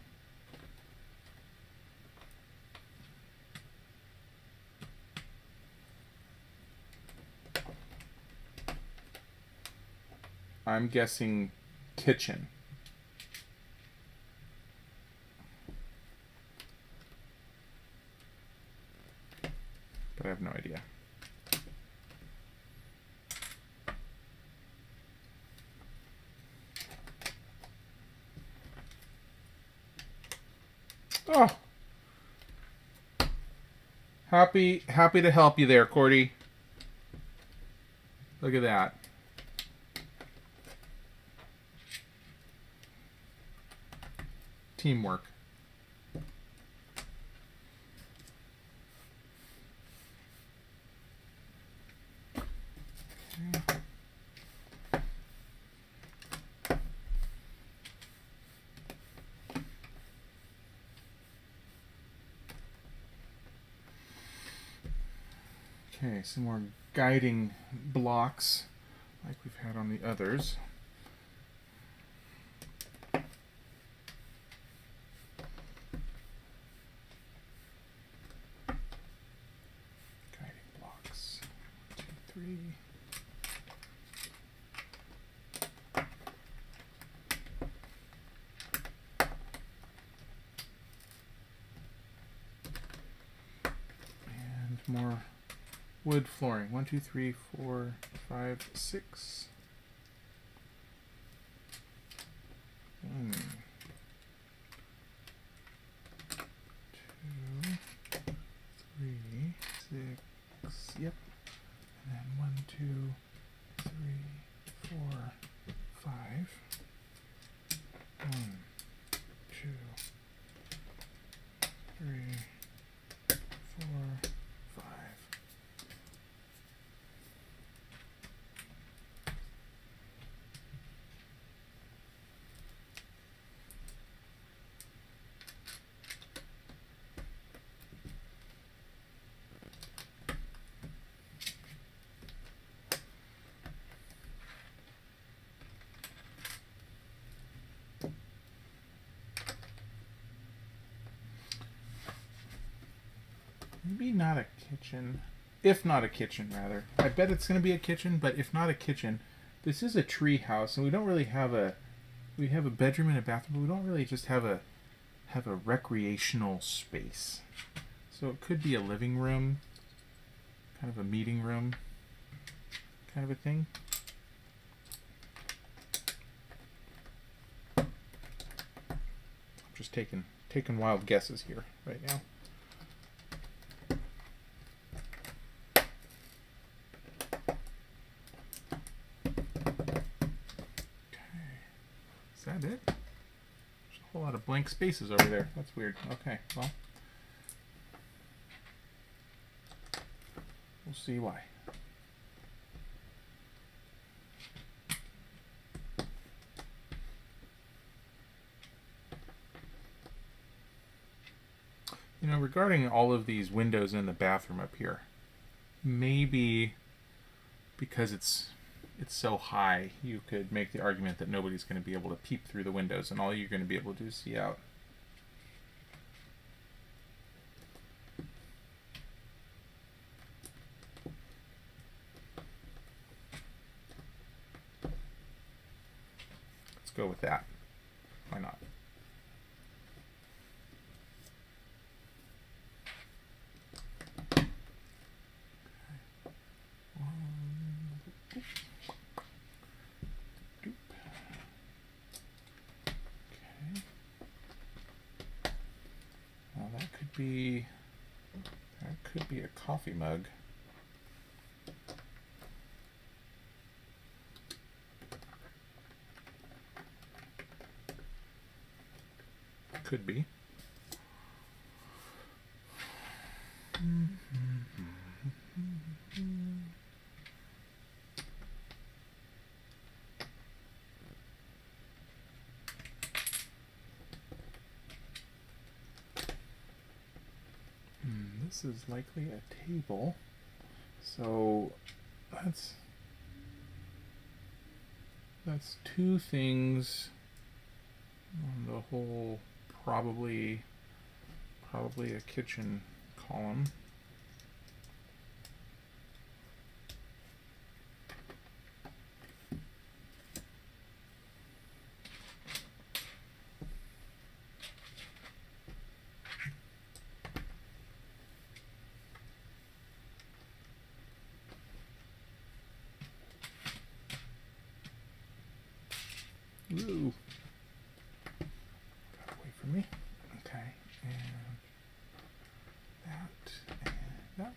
I'm guessing kitchen. But I have no idea. Oh. Happy to help you there, Cordy. Look at that. Teamwork. Okay, some more guiding blocks like we've had on the others. Guiding blocks. 1, 2, 3. More wood flooring. 1, 2, 3, 4, 5, 6. 1, 2, 3, 6. Yep. And then 1, 2, 3, 4, 5. 1, 2, 3, 4, 5. Maybe not a kitchen. If not a kitchen, rather. I bet it's going to be a kitchen, but if not a kitchen, this is a tree house, and we don't really have a... We have a bedroom and a bathroom, but we don't really just have a recreational space. So it could be a living room, kind of a meeting room, kind of a thing. I'm just taking wild guesses here right now. Is that it? There's a whole lot of blank spaces over there. That's weird. Okay, well. We'll see why. You know, regarding all of these windows in the bathroom up here, maybe because it's so high, you could make the argument that nobody's going to be able to peep through the windows, and all you're going to be able to do is see out. Let's go with that. Why not? That could be a coffee mug. Could be. This is likely a table, so that's two things on the whole. Probably a kitchen column. Ooh. Got away from me. Okay, and that, and that.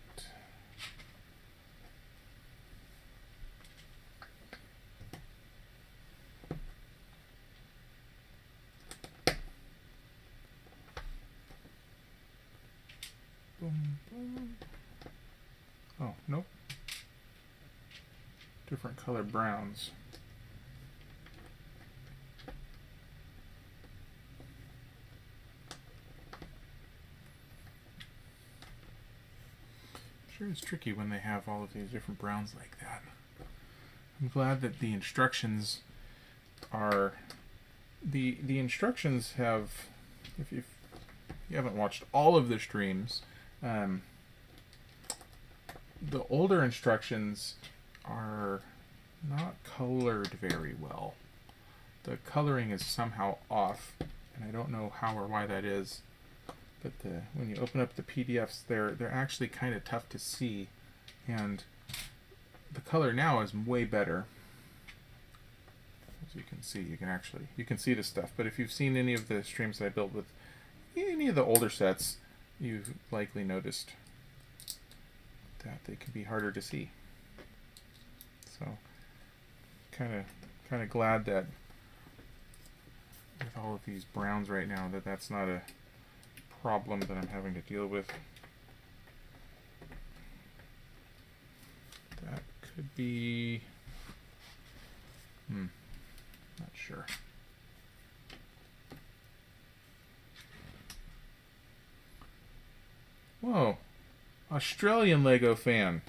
Boom, boom. Oh, nope. Different color browns. Sure is tricky when they have all of these different browns like that. I'm glad that the instructions are... The instructions have... If you haven't watched all of the streams, the older instructions are not colored very well. The coloring is somehow off, and I don't know how or why that is. But when you open up the PDFs, they're actually kind of tough to see, and the color now is way better. As you can see, you can see the stuff. But if you've seen any of the streams that I built with any of the older sets, you've likely noticed that they can be harder to see. So, kind of glad that with all of these browns right now, that's not a problem that I'm having to deal with. That could be... not sure. Whoa. Australian Lego fan.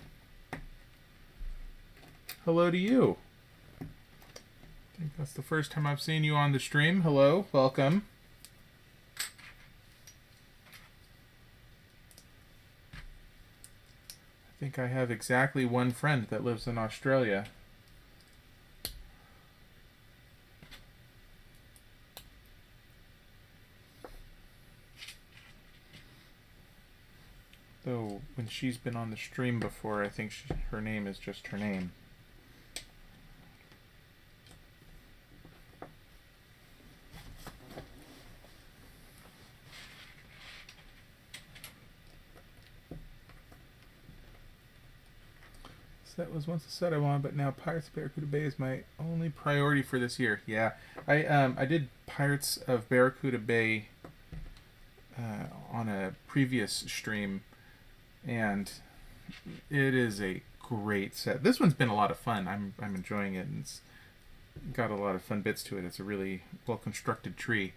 Hello to you. I think that's the first time I've seen you on the stream. Hello, welcome. I think I have exactly one friend that lives in Australia. Though, when she's been on the stream before, I think her name is just her name. That was once a set I wanted, but now Pirates of Barracuda Bay is my only priority for this year. Yeah, I did Pirates of Barracuda Bay on a previous stream, and it is a great set. This one's been a lot of fun. I'm enjoying it, and it's got a lot of fun bits to it. It's a really well constructed tree,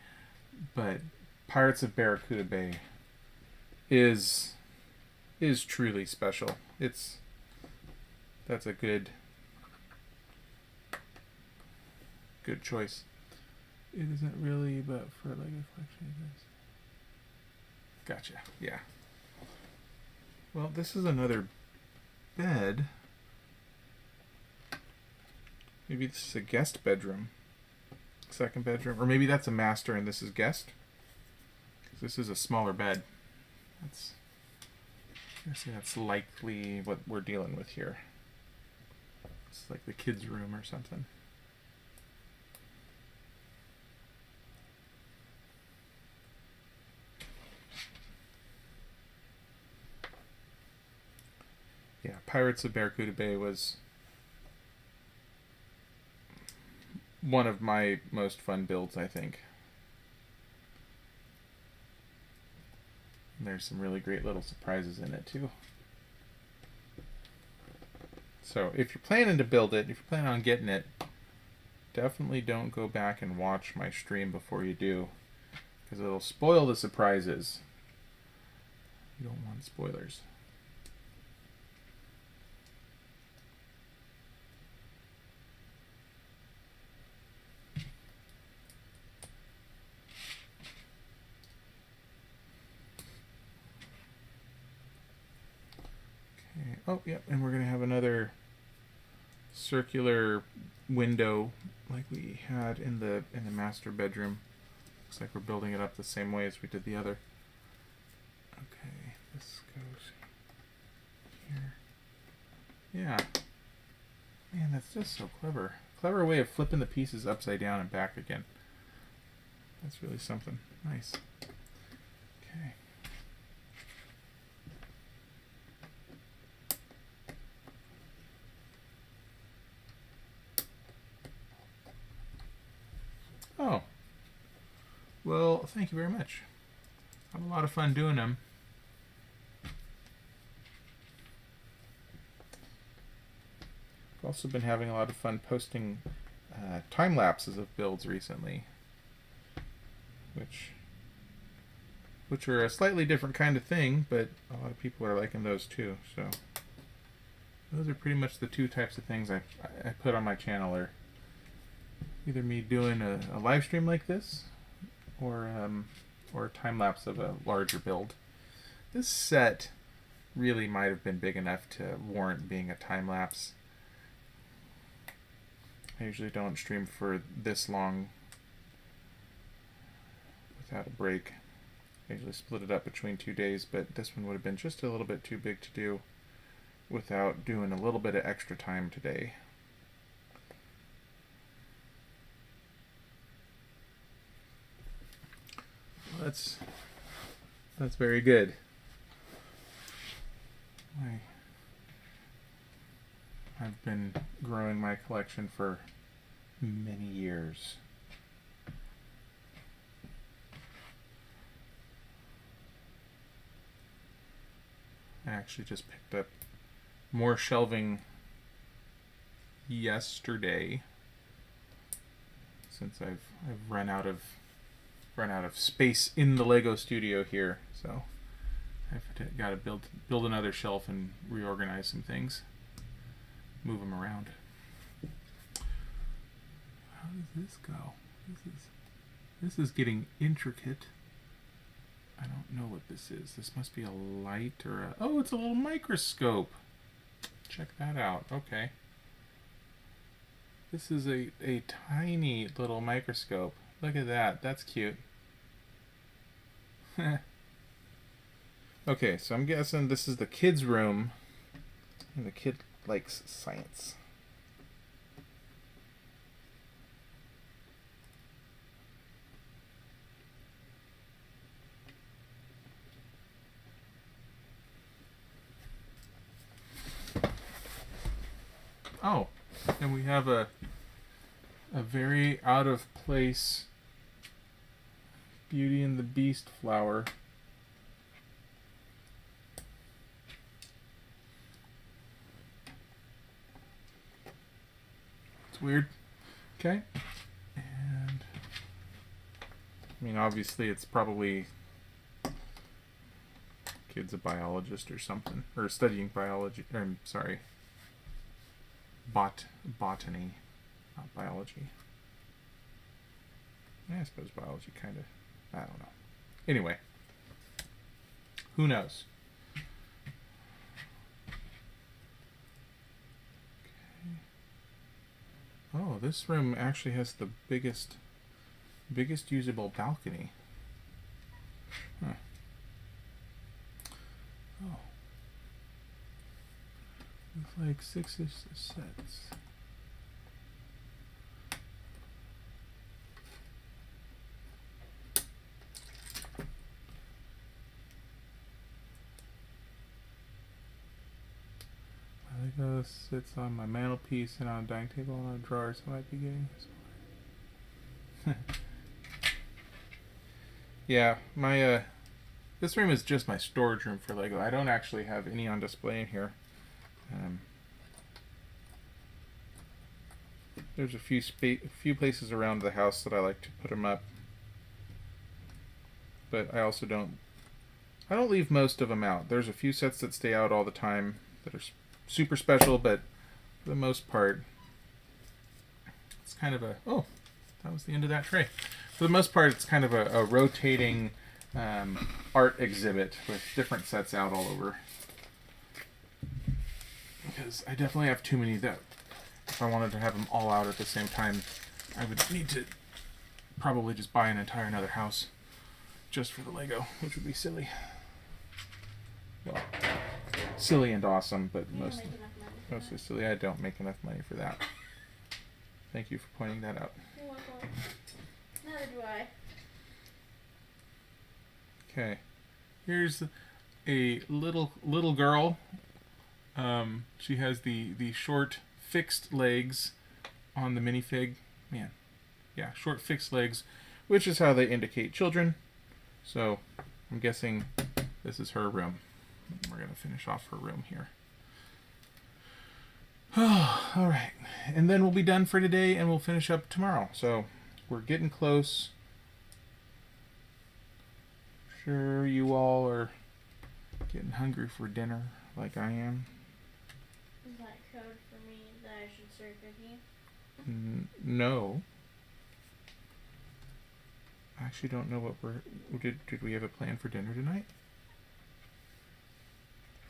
but Pirates of Barracuda Bay is truly special. That's a good choice. It isn't really, but for Lego collection it is. Gotcha. Yeah. Well, this is another bed. Maybe this is a guest bedroom. Second bedroom. Or maybe that's a master and this is guest. Because this is a smaller bed. That's likely what we're dealing with here. It's like the kids' room or something. Yeah, Pirates of Barracuda Bay was one of my most fun builds, I think. And there's some really great little surprises in it, too. So if you're planning to build it, if you're planning on getting it, definitely don't go back and watch my stream before you do, because it'll spoil the surprises. You don't want spoilers. Okay. Oh, yep, and we're going to have another circular window like we had in the master bedroom. Looks like we're building it up the same way as we did the other. Okay, this goes here. Yeah. Man, that's just so clever. Clever way of flipping the pieces upside down and back again. That's really something. Nice. Okay. Oh. Well, thank you very much. I have a lot of fun doing them. I've also been having a lot of fun posting time lapses of builds recently, which which are a slightly different kind of thing, but a lot of people are liking those too. So those are pretty much the two types of things I put on my channel, are either me doing a live stream like this, or a time lapse of a larger build. This set really might have been big enough to warrant being a time lapse. I usually don't stream for this long without a break. I usually split it up between 2 days, but this one would have been just a little bit too big to do without doing a little bit of extra time today. That's very good. I've been growing my collection for many years. I actually just picked up more shelving yesterday, since I've run out of space in the Lego studio here, so I've got to build another shelf and reorganize some things, move them around. How does this go? This is getting intricate. I don't know what this is. This must be a light or a... Oh, it's a little microscope. Check that out. Okay. This is a tiny little microscope. Look at that. That's cute. Okay, so I'm guessing this is the kids' room, and the kid likes science. Oh, and we have a very out of place Beauty and the Beast flower. It's weird. Okay. And I mean, obviously it's probably kid's a biologist or something, or studying biology. I'm sorry. Botany, not biology. Yeah, I suppose biology kind of, I don't know. Anyway, who knows? Okay. Oh, this room actually has the biggest usable balcony. Huh. Oh. With like 6-ish sets. Lego sits on my mantelpiece and on a dining table and on a drawer, so I might be getting this one. Yeah, my this room is just my storage room for Lego. I don't actually have any on display in here. There's a few places around the house that I like to put them up, but I also don't leave most of them out. There's a few sets that stay out all the time that are super special, but for the most part, it's kind of a... Oh, that was the end of that tray. For the most part, it's kind of a rotating art exhibit with different sets out all over. Because I definitely have too many that if I wanted to have them all out at the same time, I would need to probably just buy an entire another house just for the Lego, which would be silly. Well, silly and awesome, but mostly silly. I don't make enough money for that. Thank you for pointing that out. You're welcome. Neither do I. Okay, here's a little girl. She has the short fixed legs on the minifig. Man, yeah, short fixed legs, which is how they indicate children. So I'm guessing this is her room. We're gonna finish off her room here. Oh, all right, and then we'll be done for today, and we'll finish up tomorrow. So we're getting close. sure you all are getting hungry for dinner like I am. Is that code for me that I should start cooking? No. I actually don't know what did we have a plan for dinner tonight?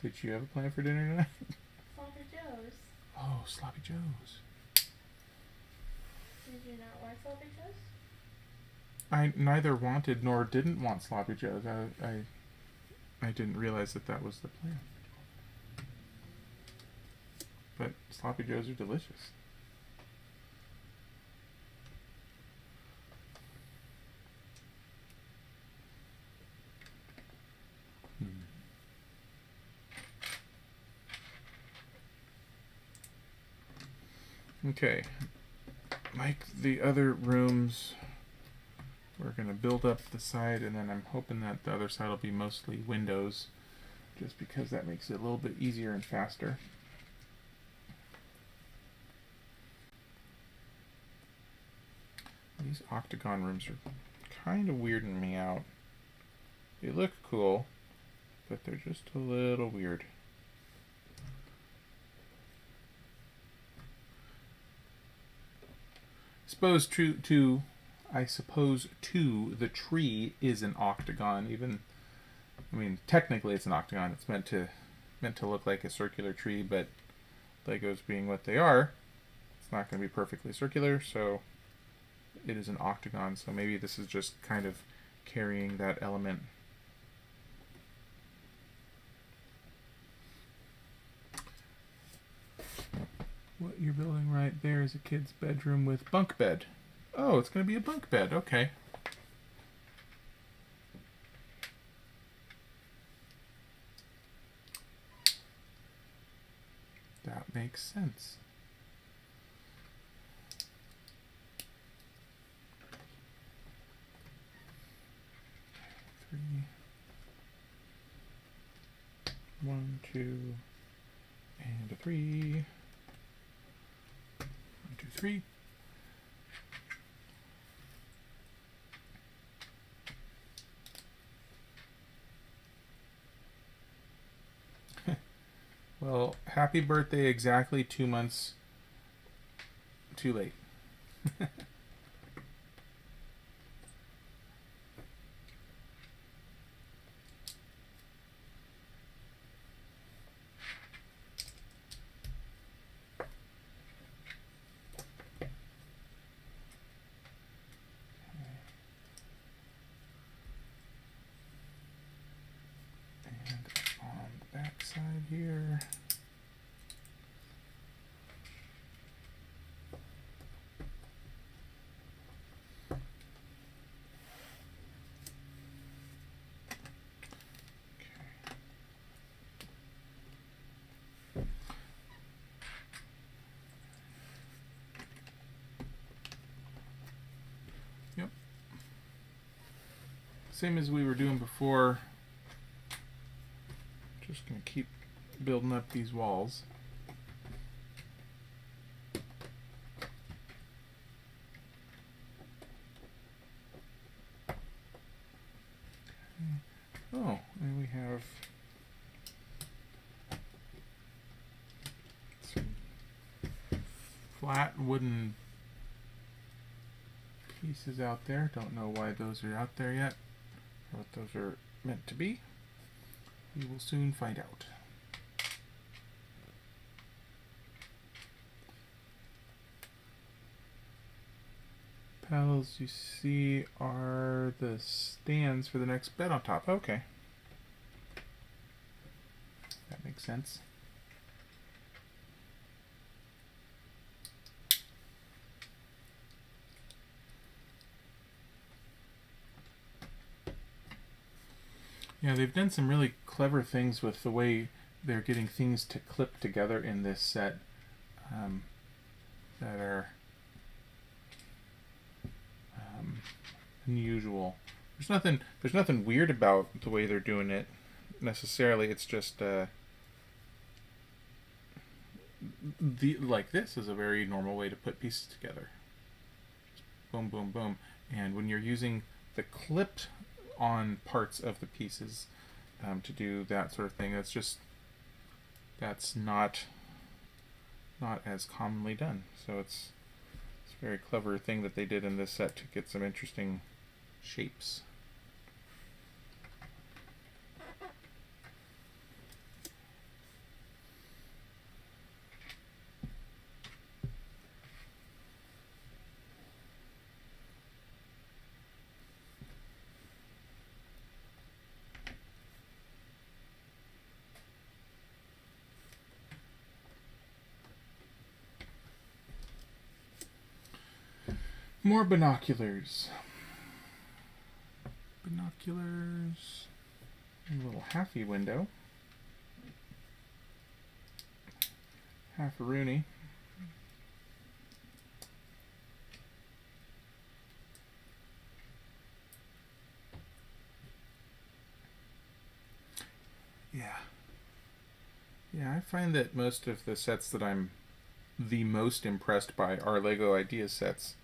Did you have a plan for dinner tonight? Sloppy Joe's. Oh, Sloppy Joe's. Did you not want Sloppy Joe's? I neither wanted nor didn't want Sloppy Joe's. I didn't realize that was the plan. But Sloppy Joe's are delicious. Okay, like the other rooms, we're going to build up the side, and then I'm hoping that the other side will be mostly windows, just because that makes it a little bit easier and faster. These Octagon Rooms are kind of weirding me out. They look cool, but they're just a little weird. I suppose the tree is an octagon. I mean, technically it's an octagon. It's meant to look like a circular tree, but Legos being what they are, it's not going to be perfectly circular, so it is an octagon. So maybe this is just kind of carrying that element. What you're building right there is a kid's bedroom with bunk bed. Oh, it's going to be a bunk bed. Okay. That makes sense. Three. 1, 2, and a 3. 1, 2, 3. Well, happy birthday exactly 2 months too late. Side here. Yep. Same as we were doing before. Just going to keep building up these walls. Oh, and we have some flat wooden pieces out there. Don't know why those are out there yet, or what those are meant to be. We will soon find out. Panels you see are the stands for the next bed on top. Okay. That makes sense. Yeah, they've done some really clever things with the way they're getting things to clip together in this set that are unusual. There's nothing weird about the way they're doing it necessarily. It's just like this is a very normal way to put pieces together. Just boom, boom, boom. And when you're using the clipped on parts of the pieces to do that sort of thing. That's not as commonly done. So it's a very clever thing that they did in this set to get some interesting shapes. More binoculars. Binoculars. A little halfy window. Half a Rooney. Yeah, I find that most of the sets that I'm the most impressed by are Lego Ideas sets.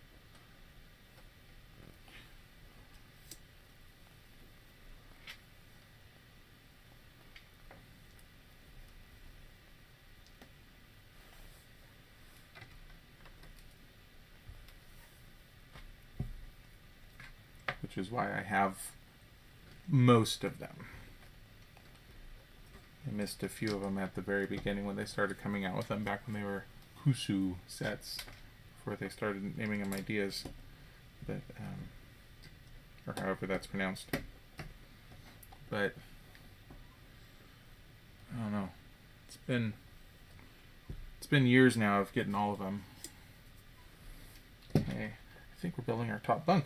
Which is why I have most of them. I missed a few of them at the very beginning when they started coming out with them, back when they were Husu sets, before they started naming them Ideas, but or however that's pronounced. But I don't know. It's been years now of getting all of them. Okay, I think we're building our top bunk.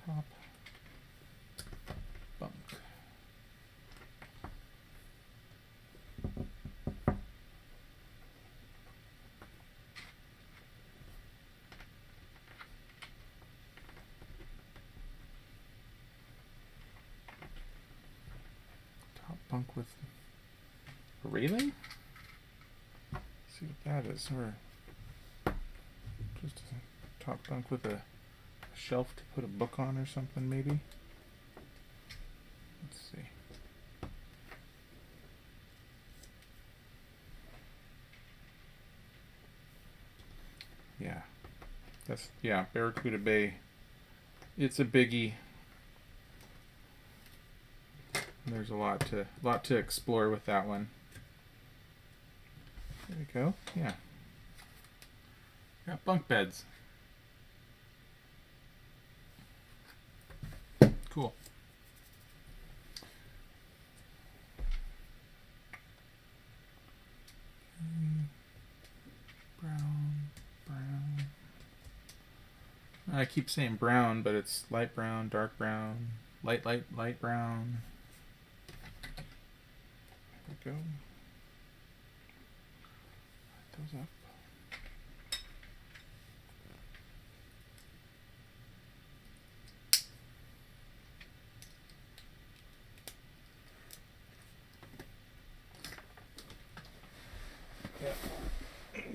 Top bunk. Top bunk with a railing? Let's see what that is. Or just a top bunk with a shelf to put a book on or something, maybe. Let's see. Yeah, Barracuda Bay. It's a biggie. There's a lot to explore with that one. There we go. Yeah. Got bunk beds. Cool. Brown. I keep saying brown, but it's light brown, dark brown, light brown. There we go. Light those up.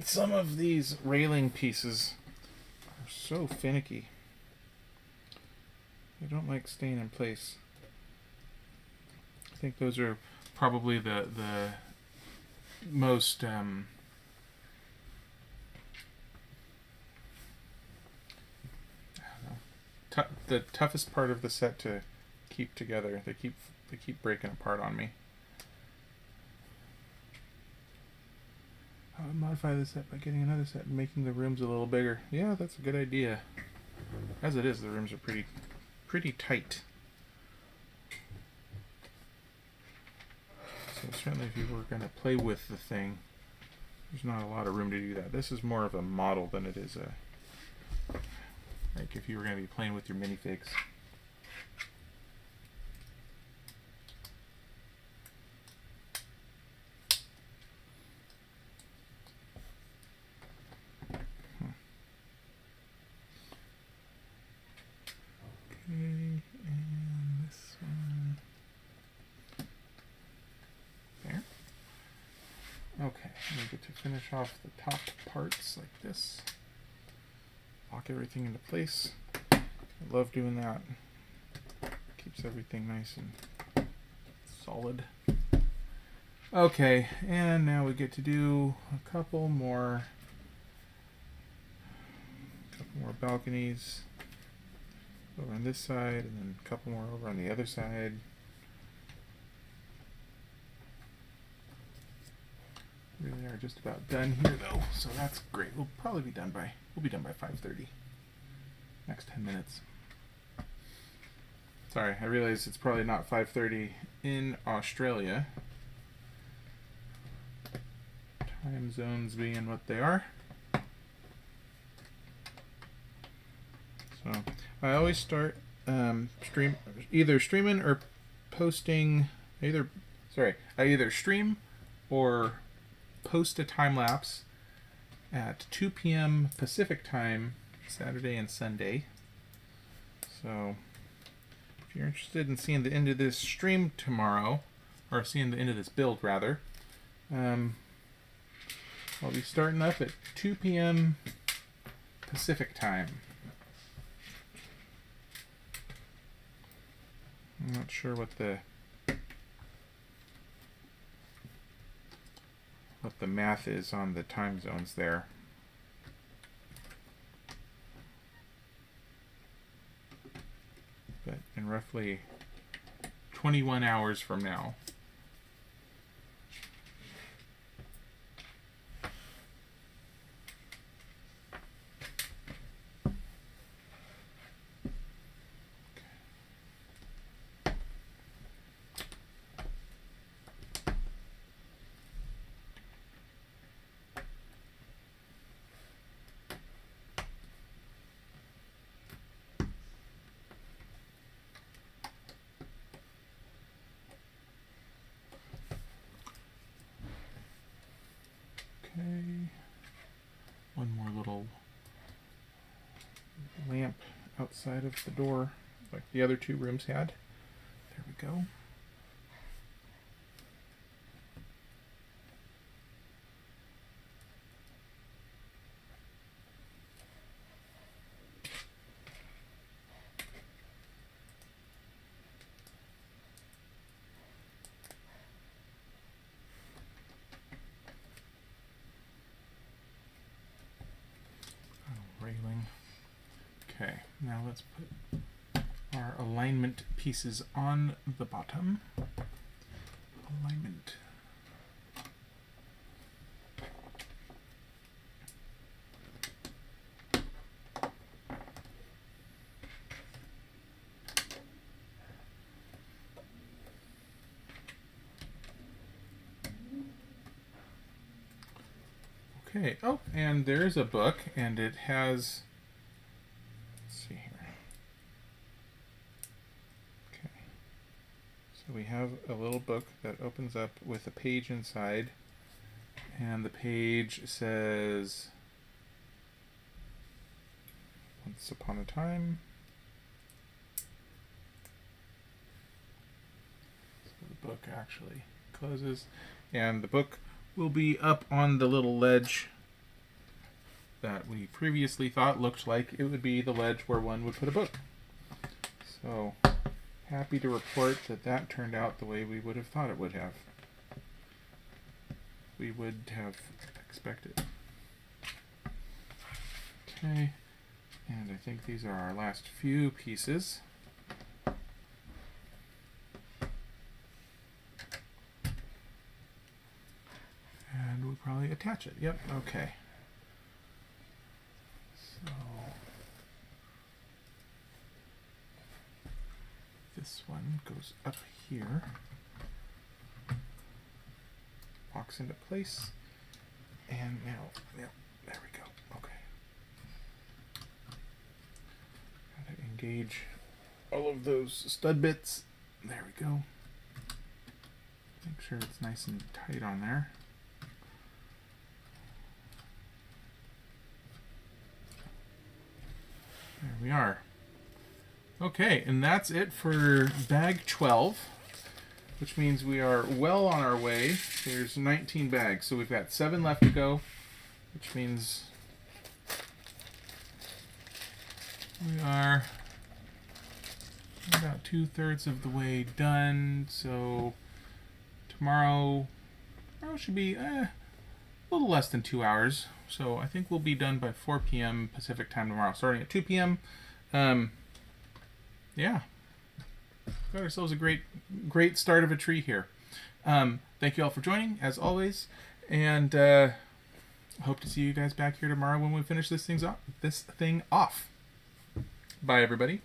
Some of these railing pieces are so finicky. They don't like staying in place. I think those are probably the most I don't know, the toughest part of the set to keep together. They keep breaking apart on me. I would modify this set by getting another set and making the rooms a little bigger. Yeah, that's a good idea. As it is, the rooms are pretty tight. So certainly if you were going to play with the thing, there's not a lot of room to do that. This is more of a model than it is like if you were going to be playing with your minifigs. And this one. And we get to finish off the top parts like this. Lock everything into place. I love doing that. Keeps everything nice and solid. Okay, and now we get to do a couple more balconies over on this side, and then a couple more over on the other side. Really are just about done here though, so that's great. We'll be done by 5:30. Next 10 minutes. Sorry, I realize it's probably not 5:30 in Australia. Time zones being what they are. So I always start either streaming or posting I either stream or post a time lapse at 2 p.m. Pacific time Saturday and Sunday. So if you're interested in seeing the end of this stream tomorrow, or seeing the end of this build rather, I'll be starting up at 2 p.m. Pacific time. I'm not sure what the math is on the time zones there. But in roughly 21 hours from now. One more little lamp outside of the door, like the other two rooms had. There we go. Okay, now let's put our alignment pieces on the bottom. Alignment. Okay, oh, and there's a book, and it has, let's see here. Okay, so we have a little book that opens up with a page inside, and the page says, Once Upon a Time. So the book actually closes, and the book will be up on the little ledge that we previously thought looked like it would be the ledge where one would put a book. So happy to report that that turned out the way we would have thought it would have. We would have expected. Okay, and I think these are our last few pieces. And we'll probably attach it. Yep, okay. So this one goes up here, locks into place, and now, yep, there we go. Okay. Gotta engage all of those stud bits. There we go. Make sure it's nice and tight on there. There we are. Okay, and that's it for bag 12. which means we are well on our way. There's 19 bags, so we've got 7 left to go, which means we are about 2/3 of the way done. So tomorrow should be a little less than 2 hours. So I think we'll be done by 4 p.m. Pacific time tomorrow, starting at 2 p.m. Yeah. Got ourselves a great start of a tree here. Thank you all for joining, as always, and hope to see you guys back here tomorrow when we finish this thing off. Bye, everybody.